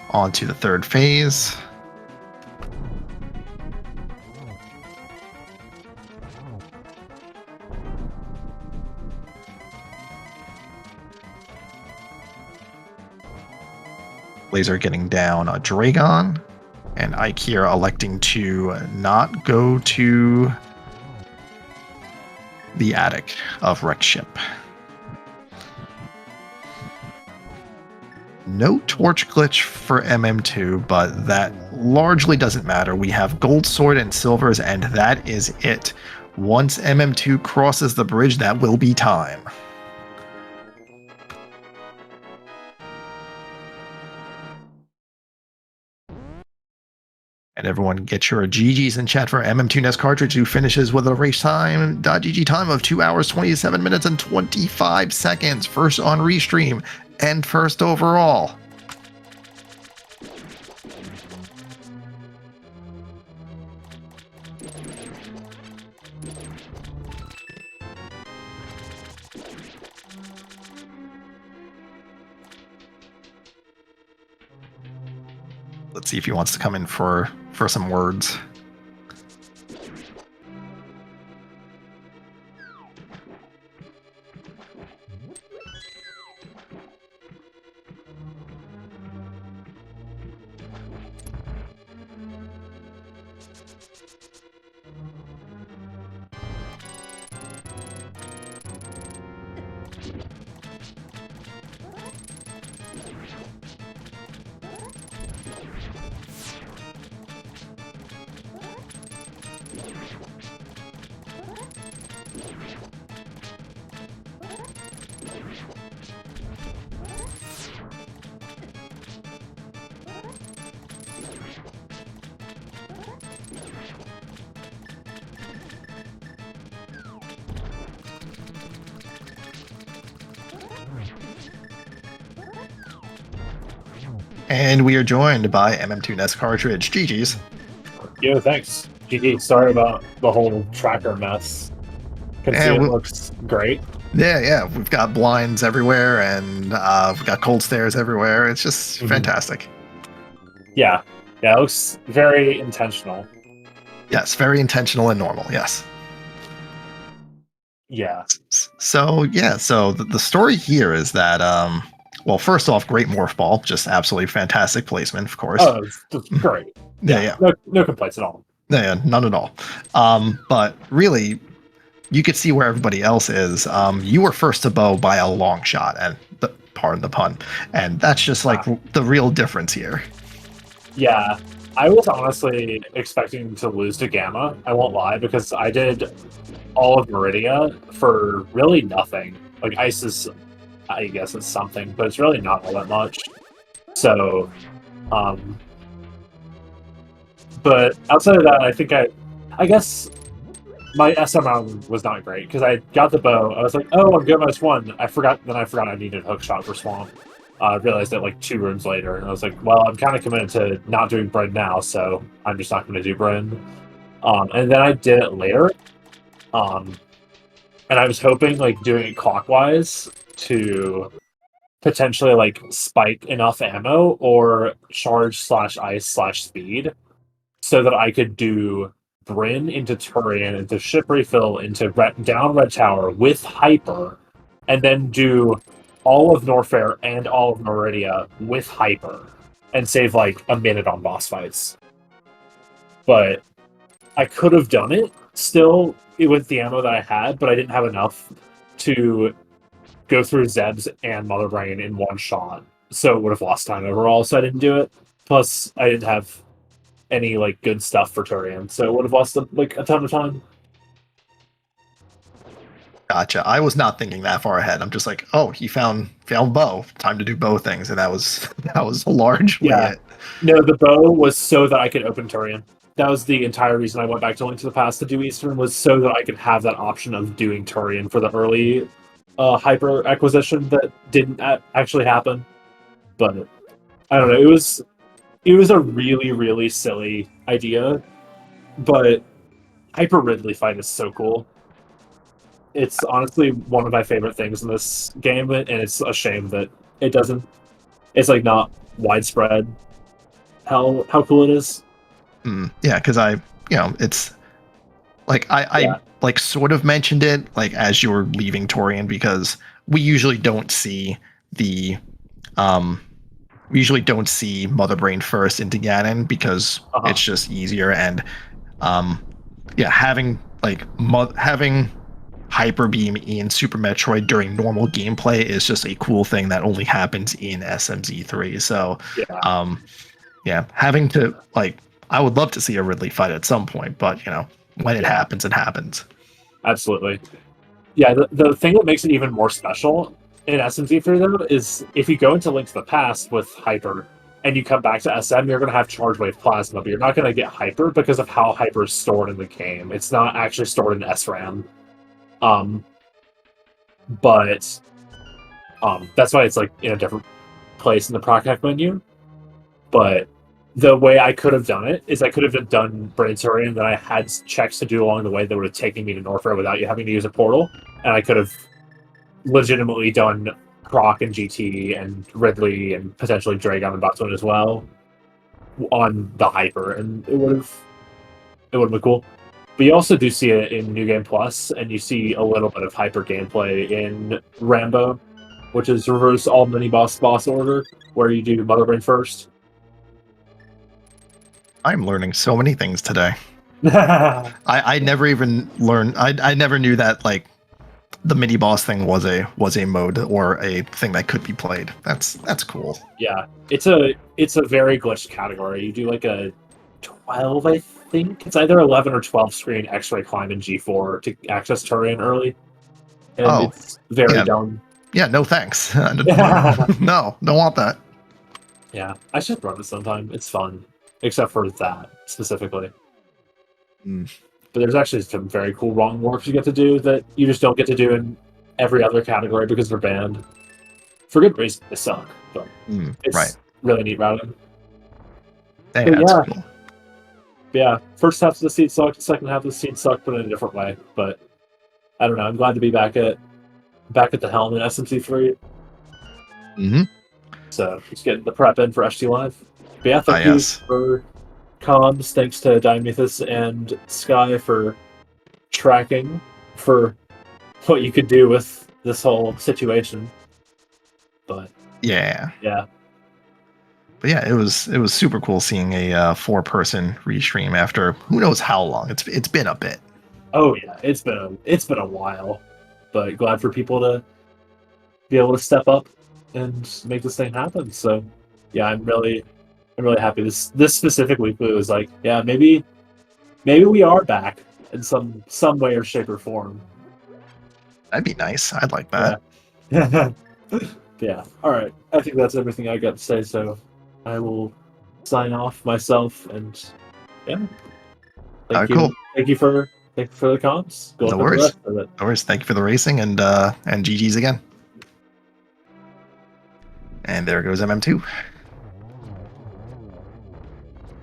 On to the third phase. Laser getting down a Dragon, and Ike here electing to not go to the attic of Wrecked Ship. No torch glitch for MM2, but that largely doesn't matter. We have gold sword and silvers, and that is it. Once MM2 crosses the bridge, that will be time. And everyone get your GGs in chat for MM2 NES cartridge, who finishes with a race time, .gg time of 2 hours, 27 minutes, and 25 seconds. First on Restream, and first overall. Let's see if he wants to come in for some words. And we are joined by MM2 NES cartridge. GG's. Yo, thanks. GG. Sorry about the whole tracker mess. Can see it looks great. Yeah. We've got blinds everywhere, and we've got cold stairs everywhere. It's just fantastic. Yeah. It looks very intentional. Yes, very intentional and normal. Yes. Yeah. So the story here is that well, first off, great morph ball, just absolutely fantastic placement, of course. Oh, it's great. Yeah. No complaints at all. Yeah, none at all. But really, you could see where everybody else is. You were first to bow by a long shot, and pardon the pun. And that's just like the real difference here. Yeah. I was honestly expecting to lose to Gamma, I won't lie, because I did all of Meridia for really nothing. Like, Ice is, I guess it's something, but it's really not all that much. So, but outside of that, I think I guess my SM round was not great, because I got the bow, I was like, oh, I'm good -1. I forgot I needed hook shot for Swamp. I realized that like 2 rooms later, and I was like, well, I'm kind of committed to not doing Bryn now, so I'm just not going to do Bryn. And then I did it later, and I was hoping like doing it clockwise to potentially like spike enough ammo or charge/ice/speed so that I could do Bryn into Turian into ship refill into down Red Tower with Hyper, and then do all of Norfair and all of Meridia with Hyper, and save like a minute on boss fights. But I could have done it still with the ammo that I had, but I didn't have enough to go through Zeb's and Mother Brain in one shot, so it would have lost time overall, so I didn't do it. Plus, I didn't have any like good stuff for Turian, so it would have lost like a ton of time. Gotcha. I was not thinking that far ahead. I'm just like, oh, he found bow. Time to do bow things, and that was largely it. No, the bow was so that I could open Turian. That was the entire reason I went back to Link to the Past to do Eastern, was so that I could have that option of doing Turian for the early Hyper acquisition that didn't actually happen. But I don't know. It was a really, really silly idea, but Hyper Ridley fight is so cool. It's honestly one of my favorite things in this game, and it's a shame that it doesn't. It's like not widespread. How cool it is. Yeah, because it's like I like sort of mentioned it like as you were leaving Torian, because we usually don't see Mother Brain first into Ganon because it's just easier, and having Hyper Beam in Super Metroid during normal gameplay is just a cool thing that only happens in SMZ3. So having to like, I would love to see a Ridley fight at some point, but when it happens, it happens. Absolutely. Yeah, the thing that makes it even more special in SMZ3 though is if you go into Link to the Past with Hyper and you come back to SM, you're going to have Charge Wave Plasma, but you're not going to get Hyper because of how Hyper is stored in the game. It's not actually stored in SRAM. But that's why it's like in a different place in the Proc menu. But the way I could have done it is I could have done Brain Turian, and then I had checks to do along the way that would have taken me to Norfair without you having to use a portal, and I could have legitimately done Proc and GT and Ridley and potentially Dragon and Batuin as well on the Hyper, and it would have been cool. But you also do see it in New Game Plus, and you see a little bit of Hyper gameplay in Rambo, which is reverse all mini-boss order, where you do Mother Brain first. I'm learning so many things today. I never even learned. I never knew that like the mini-boss thing was a mode or a thing that could be played. That's cool. Yeah, it's a very glitched category. You do like a 12, I think it's either 11 or 12 screen X-ray climb in G4 to access Turian early, and it's very dumb. Yeah, no thanks. No, don't want that. Yeah, I should run it sometime. It's fun, except for that specifically. But there's actually some very cool wrong warps you get to do that you just don't get to do in every other category because they're banned. For good reason, they suck, but really neat routing. Hey, But that's yeah, cool. yeah. First half of the scene sucked. Second half of the scene sucked, but in a different way. But I don't know. I'm glad to be back at the helm in SMZ3. Mm-hmm. So just getting the prep in for SG Live. But yeah, Ah, thank you yes. for comms. Thanks to Dionysus and Sky for tracking for what you could do with this whole situation. But Yeah. yeah, But yeah, it was super cool seeing a 4-person restream after who knows how long. It's been a bit. oh yeah, it's been a while. But glad for people to be able to step up and make this thing happen. So yeah, I'm really happy. This specific weekly was like, yeah, maybe we are back in some way or shape or form. That'd be nice. I'd like Yeah. that. Yeah. All right. I think that's everything I got to say. So I will sign off myself and yeah. All right, cool. Thank you for the comms. Good No luck with the worries. rest of it. No worries. Thank you for the racing and GG's again. And there goes MM2.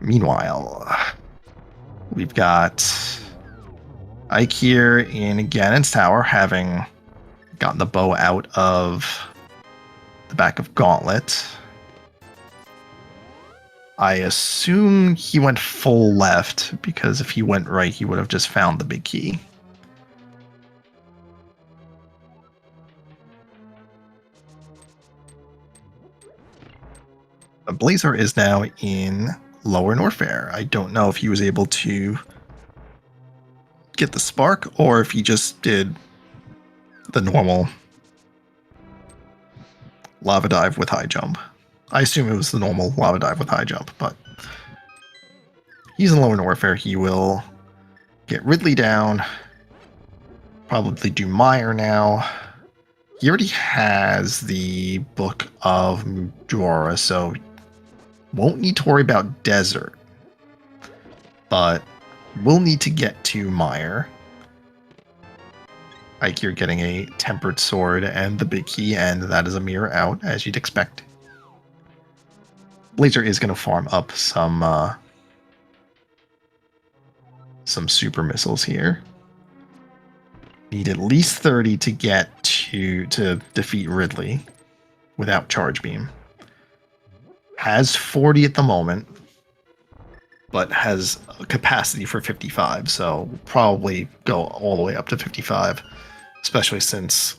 Meanwhile, we've got Ike here in Ganon's Tower, having gotten the bow out of the back of Gauntlet. I assume he went full left, because if he went right, he would have just found the big key. Blazer is now in Lower Norfair. I don't know if he was able to get the spark or if he just did the normal lava dive with high jump. I assume it was the normal lava dive with high jump, but he's in Lower Norfair. He will get Ridley down, probably do Meyer now. He already has the Book of Mudora, so won't need to worry about Desert, but we'll need to get to Meyer. Ike, you're getting a Tempered Sword and the big key, and that is a mirror out, as you'd expect. Blazer is going to farm up some super missiles here. Need at least 30 to get to defeat Ridley without Charge Beam. Has 40 at the moment, but has a capacity for 55, so we'll probably go all the way up to 55, especially since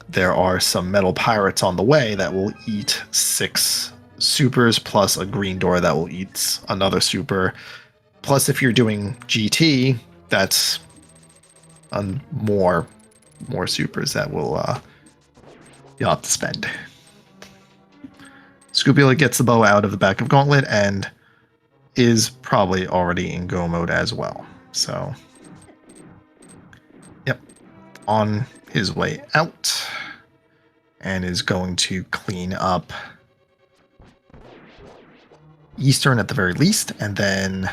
there are some metal pirates on the way that will eat 6 supers, plus a green door that will eat another super. Plus, if you're doing GT, that's more supers that will you'll have to spend. Scupula gets the bow out of the back of Gauntlet and is probably already in go mode as well. So, yep, on his way out, and is going to clean up Eastern at the very least, and then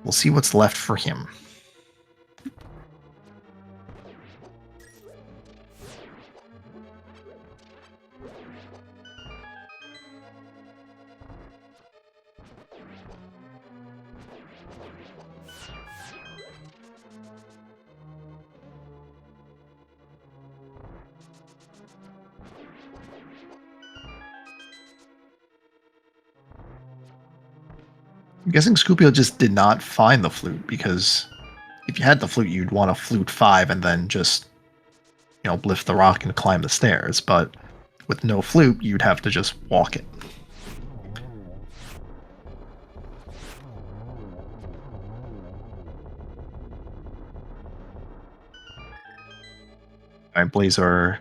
we'll see what's left for him. I'm guessing Scupio just did not find the flute, because if you had the flute, you'd want a flute 5 and then just, lift the rock and climb the stairs. But with no flute, you'd have to just walk it. Alright, Blazer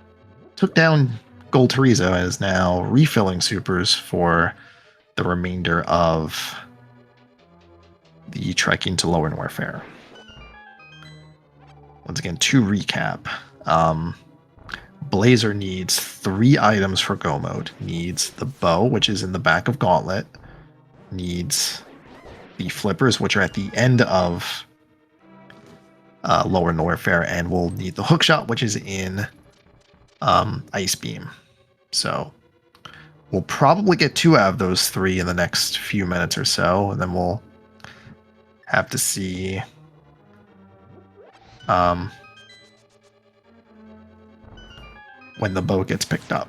took down Gold Teresa and is now refilling supers for the remainder of the trekking to Lower Norfair. Once again, to recap, Blazer needs 3 items for go mode. Needs the bow, which is in the back of Gauntlet. Needs the flippers, which are at the end of Lower Norfair, and will need the hookshot, which is in Ice Beam. So We'll probably get 2 out of those 3 in the next few minutes or so, and then we'll have to see when the boat gets picked up.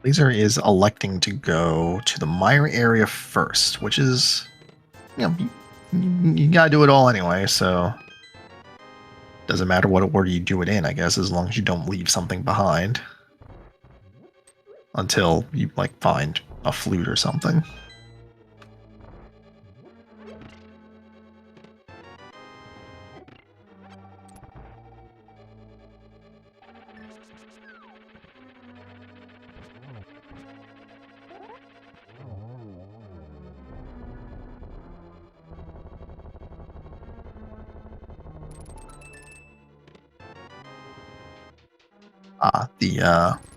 Laser is electing to go to the mire area first, which is, you gotta do it all anyway, so doesn't matter what order you do it in, I guess, as long as you don't leave something behind. Until you, like, find a flute or something.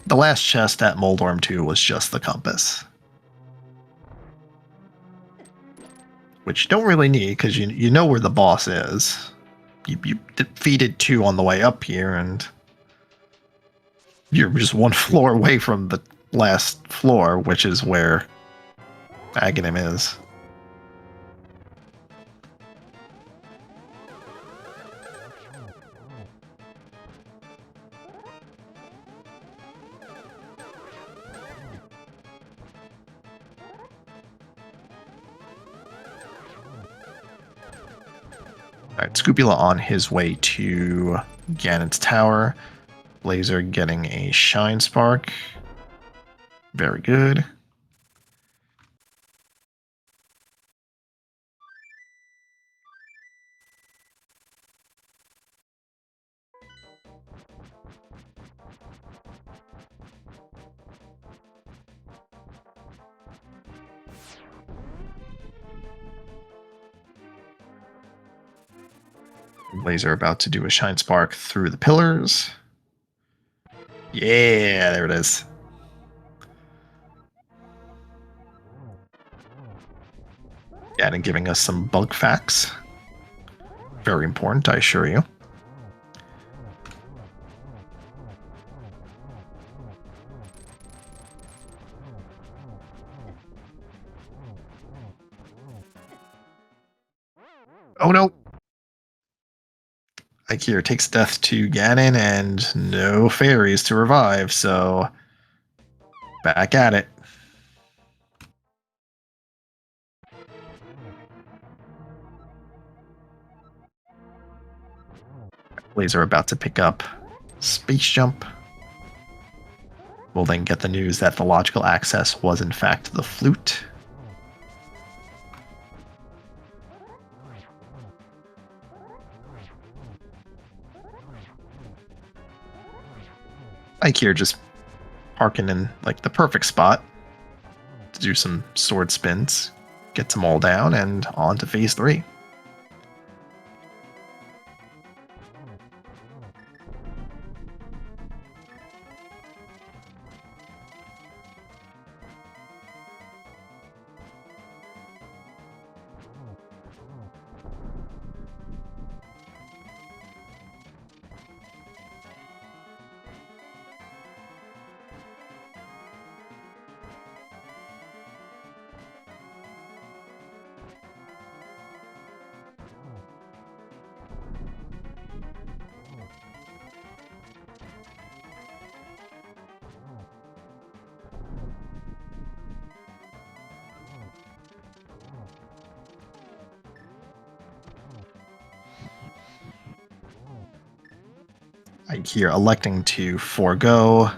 The last chest at Moldorm 2 was just the compass. Which you don't really need, because you know where the boss is. You defeated 2 on the way up here, and you're just 1 floor away from the last floor, which is where Aghanim is. Alright, Scupula on his way to Ganon's Tower. Laser getting a Shine Spark. Very good. Laser about to do a Shine Spark through the pillars. Yeah, there it is. Yeah, and giving us some bug facts. Very important, I assure you. Oh no! Ikir takes death to Ganon and no fairies to revive, so back at it. Laser about to pick up Space Jump. We'll then get the news that the logical access was in fact the flute. Ikir just parking in like the perfect spot to do some sword spins, get them all down, and on to phase 3. Here electing to forego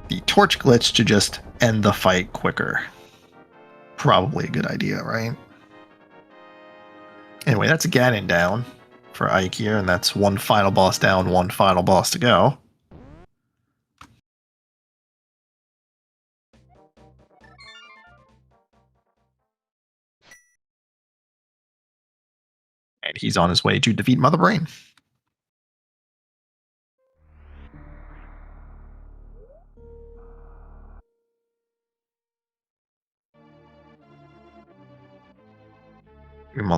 the torch glitch to just end the fight quicker. Probably a good idea, right? Anyway, that's a Ganon down for Ikir, and that's 1 final boss down, 1 final boss to go. And he's on his way to defeat Mother Brain.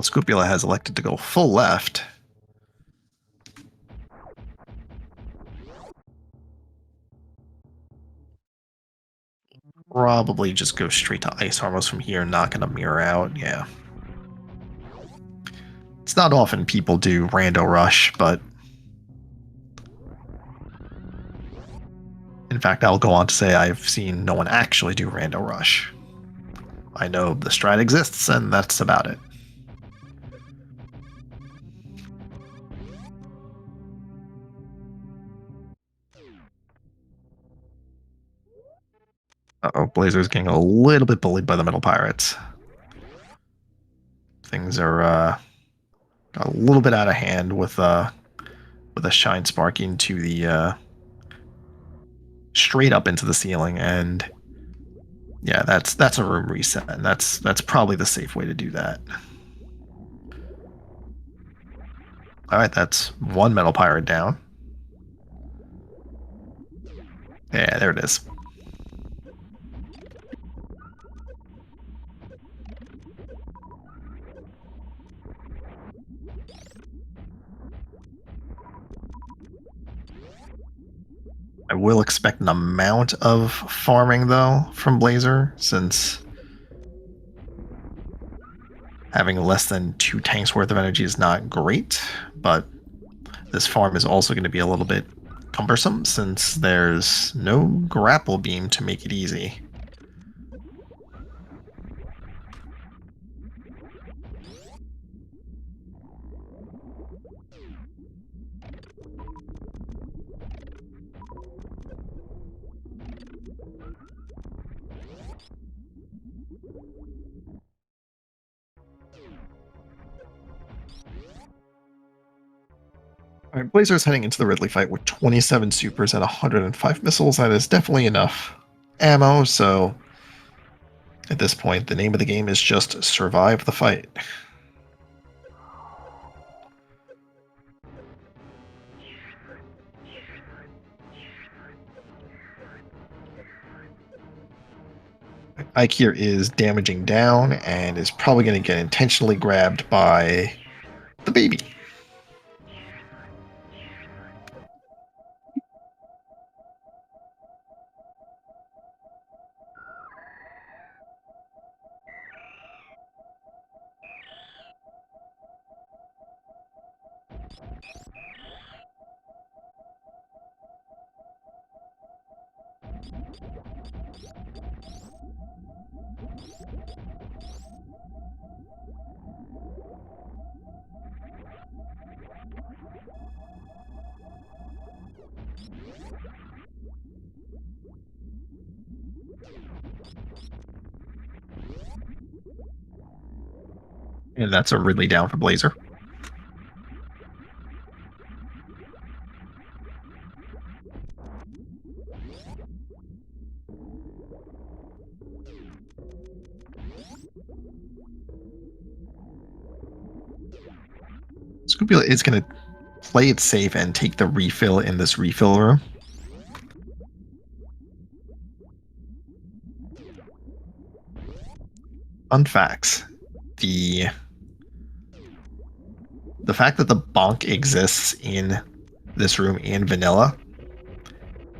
Scupula has elected to go full left. Probably just go straight to Ice Armors from here, not gonna mirror out, yeah. It's not often people do Rando Rush, but in fact, I'll go on to say I've seen no one actually do Rando Rush. I know the strat exists, and that's about it. Uh-oh, Blazer's getting a little bit bullied by the Metal Pirates. Things are a little bit out of hand with a Shine Spark into the straight up into the ceiling, and yeah, that's a room reset, and that's probably the safe way to do that. All right, that's one Metal Pirate down. Yeah, there it is. I will expect an amount of farming, though, from Blazer, since having less than 2 tanks worth of energy is not great, but this farm is also going to be a little bit cumbersome, since there's no grapple beam to make it easy. All right, Blazer's heading into the Ridley fight with 27 supers and 105 missiles. That is definitely enough ammo, so at this point, the name of the game is just survive the fight. Ike here is damaging down and is probably going to get intentionally grabbed by the baby. And that's a Ridley down for Blazer. Scupula is going to play it safe and take the refill in this refill room. Fun facts. The fact that the bonk exists in this room in vanilla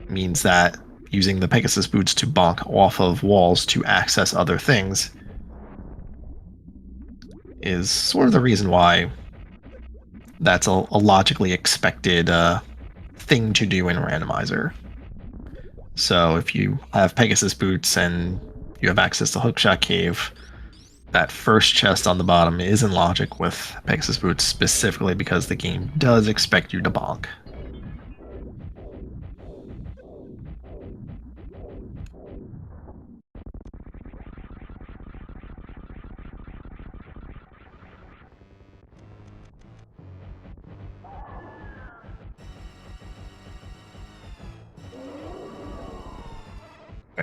means that using the Pegasus boots to bonk off of walls to access other things is sort of the reason why that's a logically expected thing to do in Randomizer. So if you have Pegasus boots and you have access to Hookshot Cave, that first chest on the bottom is in logic with Pegasus boots, specifically because the game does expect you to bonk.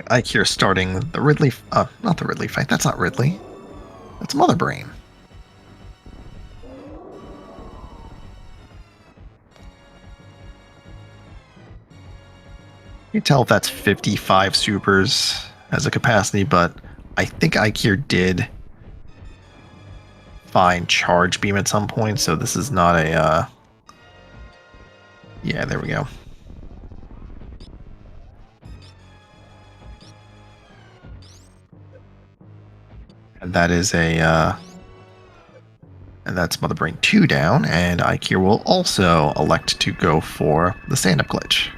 Ike here starting the Ridley, not the Ridley fight, that's not Ridley. That's Mother Brain. You can tell if that's 55 supers as a capacity, but I think Ike here did find charge beam at some point, so this is not a yeah, there we go. And that is a and that's Mother Brain 2 down, and Ikir will also elect to go for the stand-up glitch.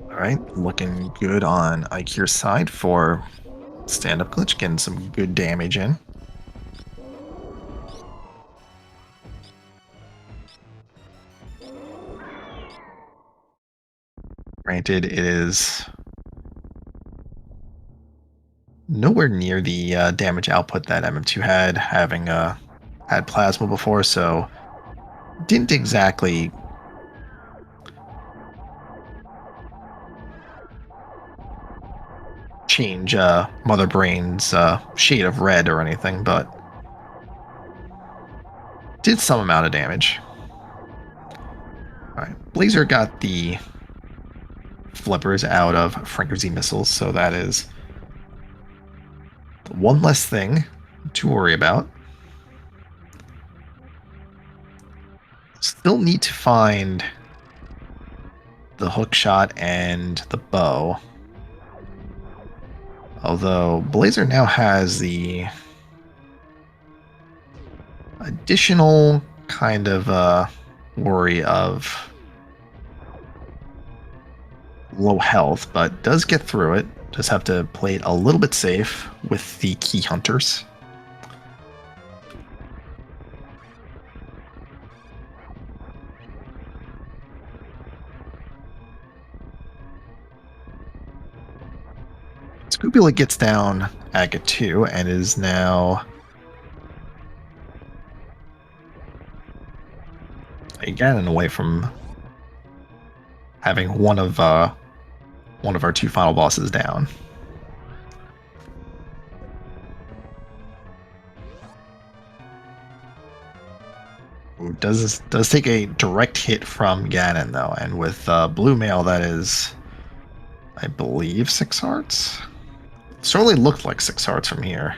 Alright, looking good on Ikir's side for stand-up glitch, getting some good damage in. Granted, it is nowhere near the damage output that MM2 had, having had plasma before, so didn't exactly change Mother Brain's shade of red or anything, but did some amount of damage. Alright, Blazer got the flippers out of Franker Z missiles, so that is one less thing to worry about. Still need to find the hook shot and the bow. Although Blazer now has the additional kind of worry of low health, but does get through it. Just have to play it a little bit safe with the key hunters. Scoopula gets down Aga 2 and is now again away from having one of our two final bosses down. Ooh, does take a direct hit from Ganon though, and with blue mail that is, I believe, 6 hearts. Certainly looked like 6 hearts from here.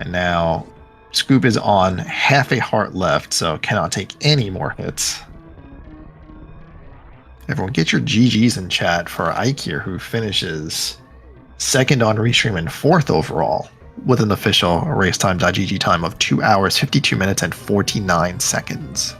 And now Scoop is on half a heart left, so cannot take any more hits. Everyone, get your GGs in chat for Ikir, who finishes second on Restream and 4th overall with an official racetime.gg time of 2 hours, 52 minutes, and 49 seconds.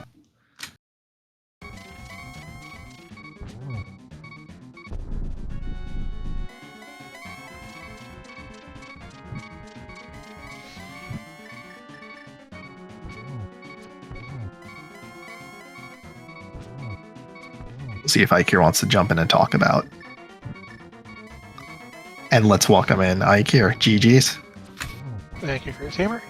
See if Ikir wants to jump in and talk about. And let's welcome in Ikir. GG's. Thank you for your hammer.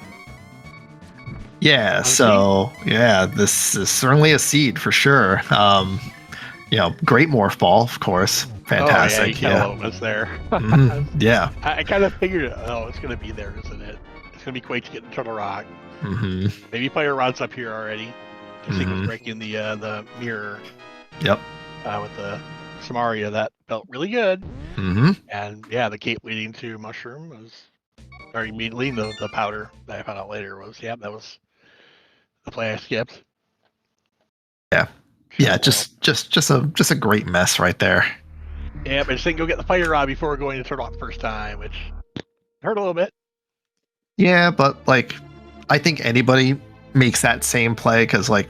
Yeah, so yeah, this is certainly a seed for sure. You know, great morph ball, of course. Fantastic. Oh, yeah, was there. Mm-hmm. Yeah. I kind of figured, it's going to be there, isn't it? It's going to be Quake to get in Turtle Rock. Mm-hmm. Maybe Fire Rod's up here already. Just think was breaking the mirror. Yep. With the Samaria, that felt really good. Mm-hmm. And yeah, the gate leading to Mushroom was or immediately the powder that I found out later was that was the play I skipped. Yeah, just a great mess right there. Yeah, but I just didn't go get the fire rod before going to turn off the first time, which hurt a little bit. Yeah, but like, I think anybody makes that same play because like,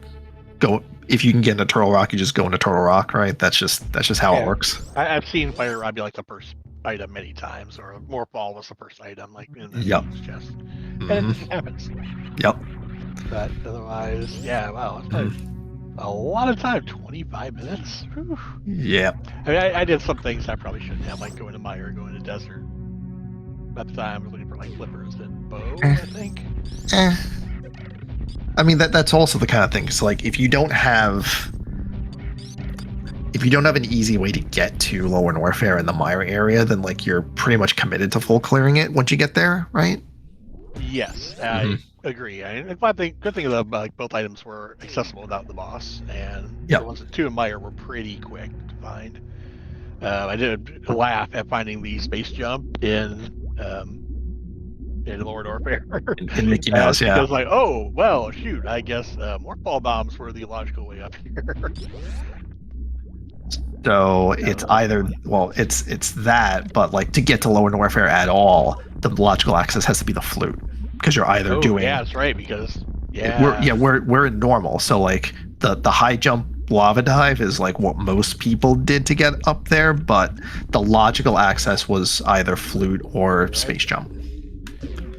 if you can get into Turtle Rock, you just go into Turtle Rock, right? That's just how it works. I've seen fire rod be like the first item many times, or more ball was the first item, like in the chest, and it just happens. Yep. But otherwise, yeah, wow, it's a lot of time, 25 minutes. Whew. Yeah. I mean, I did some things I probably shouldn't have, like going to Mire, going to Desert. At the time, I was looking for like flippers and bow, I think. I mean, that's also the kind of thing. So like, if you don't have an easy way to get to Lower Norfair in the Mire area, then like you're pretty much committed to full clearing it once you get there, right? Yes, I agree. Good thing that like both items were accessible without the boss, and the ones that 2 in Mire were pretty quick to find. I did laugh at finding the space jump in Lower Norfair. In Mickey Mouse, yeah. Because like, oh well, shoot, I guess more ball bombs were the logical way up here. So it's either it's that, but like to get to Lower Norfair at all, the logical access has to be the flute because you're either doing. Yeah, that's right. Because we're in normal, so like the high jump lava dive is like what most people did to get up there, but the logical access was either flute or space jump.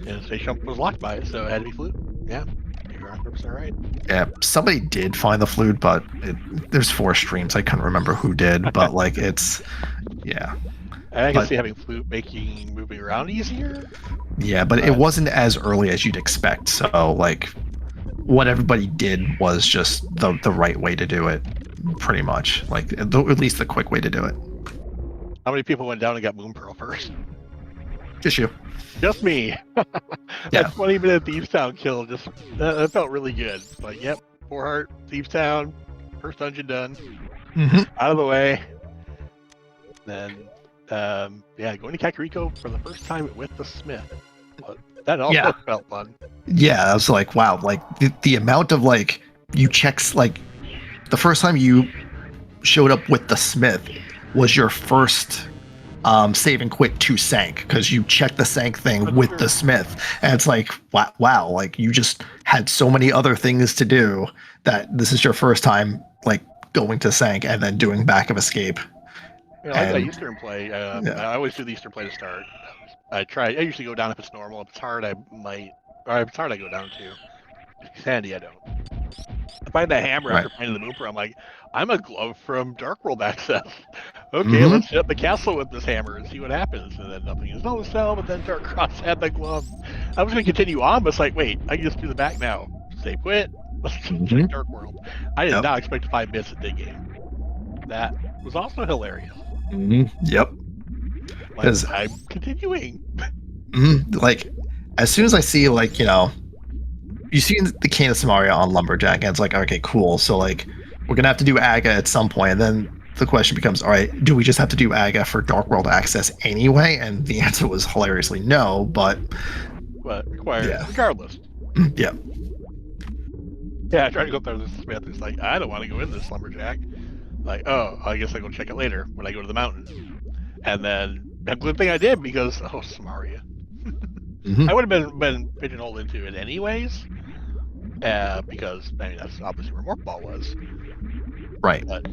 And space jump was locked by it, so it had to be flute. Yeah. You're 100% right. Yeah, somebody did find the flute, but there's 4 streams. I couldn't remember who did, but like it's, yeah. I can see having flute making moving around easier. Yeah, but it wasn't as early as you'd expect. So like, what everybody did was just the right way to do it, pretty much. Like at least the quick way to do it. How many people went down and got Moon Pearl first? Just you. Just me. That 20-minute Thieves Town kill just that felt really good. Like, yep, 4 heart, Thieves Town, first dungeon done, out of the way. Then, going to Kakariko for the first time with the Smith. That also felt fun. Yeah, I was like, wow, like the amount of like you checks like the first time you showed up with the Smith was your first save and quit to Sank because you checked the Sank thing with the Smith, and it's like wow, like you just had so many other things to do that this is your first time like going to Sank and then doing back of escape. Yeah, I like that Eastern play. I always do the Eastern play to start. I usually go down if it's normal. If it's hard, I might. Or if it's hard, I go down too. If it's handy, I don't. I find that hammer after finding the Mooper. I'm like, I'm a glove from Dark World access. Okay, let's hit up the castle with this hammer and see what happens. And then nothing is no cell, but then Dark Cross had the glove. I was going to continue on, but it's like, wait, I can just do the back now. Save quit. Let's check Dark World. I did not expect 5 minutes a dig game. That was also hilarious. Yep. Because I'm continuing. Like, as soon as I see, like, you know, you see the Cane of Samaria on Lumberjack, and it's like, okay, cool. So, like, we're going to have to do Aga at some point. And then the question becomes, all right, do we just have to do Aga for Dark World access anyway? And the answer was hilariously no, but required regardless. Yeah. Yeah, I tried to go through this Smith. It's like, I don't want to go in this Lumberjack. Like, oh, I guess I go check it later when I go to the mountain. And then, a good thing I did because, Samaria. I would have been pigeonholed into it anyways. Because, I mean, that's obviously where Morkball was. Right. But,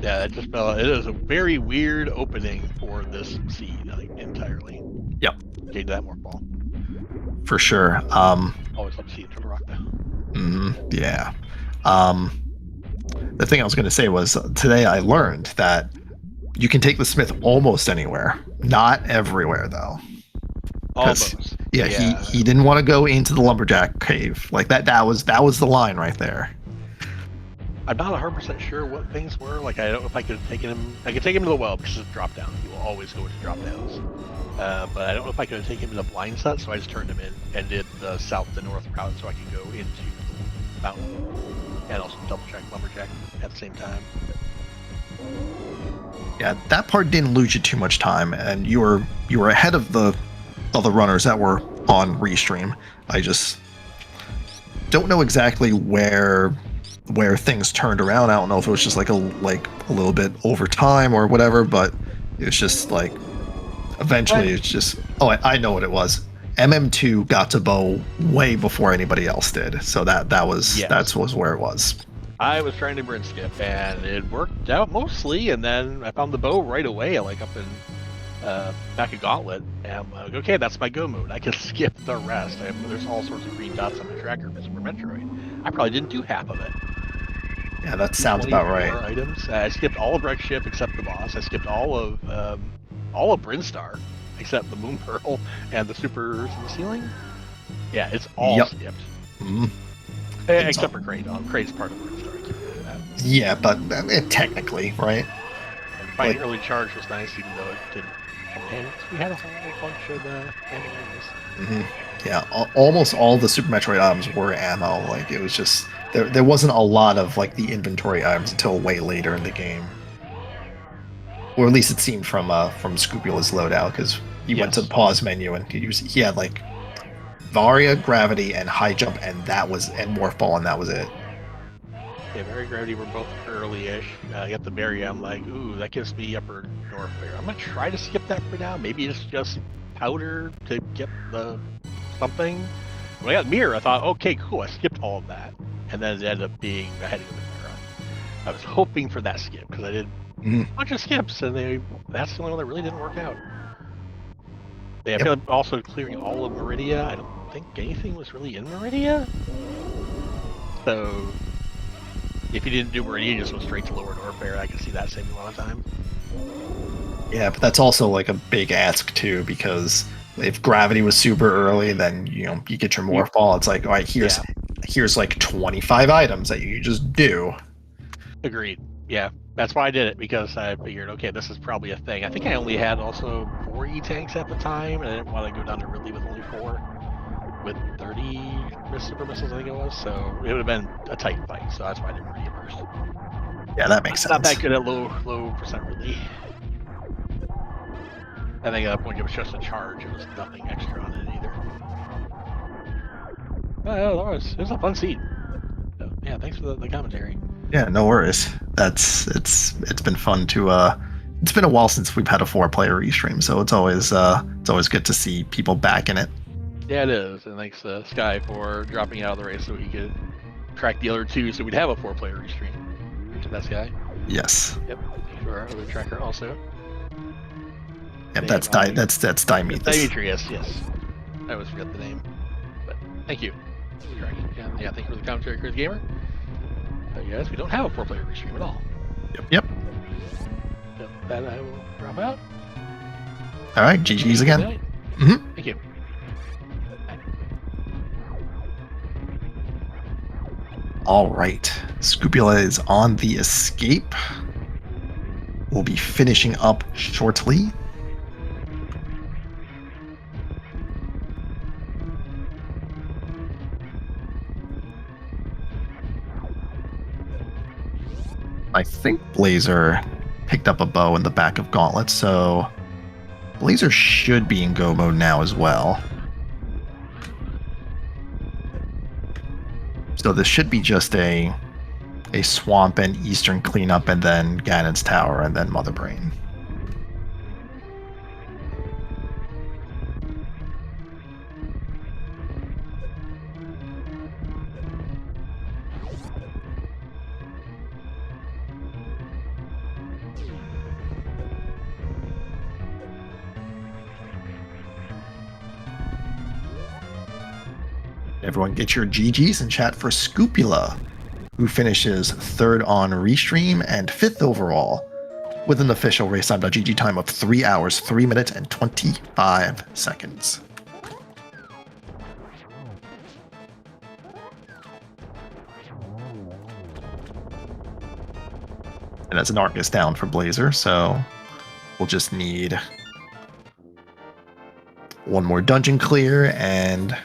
that just felt, it is a very weird opening for this seed, like, entirely. Yep. Getting to that Morkball. For sure. Always love to see it Turtle Rock, though. Yeah. The thing I was going to say was today I learned that you can take the Smith almost anywhere, not everywhere though. Almost. Yeah, he didn't want to go into the Lumberjack cave. Like that was the line right there. I'm not 100% sure what things were. Like, I don't know if I could have taken him. I could take him to the well because it's a drop down. He will always go into drop downs. But I don't know if I could have taken him to the blind set, so I just turned him in and did the south to north route so I could go into the mountain and also double check Lumberjack at the same time. Yeah, that part didn't lose you too much time, and you were ahead of the other runners that were on Restream. I just don't know exactly where things turned around. I don't know if it was just like a little bit over time or whatever, but it was just like eventually it's just I know what it was. MM2 got to bow way before anybody else did, so that was where it was. I was trying to burn skip, and it worked out mostly. And then I found the bow right away, like up in back at Gauntlet, and I'm like, okay, that's my go mode. I can skip the rest. There's all sorts of green dots on my tracker for Super Metroid. I probably didn't do half of it. Yeah, that sounds about right. Items. I skipped all of Red Ship except the boss. I skipped all of Brinstar except the Moon Pearl and the supers in the ceiling. Yeah, it's all skipped. Mm-hmm. Except for Kraid. Kraid's part of Brinstar. Yeah, but technically, right? And finding early charge was nice, even though it didn't. And we had a whole bunch of ammo. Yeah, almost all the Super Metroid items were ammo. Like, it was just there wasn't a lot of like the inventory items until way later in the game, or at least it seemed from Scrupulous loadout, because he went to the pause menu and he had like Varia, Gravity, and High Jump, and Morph Ball, and that was it. Yeah, Barrier Gravity were both early-ish. I got the Barrier, I'm like, ooh, that gives me upper North Bear. I'm gonna try to skip that for now. Maybe it's just powder to get the something. When I got Mirror, I thought, okay, cool, I skipped all of that. And then it ended up being, I had to go to Mirror. I was hoping for that skip, because I did a bunch of skips, and that's the only one that really didn't work out. Yeah, I feel like also clearing all of Meridia. I don't think anything was really in Meridia. So if you didn't do Meridian, you just went straight to Lower North Bear. I can see that saving a lot of time. Yeah, but that's also like a big ask too, because if Gravity was super early, then you get your Morph Ball. It's like, all right, here's like 25 items that you just do. Agreed. Yeah, that's why I did it, because I figured, okay, this is probably a thing. I think I only had also 4 E-Tanks at the time, and I didn't want to go down to Ridley with only 4. With 30 super missiles, I think it was, so it would have been a tight fight. So that's why I did Meridian first. Yeah, that makes sense. Not that good at low percent really. I think at that point it was just a charge. It was nothing extra on it either. Oh, it was a fun seed. So, yeah, thanks for the commentary. Yeah, no worries. It's been fun to it's been a while since we've had a 4-player restream, so it's always good to see people back in it. Yeah, it is, and thanks Sky for dropping out of the race so he could track the other 2, so we'd have a 4-player restream. To that Sky. Yes. Yep. Thank you for our other tracker also. Yep, that's Dimitris. Yes. I always forget the name, but thank you for tracking. Yeah, thank you for the commentary, Chris Gamer. But yes, we don't have a 4-player restream at all. Yep. So that I will drop out. All right, GG's again. Thank you. All right, Scupula is on the escape. We'll be finishing up shortly. I think Blazer picked up a bow in the back of Gauntlet, so Blazer should be in go mode now as well. So this should be just a swamp and eastern cleanup, and then Ganon's Tower, and then Mother Brain. Everyone get your GGs and chat for Scupula, who finishes 3rd on Restream and 5th overall, with an official racetime.gg time of 3 hours, 3 minutes, and 25 seconds. And that's an Arcus down for Blazer, so we'll just need one more dungeon clear and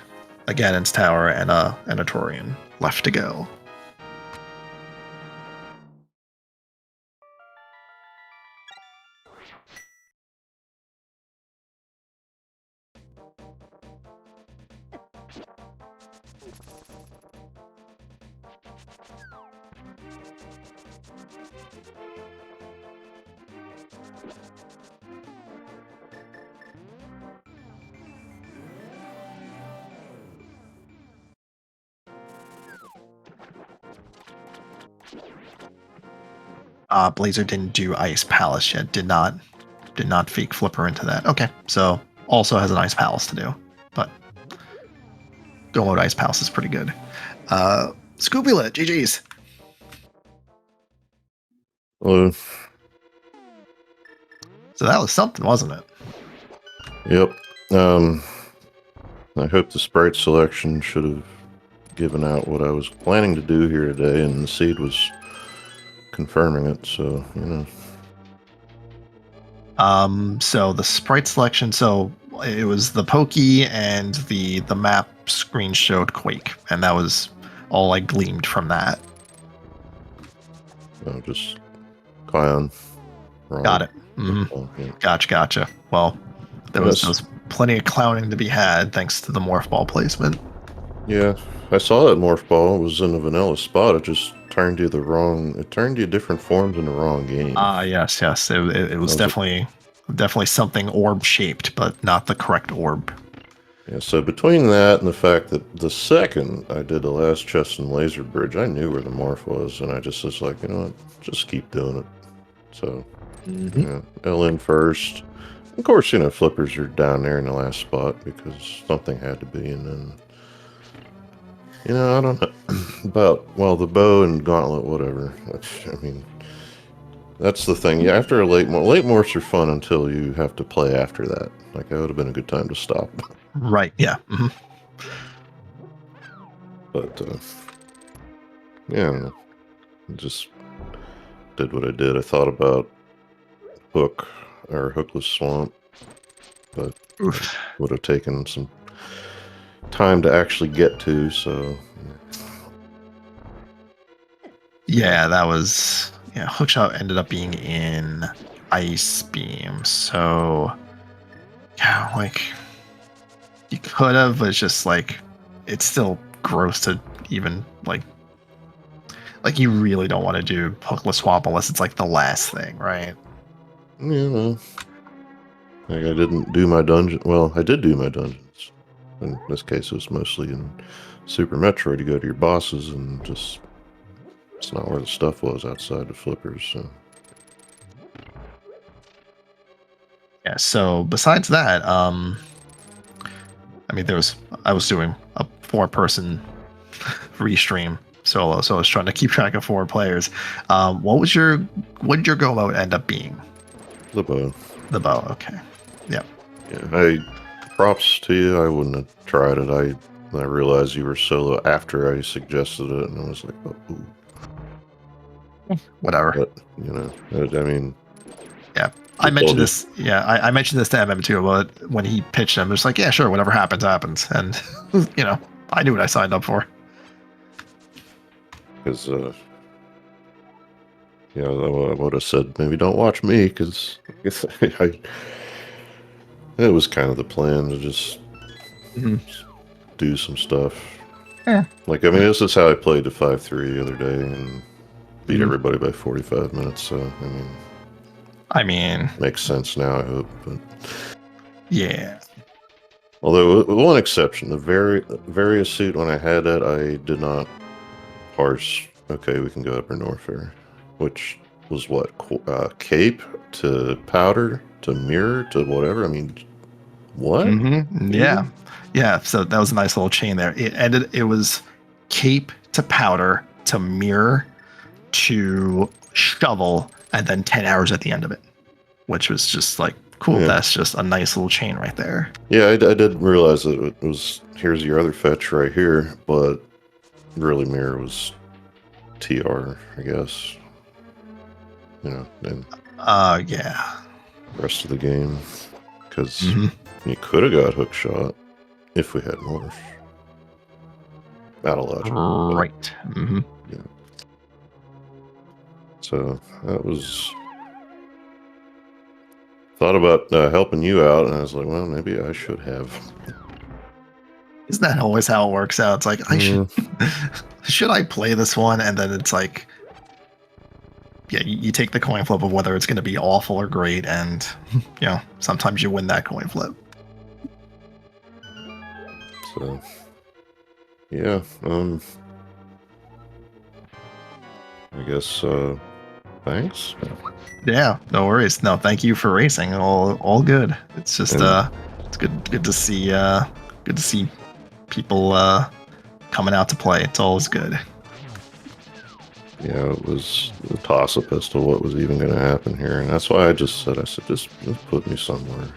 a Ganon's Tower and a Torian left to go. Blazer didn't do Ice Palace yet. Did not fake Flipper into that. Okay, so also has an Ice Palace to do, but Go Mode Ice Palace is pretty good. Scoobylet, GG's. Well, So that was something, wasn't it? yep. I hope the sprite selection should have given out what I was planning to do here today, and the seed was confirming it, so, you know. So the sprite selection, so it was the Pokey and the map screen showed Quake, and that was all I gleamed from that. Just Kion. Wrong. Got it. Mhm. Oh, yeah. Gotcha. Well, there was plenty of clowning to be had thanks to the morph ball placement. Yeah, I saw that morph ball. It was in a vanilla spot. It just turned you different forms in the wrong game. Yes. It was definitely something orb shaped, but not the correct orb. Yeah, so between that and the fact that the second I did the last chest and laser bridge, I knew where the morph was, and I just was like, you know what, just keep doing it. So, yeah, LN first. Of course, you know, flippers are down there in the last spot because something had to be, and then, you know, I don't know about, well, the bow and gauntlet, whatever. I mean, that's the thing. Yeah, after a late morphs are fun until you have to play after that. Like, that would have been a good time to stop. Right, yeah. But, yeah, I don't know. I just did what I did. I thought about Hook or Hookless Swamp, but would have taken some time to actually get to, so. Yeah, that was... Yeah, Hookshot ended up being in Ice Beam, so... Yeah, like... You could have, but it's just like... It's still gross to even, like... Like, you really don't want to do Hookless Swamp unless it's, like, the last thing, right? Yeah, well, like I didn't do my dungeon. Well, I did do my dungeons. In this case, it was mostly in Super Metroid. You go to your bosses and just... It's not where the stuff was outside the flippers, so... Yeah, so besides that, I mean, I was doing a 4-person restream solo, so I was trying to keep track of 4 players. What did your go mode end up being? The bow. The bow, okay. Yep. Yeah, props to you. I wouldn't have tried it. I realized you were solo after I suggested it, and I was like, oh, ooh. Whatever. But, you know, I mean... Yeah. I mentioned this. Yeah, I mentioned this to MM too, but when he pitched him, it's like, yeah, sure, whatever happens, happens. And, you know, I knew what I signed up for. Because, yeah, I would have said, maybe don't watch me, because it was kind of the plan to just do some stuff. Yeah. Like, I mean, this is how I played the 5-3 the other day and beat everybody by 45 minutes, so, I mean, makes sense now, I hope. But yeah. although, one exception, the various suit, when I had that, I did not parse, okay, we can go upper Norfair, which was what? Cape to powder to mirror to whatever? I mean, what? Yeah. Yeah, so that was a nice little chain there. It was cape to powder to mirror to shovel, and then 10 hours at the end of it, which was just like, cool. Yeah. That's just a nice little chain right there. Yeah, I did realize that it was, here's your other fetch right here, but really mirror was TR, I guess. You know, and yeah. Rest of the game, because you could have got hook shot if we had morph. Battle logic. Right. Yeah. So that was... Thought about helping you out, and I was like, well, maybe I should have. Isn't that always how it works out? It's like, should I play this one? And then it's like, yeah, you take the coin flip of whether it's going to be awful or great, and sometimes you win that coin flip. So, yeah, I guess, thanks. Yeah, no worries. No, thank you for racing. All good. It's just it's good to see people coming out to play. It's always good. Yeah, it was a toss-up as to what was even going to happen here, and that's why I said, just put me somewhere.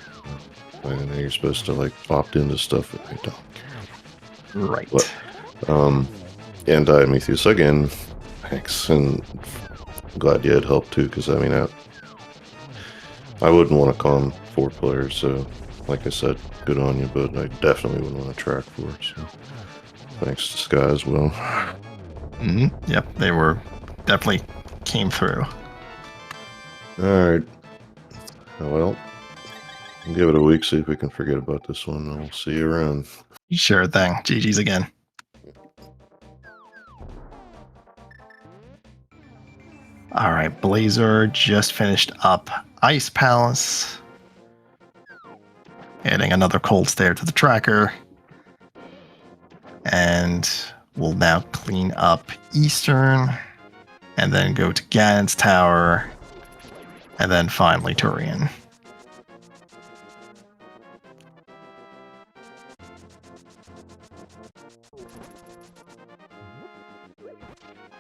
I know you're supposed to, like, opt into stuff that I don't care. Right. But, and Dionysius, again, thanks, and I'm glad you had help, too, because, I mean, I wouldn't want to calm 4 players, so, like I said, good on you, but I definitely wouldn't want to track 4, so thanks to Sky as well. Yep, they were definitely came through. Alright. Well, we'll give it a week, see if we can forget about this one, and we'll see you around. Sure thing. GG's again. Alright, Blazer just finished up Ice Palace. Adding another cold stare to the tracker. And we'll now clean up Eastern. And then go to Ganon's Tower. And then finally Turian.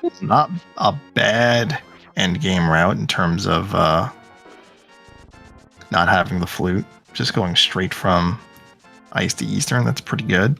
It's not a bad endgame route in terms of not having the flute. Just going straight from Ice to Eastern, that's pretty good.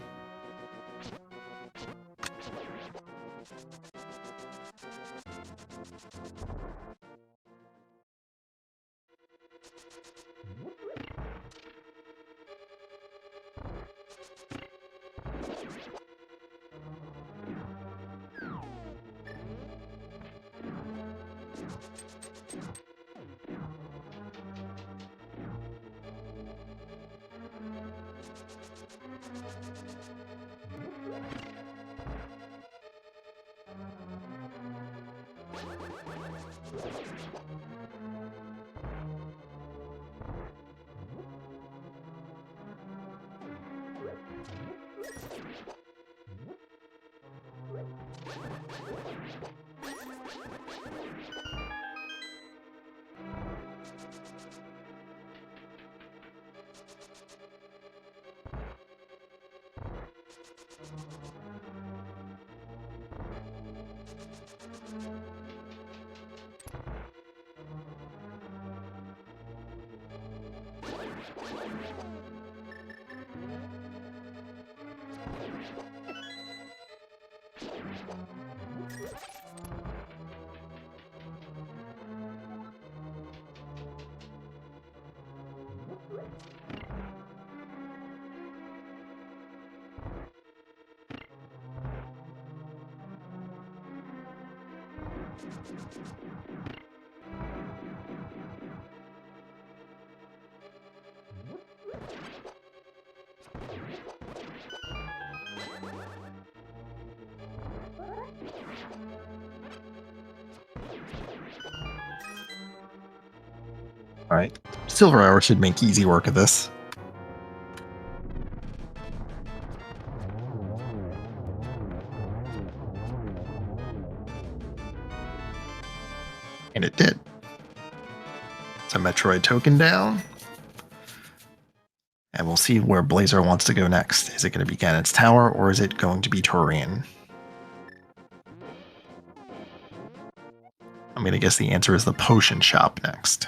Alright, Silver Hour should make easy work of this. And it did. So Metroid token down. And we'll see where Blazer wants to go next. Is it going to be Ganon's Tower, or is it going to be Turian? I'm going to guess the answer is the Potion Shop next.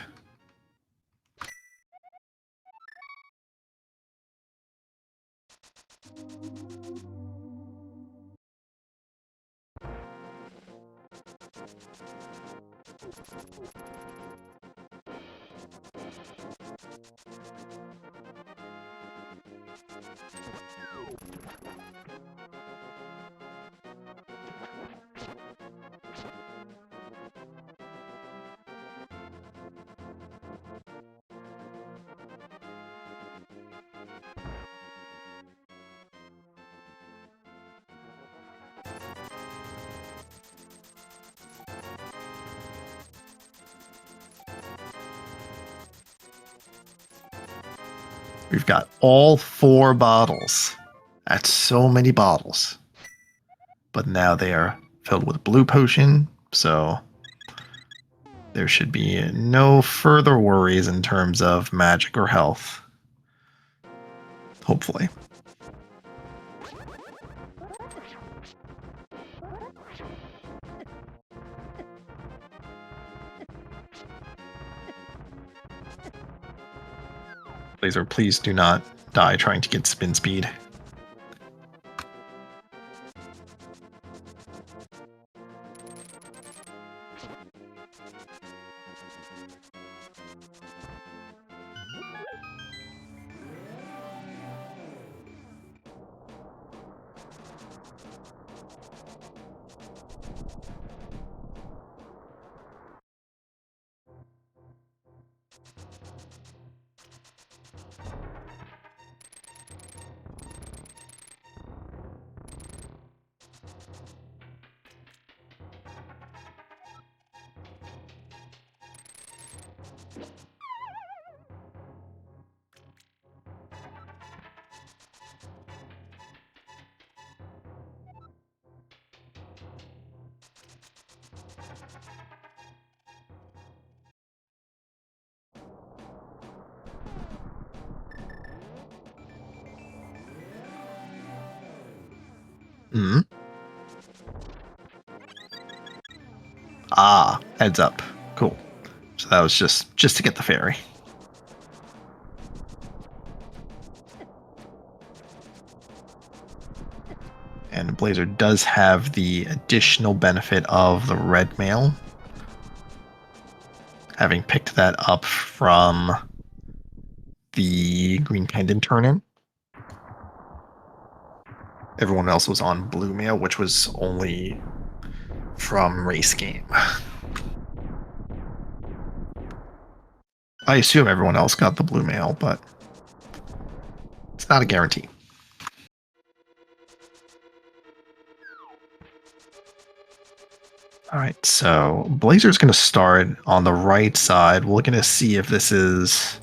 We've got all 4 bottles. That's so many bottles. But now they are filled with blue potion, so there should be no further worries in terms of magic or health. Hopefully. Blazer, please do not die trying to get spin speed. Hmm. Ah, heads up. Cool. So that was just to get the fairy. And Blazer does have the additional benefit of the red mail. Having picked that up from the green pendant turn-in. Everyone else was on blue mail, which was only from race game. I assume everyone else got the blue mail, but it's not a guarantee. All right, so Blazer's going to start on the right side. We're going to see if this is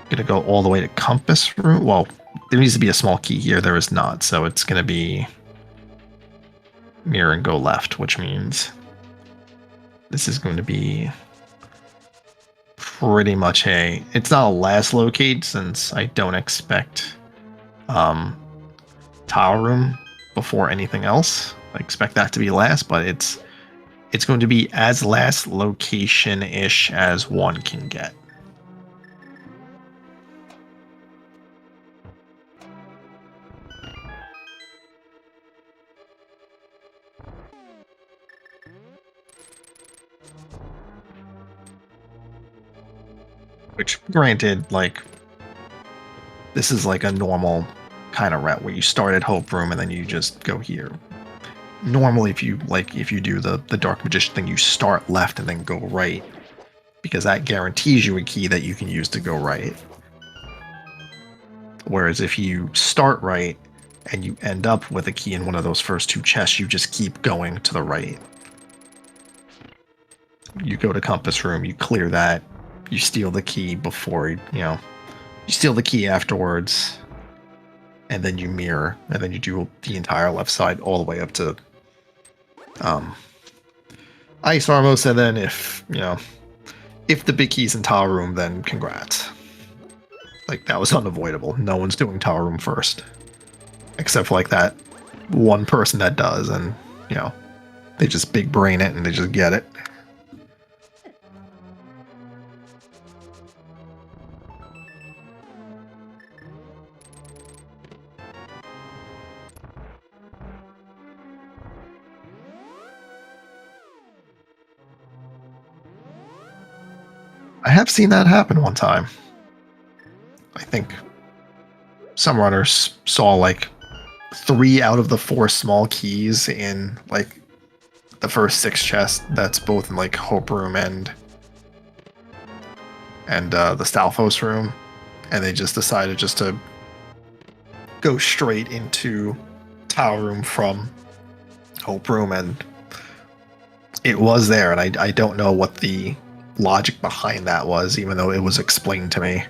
going to go all the way to compass room. Well, there needs to be a small key here. There is not, so it's going to be mirror and go left, which means this is going to be pretty much it's not a last locate, since I don't expect tower room before anything else. I expect that to be last, but it's going to be as last location-ish as one can get. Which, granted, like, this is like a normal kind of route where you start at Hope Room and then you just go here. Normally, if you do the Dark Magician thing, you start left and then go right, because that guarantees you a key that you can use to go right. Whereas if you start right and you end up with a key in one of those first 2 chests, you just keep going to the right. You go to Compass Room, you clear that, you steal the key before, you steal the key afterwards, and then you mirror, and then you do the entire left side all the way up to Ice Armos, and then if the big key's in Tower Room, then congrats. Like, that was unavoidable. No one's doing Tower Room first. Except for, like, that one person that does, and, they just big brain it and they just get it. I have seen that happen one time. I think some runners saw like 3 out of the 4 small keys in like the first 6 chests. That's both in like Hope Room and the Stalfos room, and they just decided just to go straight into Tower Room from Hope Room, and it was there, and I don't know what the logic behind that was, even though it was explained to me.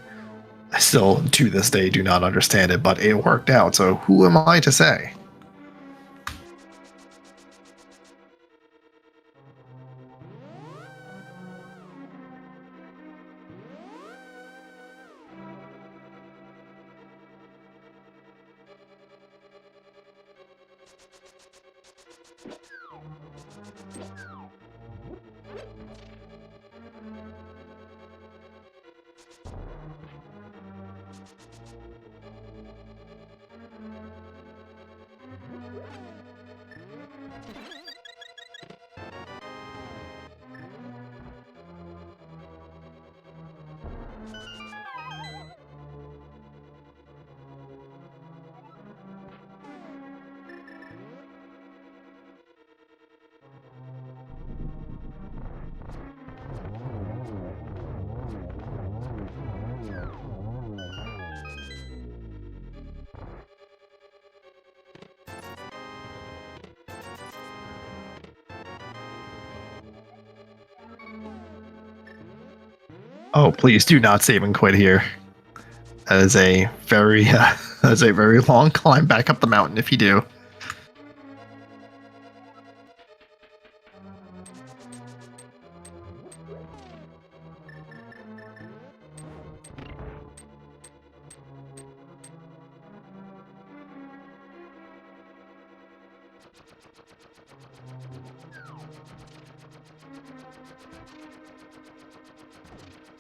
I still, to this day, do not understand it, but it worked out, so who am I to say? Oh, please do not save and quit here. That is a very, that is a very long climb back up the mountain if you do.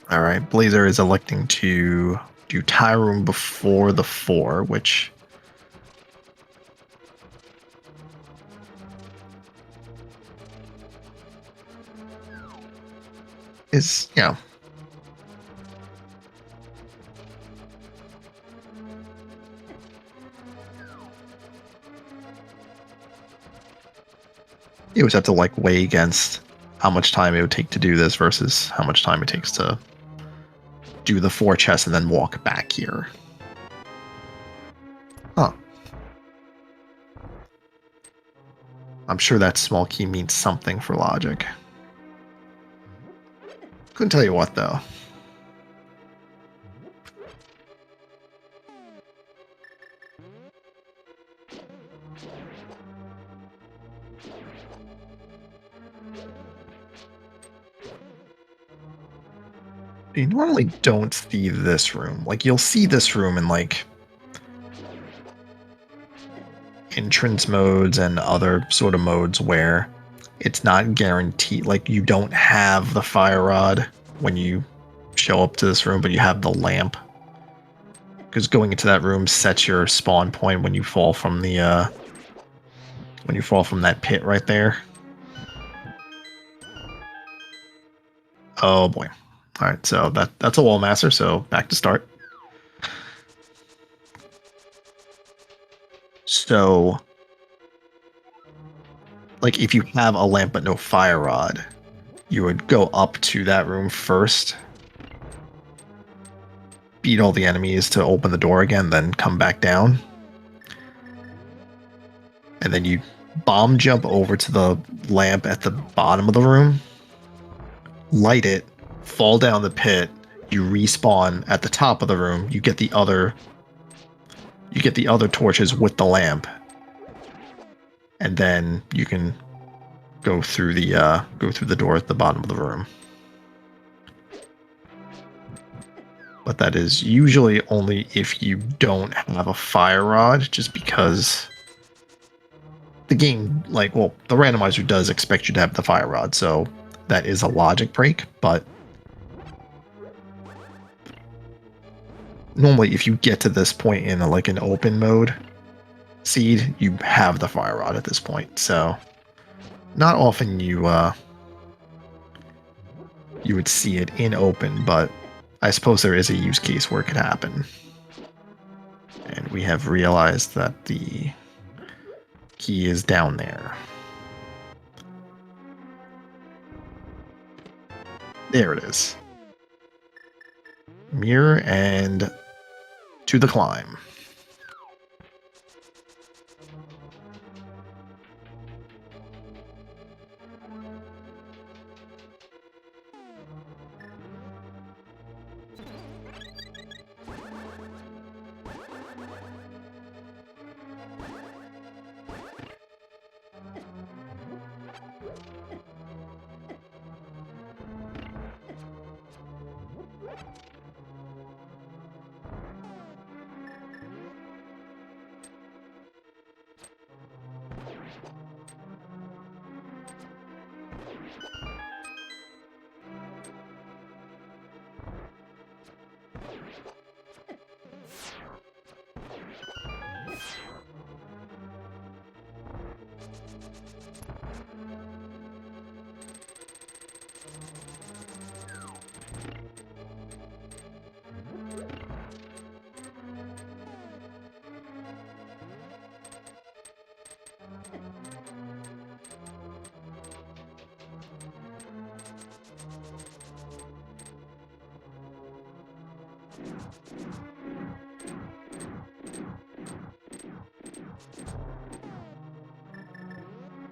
All right, Blazer is electing to do tie room before the 4, which is, you know, you always have to like weigh against how much time it would take to do this versus how much time it takes to do the 4 chests and then walk back here. Huh. I'm sure that small key means something for logic. Couldn't tell you what, though. You normally don't see this room. Like, you'll see this room in, like, entrance modes and other sort of modes where it's not guaranteed. Like, you don't have the fire rod when you show up to this room, but you have the lamp. Because going into that room sets your spawn point when you fall from the, when you fall from that pit right there. Oh boy. Alright, so that's a wall master, so back to start. So, like, if you have a lamp but no fire rod, you would go up to that room first, beat all the enemies to open the door again, then come back down. And then you bomb jump over to the lamp at the bottom of the room, light it, fall down the pit, you respawn at the top of the room, you get the other torches with the lamp, and then you can go through the door at the bottom of the room. But that is usually only if you don't have a fire rod, just because the game, like, well, the randomizer does expect you to have the fire rod, so that is a logic break, but normally if you get to this point in like an open mode seed, you have the fire rod at this point, so not often you would see it in open, but I suppose there is a use case where it could happen. And we have realized that the key is down there. There it is. Mirror and to the climb.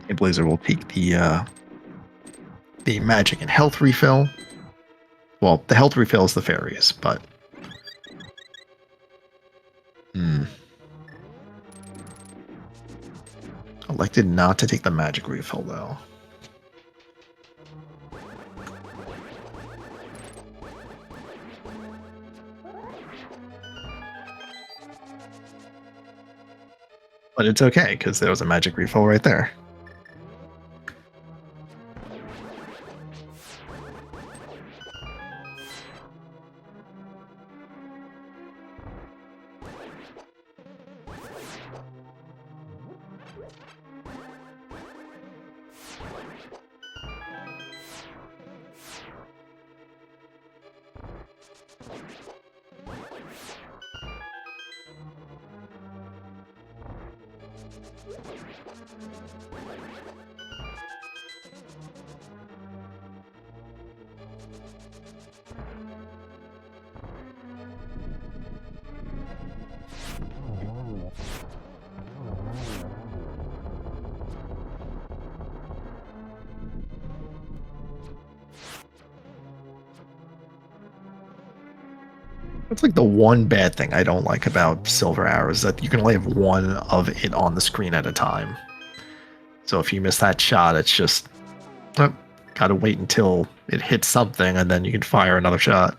A Blazer will take the magic and health refill. Well, the health refill is the fairies, but elected not to take the magic refill though. But it's okay because there was a magic refill right there. That's like the one bad thing I don't like about Silver Arrow is that you can only have one of it on the screen at a time. So if you miss that shot, it's just gotta wait until it hits something and then you can fire another shot.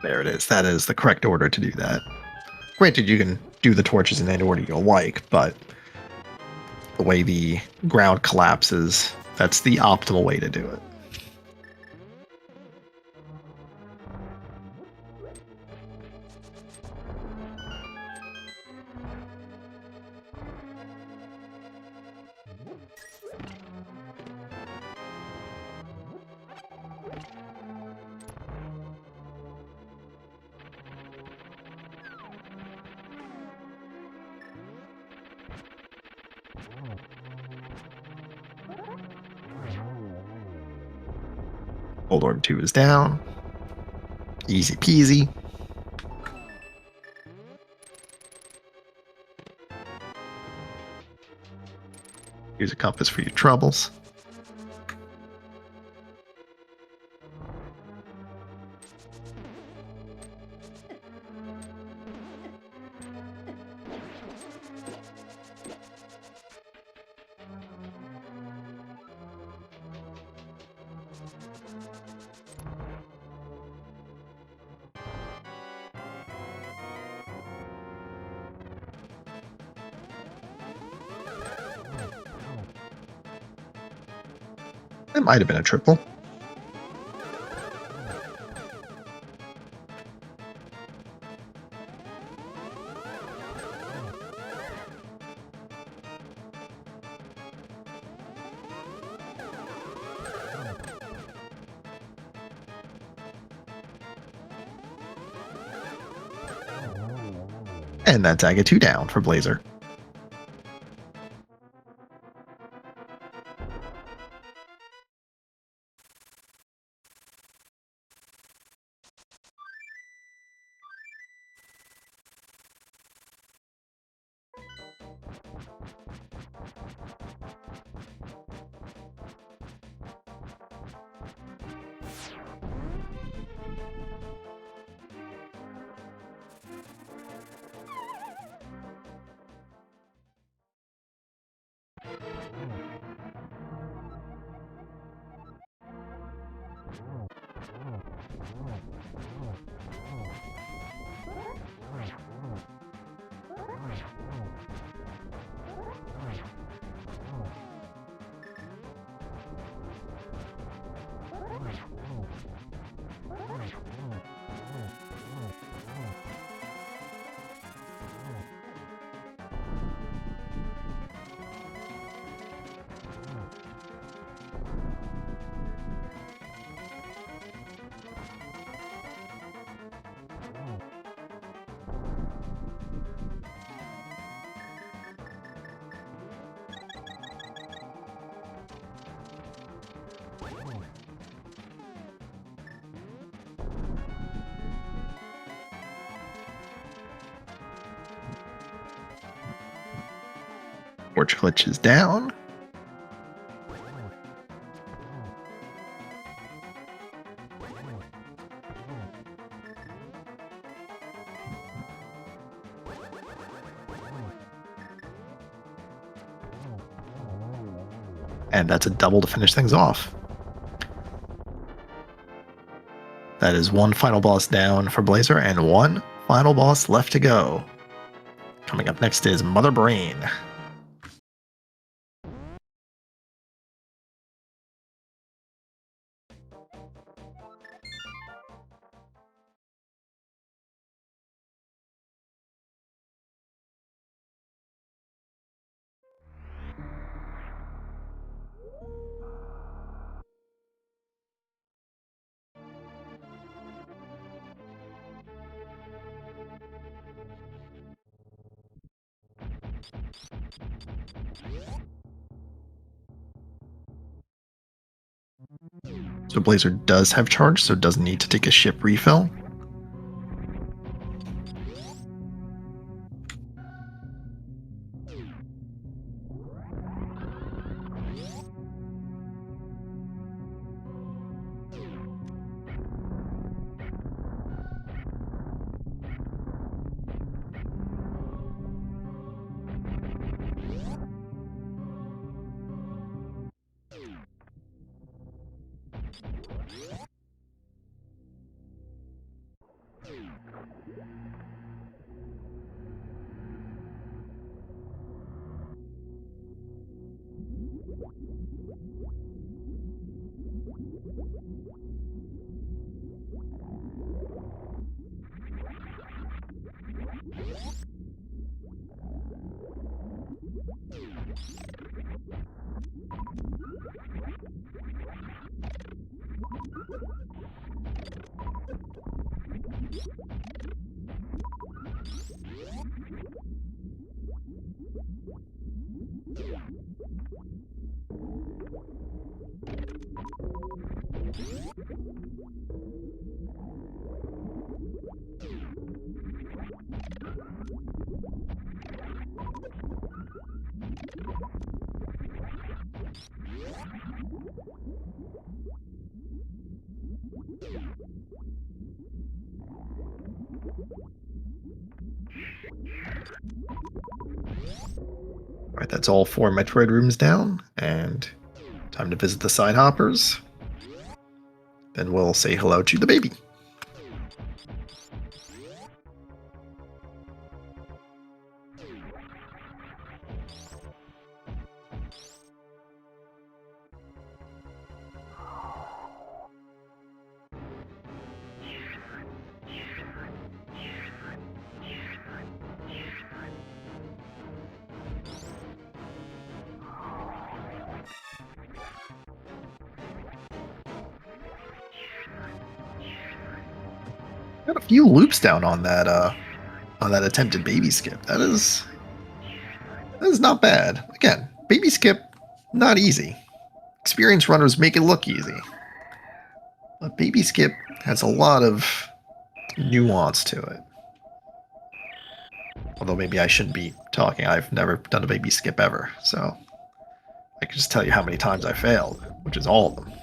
There it is. That is the correct order to do that. Granted, you can do the torches in any order you like, but the way the ground collapses, that's the optimal way to do it. Gold Orb 2 is down. Easy peasy. Here's a compass for your troubles. It might have been a triple. And that's Aga 2 down for Blazer. Porch glitch is down. And that's a double to finish things off. That is one final boss down for Blazer and one final boss left to go. Coming up next is Mother Brain. So Blazer does have charge, so doesn't need to take a ship refill. All right, that's all 4 Metroid rooms down, and time to visit the side hoppers. Then we'll say hello to the baby. Got a few loops down on that attempted baby skip. That is not bad. Again, baby skip, not easy. Experienced runners make it look easy. But baby skip has a lot of nuance to it. Although maybe I shouldn't be talking. I've never done a baby skip ever, so I can just tell you how many times I failed, which is all of them.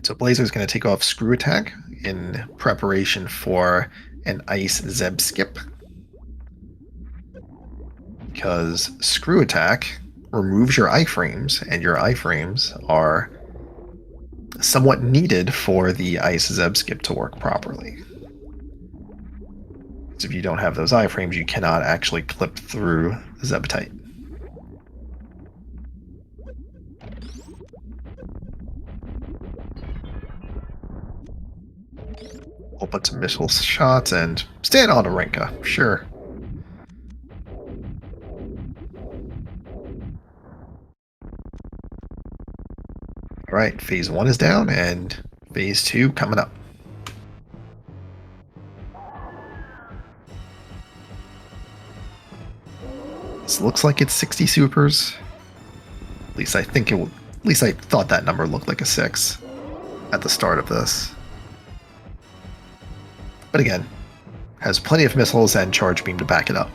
So Blazer's going to take off Screw Attack in preparation for an Ice Zeb skip. Because Screw Attack removes your iframes, and your iframes are somewhat needed for the Ice Zeb skip to work properly. So if you don't have those iframes, you cannot actually clip through the Zebtite. We'll put some missile shots and stand on a Rinka, sure. Alright, phase 1 is down, and phase 2 coming up. This looks like it's 60 supers. At least I think it will. At least I thought that number looked like a 6 at the start of this. But again, has plenty of missiles and charge beam to back it up.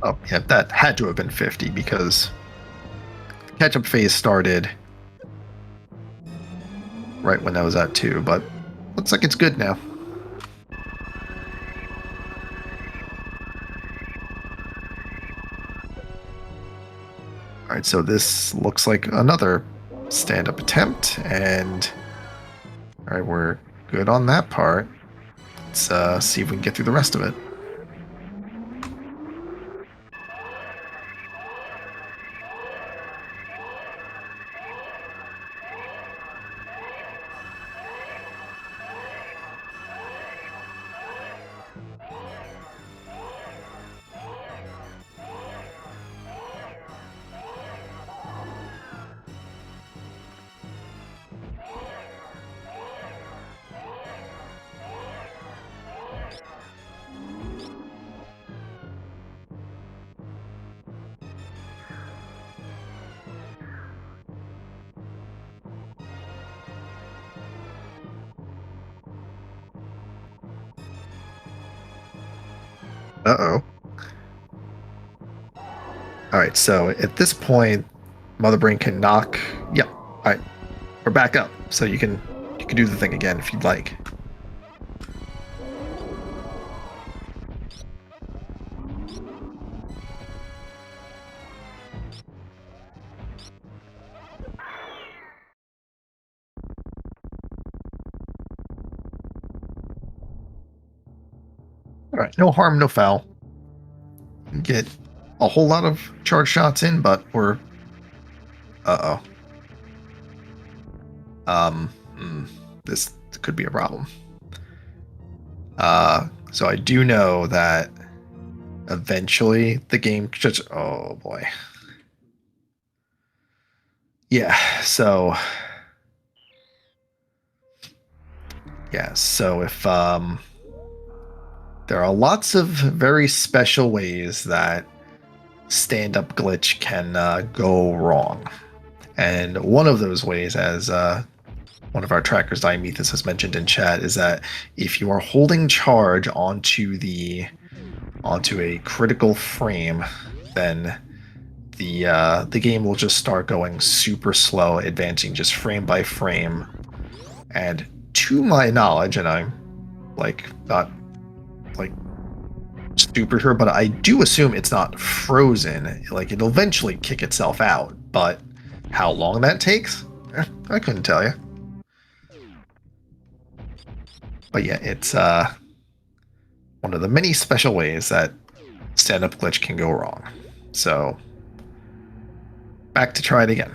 Oh, yeah, that had to have been 50 because the catch-up phase started right when that was at 2, but looks like it's good now. Alright, so this looks like another stand-up attempt, and alright, we're good on that part. Let's see if we can get through the rest of it. Uh-oh. Alright, so at this point, Mother Brain can knock... Yep. Alright. We're back up. So you can do the thing again if you'd like. Alright, no harm, no foul. Get a whole lot of charge shots in, but we're... Uh-oh. This could be a problem. So I do know that eventually the game just... Oh, boy. Yeah, so... Yeah, so if... There are lots of very special ways that stand-up glitch can go wrong. And one of those ways, as one of our trackers, Diamethus, has mentioned in chat, is that if you are holding charge onto a critical frame, then the game will just start going super slow, advancing just frame by frame. And to my knowledge, and I'm like not like super sure, but I do assume it's not frozen. Like it'll eventually kick itself out, but how long that takes, I couldn't tell you. But yeah, it's one of the many special ways that stand-up glitch can go wrong. So back to try it again.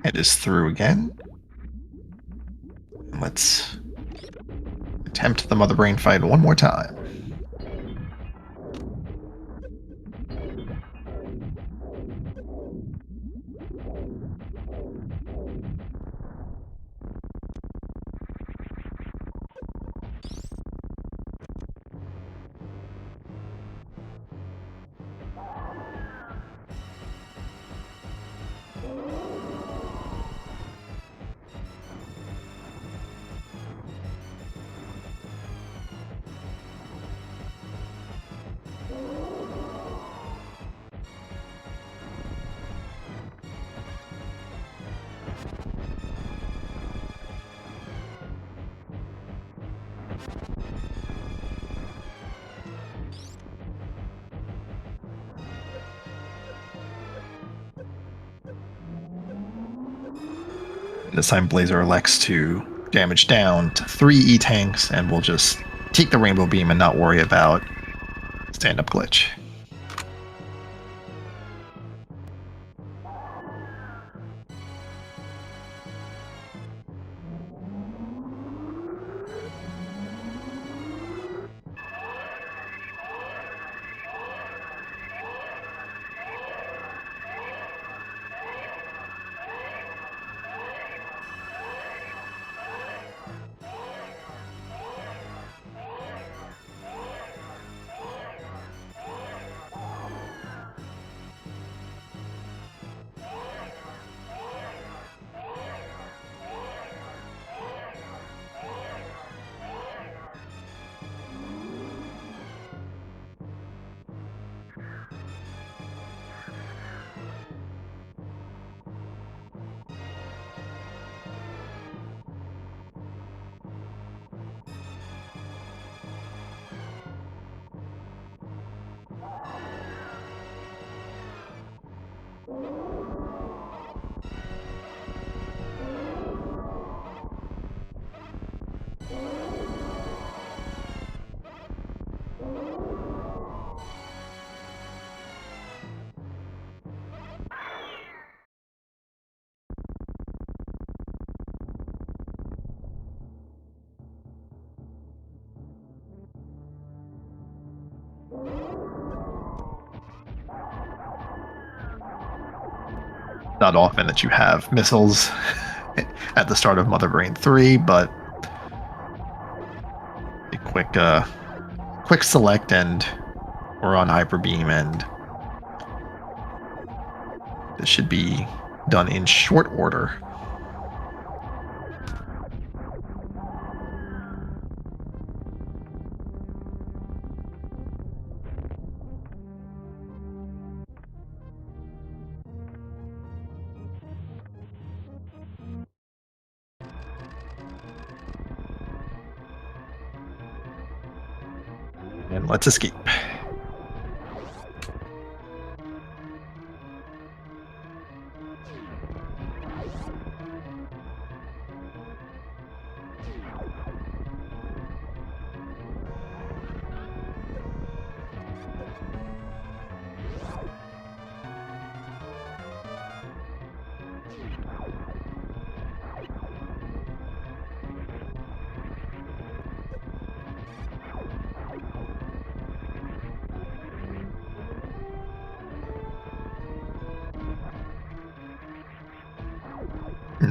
It is through again. Let's attempt the Mother Brain fight one more time. This time Blazer elects to damage down to 3 E-tanks, and we'll just take the Rainbow Beam and not worry about stand-up glitch. Not often that you have missiles at the start of Mother Brain 3, but a quick select and we're on Hyper Beam, and this should be done in short order. And let's escape.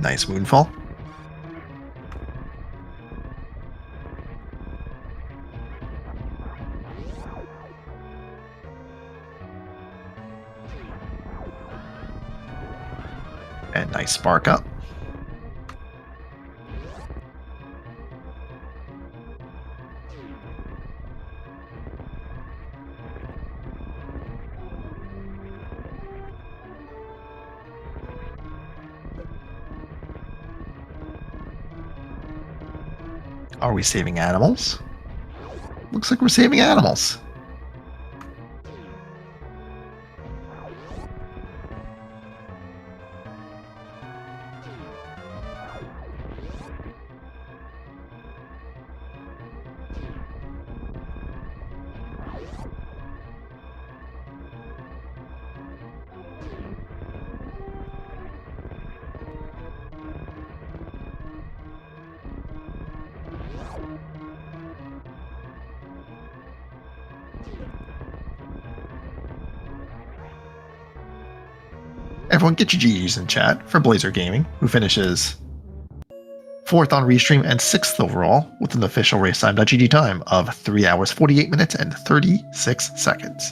Nice moonfall. And nice spark up. Are we saving animals? Looks like we're saving animals. Everyone get your GGs in chat for Blazer Gaming, who finishes 4th on Restream and 6th overall with an official racetime.gg time of 3 hours, 48 minutes, and 36 seconds.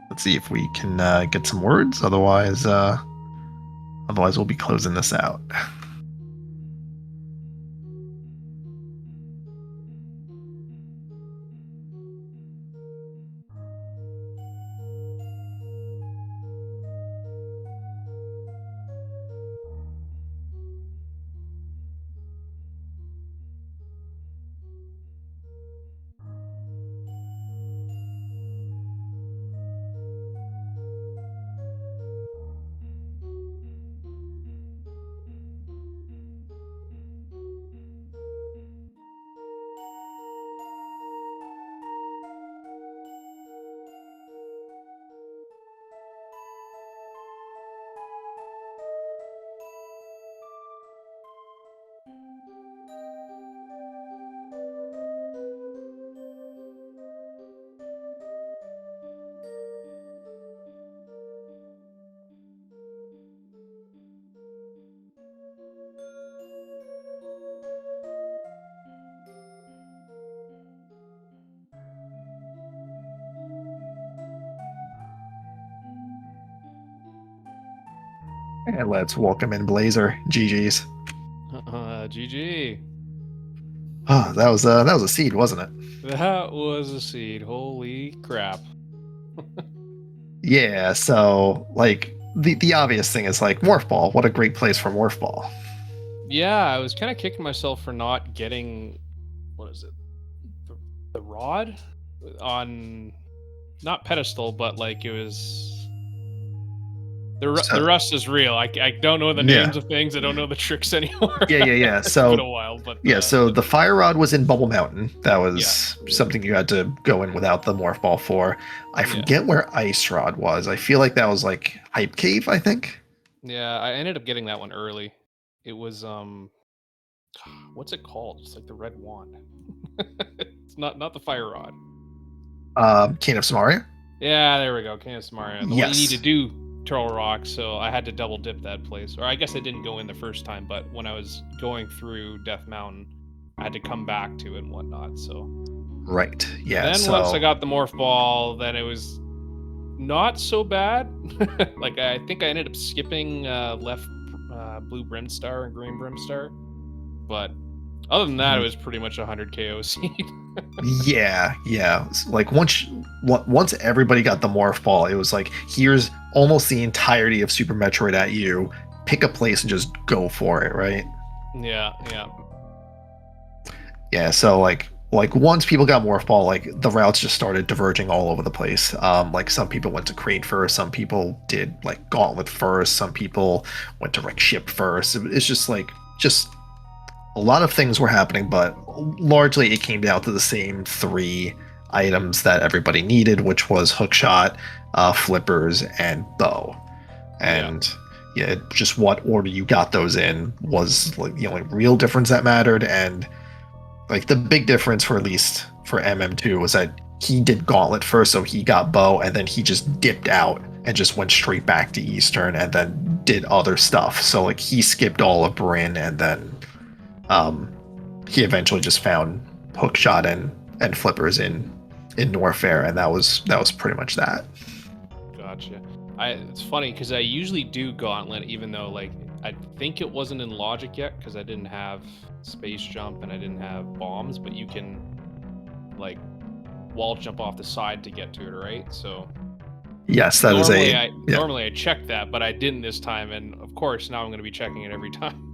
Let's see if we can get some words. Otherwise we'll be closing this out. And let's welcome in Blazer. GG's. GG. Oh, that was a seed, wasn't it? That was a seed. Holy crap. Yeah, so like the obvious thing is like Morph Ball. What a great place for Morph Ball. Yeah, I was kind of kicking myself for not getting, what is it? The rod on not pedestal, but like it was. The So- rust is real. I don't know the Yeah. names of things. I don't know the tricks anymore. Yeah. It's So been a while, but so the fire rod was in Bubble Mountain. That was Yeah. something you had to go in without the morph ball for. I forget where ice rod was. I feel like that was like Hype Cave, I think. Yeah, I ended up getting that one early. It was what's it called? It's like the red wand. It's not the fire rod. Cane of Samaria. Yeah, there we go. Canis Mario. The one you Yes. need to do Turtle Rock, so I had to double dip that place. Or I guess I didn't go in the first time, but when I was going through Death Mountain, I had to come back to it and whatnot. So Right. Yeah. then so once I got the morph ball, then it was not so bad. Like I think I ended up skipping left blue Brimstar and green Brimstar, but other than that, it was pretty much 100 KO seed. yeah. Like once everybody got the morph ball, it was like, here's almost the entirety of Super Metroid at you. Pick a place and just go for it, right? Yeah. Yeah, so like once people got morph ball, like the routes just started diverging all over the place. Like some people went to Crate first, some people did like Gauntlet first, some people went to Wreck Ship first. It's just a lot of things were happening, but largely it came down to the same 3 items that everybody needed, which was hookshot, flippers, and bow. And just what order you got those in was like the only real difference that mattered. And like the big difference, for at least for MM2, was that he did Gauntlet first, so he got bow, and then he just dipped out and just went straight back to Eastern and then did other stuff. So like he skipped all of Bryn, and then he eventually just found hookshot and flippers in Norfair, and that was pretty much that. Gotcha. It's funny because I usually do Gauntlet, even though like I think it wasn't in Logic yet because I didn't have space jump and I didn't have bombs, but you can like wall jump off the side to get to it, right? So yes, that normally I check that, but I didn't this time, and of course now I'm going to be checking it every time.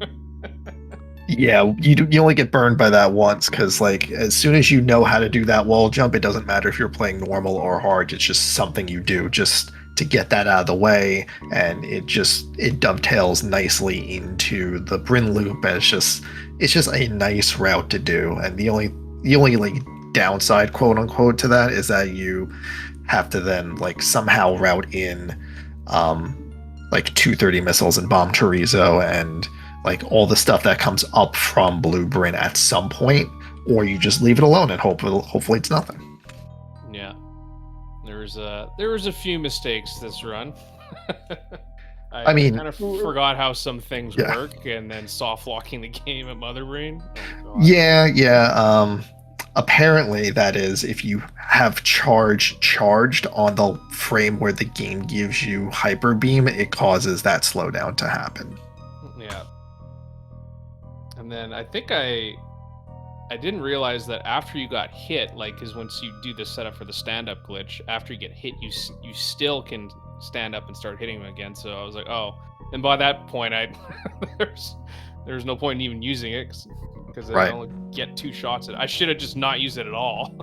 Yeah, you only get burned by that once, because like as soon as you know how to do that wall jump, it doesn't matter if you're playing normal or hard. It's just something you do just to get that out of the way, and it dovetails nicely into the Bryn loop. And it's just a nice route to do. And the only like downside, quote unquote, to that is that you have to then like somehow route in like 230 missiles and bomb chorizo and like all the stuff that comes up from Blue Bryn at some point, or you just leave it alone and hopefully it's nothing. Yeah, there was a few mistakes this run. I mean, kind of forgot how some things work, and then soft locking the game at Mother Brain. Oh, God. Yeah. Apparently, that is if you have charged on the frame where the game gives you hyper beam, it causes that slowdown to happen. Yeah. And then I think I didn't realize that after you got hit, like, because once you do the setup for the stand-up glitch, after you get hit, you still can stand up and start hitting them again. So I was like, oh. And by that point, there's no point in even using it because I only get 2 shots at it. I should have just not used it at all.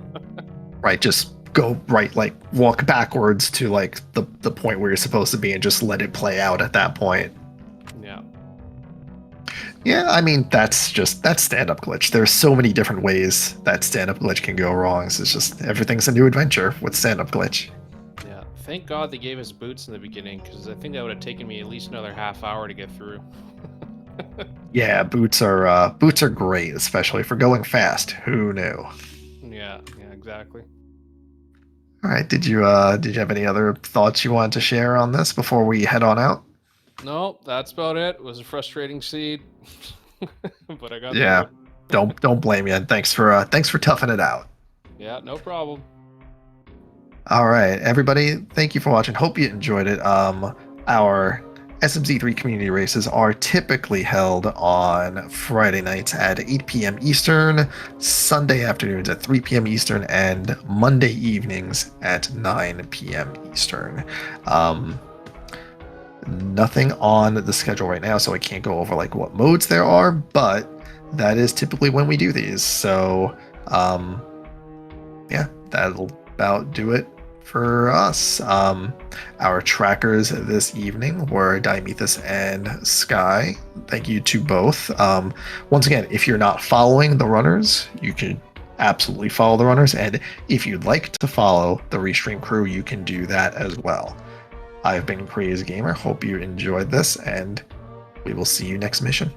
Right, just go right, like walk backwards to like the point where you're supposed to be and just let it play out at that point. Yeah. Yeah, I mean, that's stand-up glitch. There's so many different ways that stand-up glitch can go wrong. So it's just everything's a new adventure with stand-up glitch. Yeah, thank God they gave us boots in the beginning, because I think that would have taken me at least another half hour to get through. Yeah, boots are great, especially for going fast. Who knew? Yeah, exactly. All right, did you have any other thoughts you wanted to share on this before we head on out? No, that's about it. It was a frustrating seed, but I got Yeah, don't blame you. And thanks for toughing it out. Yeah, no problem. All right, everybody, thank you for watching. Hope you enjoyed it. Our SMZ3 community races are typically held on Friday nights at 8 p.m. Eastern, Sunday afternoons at 3 p.m. Eastern, and Monday evenings at 9 p.m. Eastern. Nothing on the schedule right now, so I can't go over like what modes there are, but that is typically when we do these. So yeah, that'll about do it for us. Our trackers this evening were Diamethus and Sky. Thank you to both. Once again, if you're not following the runners, you can absolutely follow the runners. And if you'd like to follow the Restream crew, you can do that as well. I've been Crazy Gamer. Hope you enjoyed this, and we will see you next mission.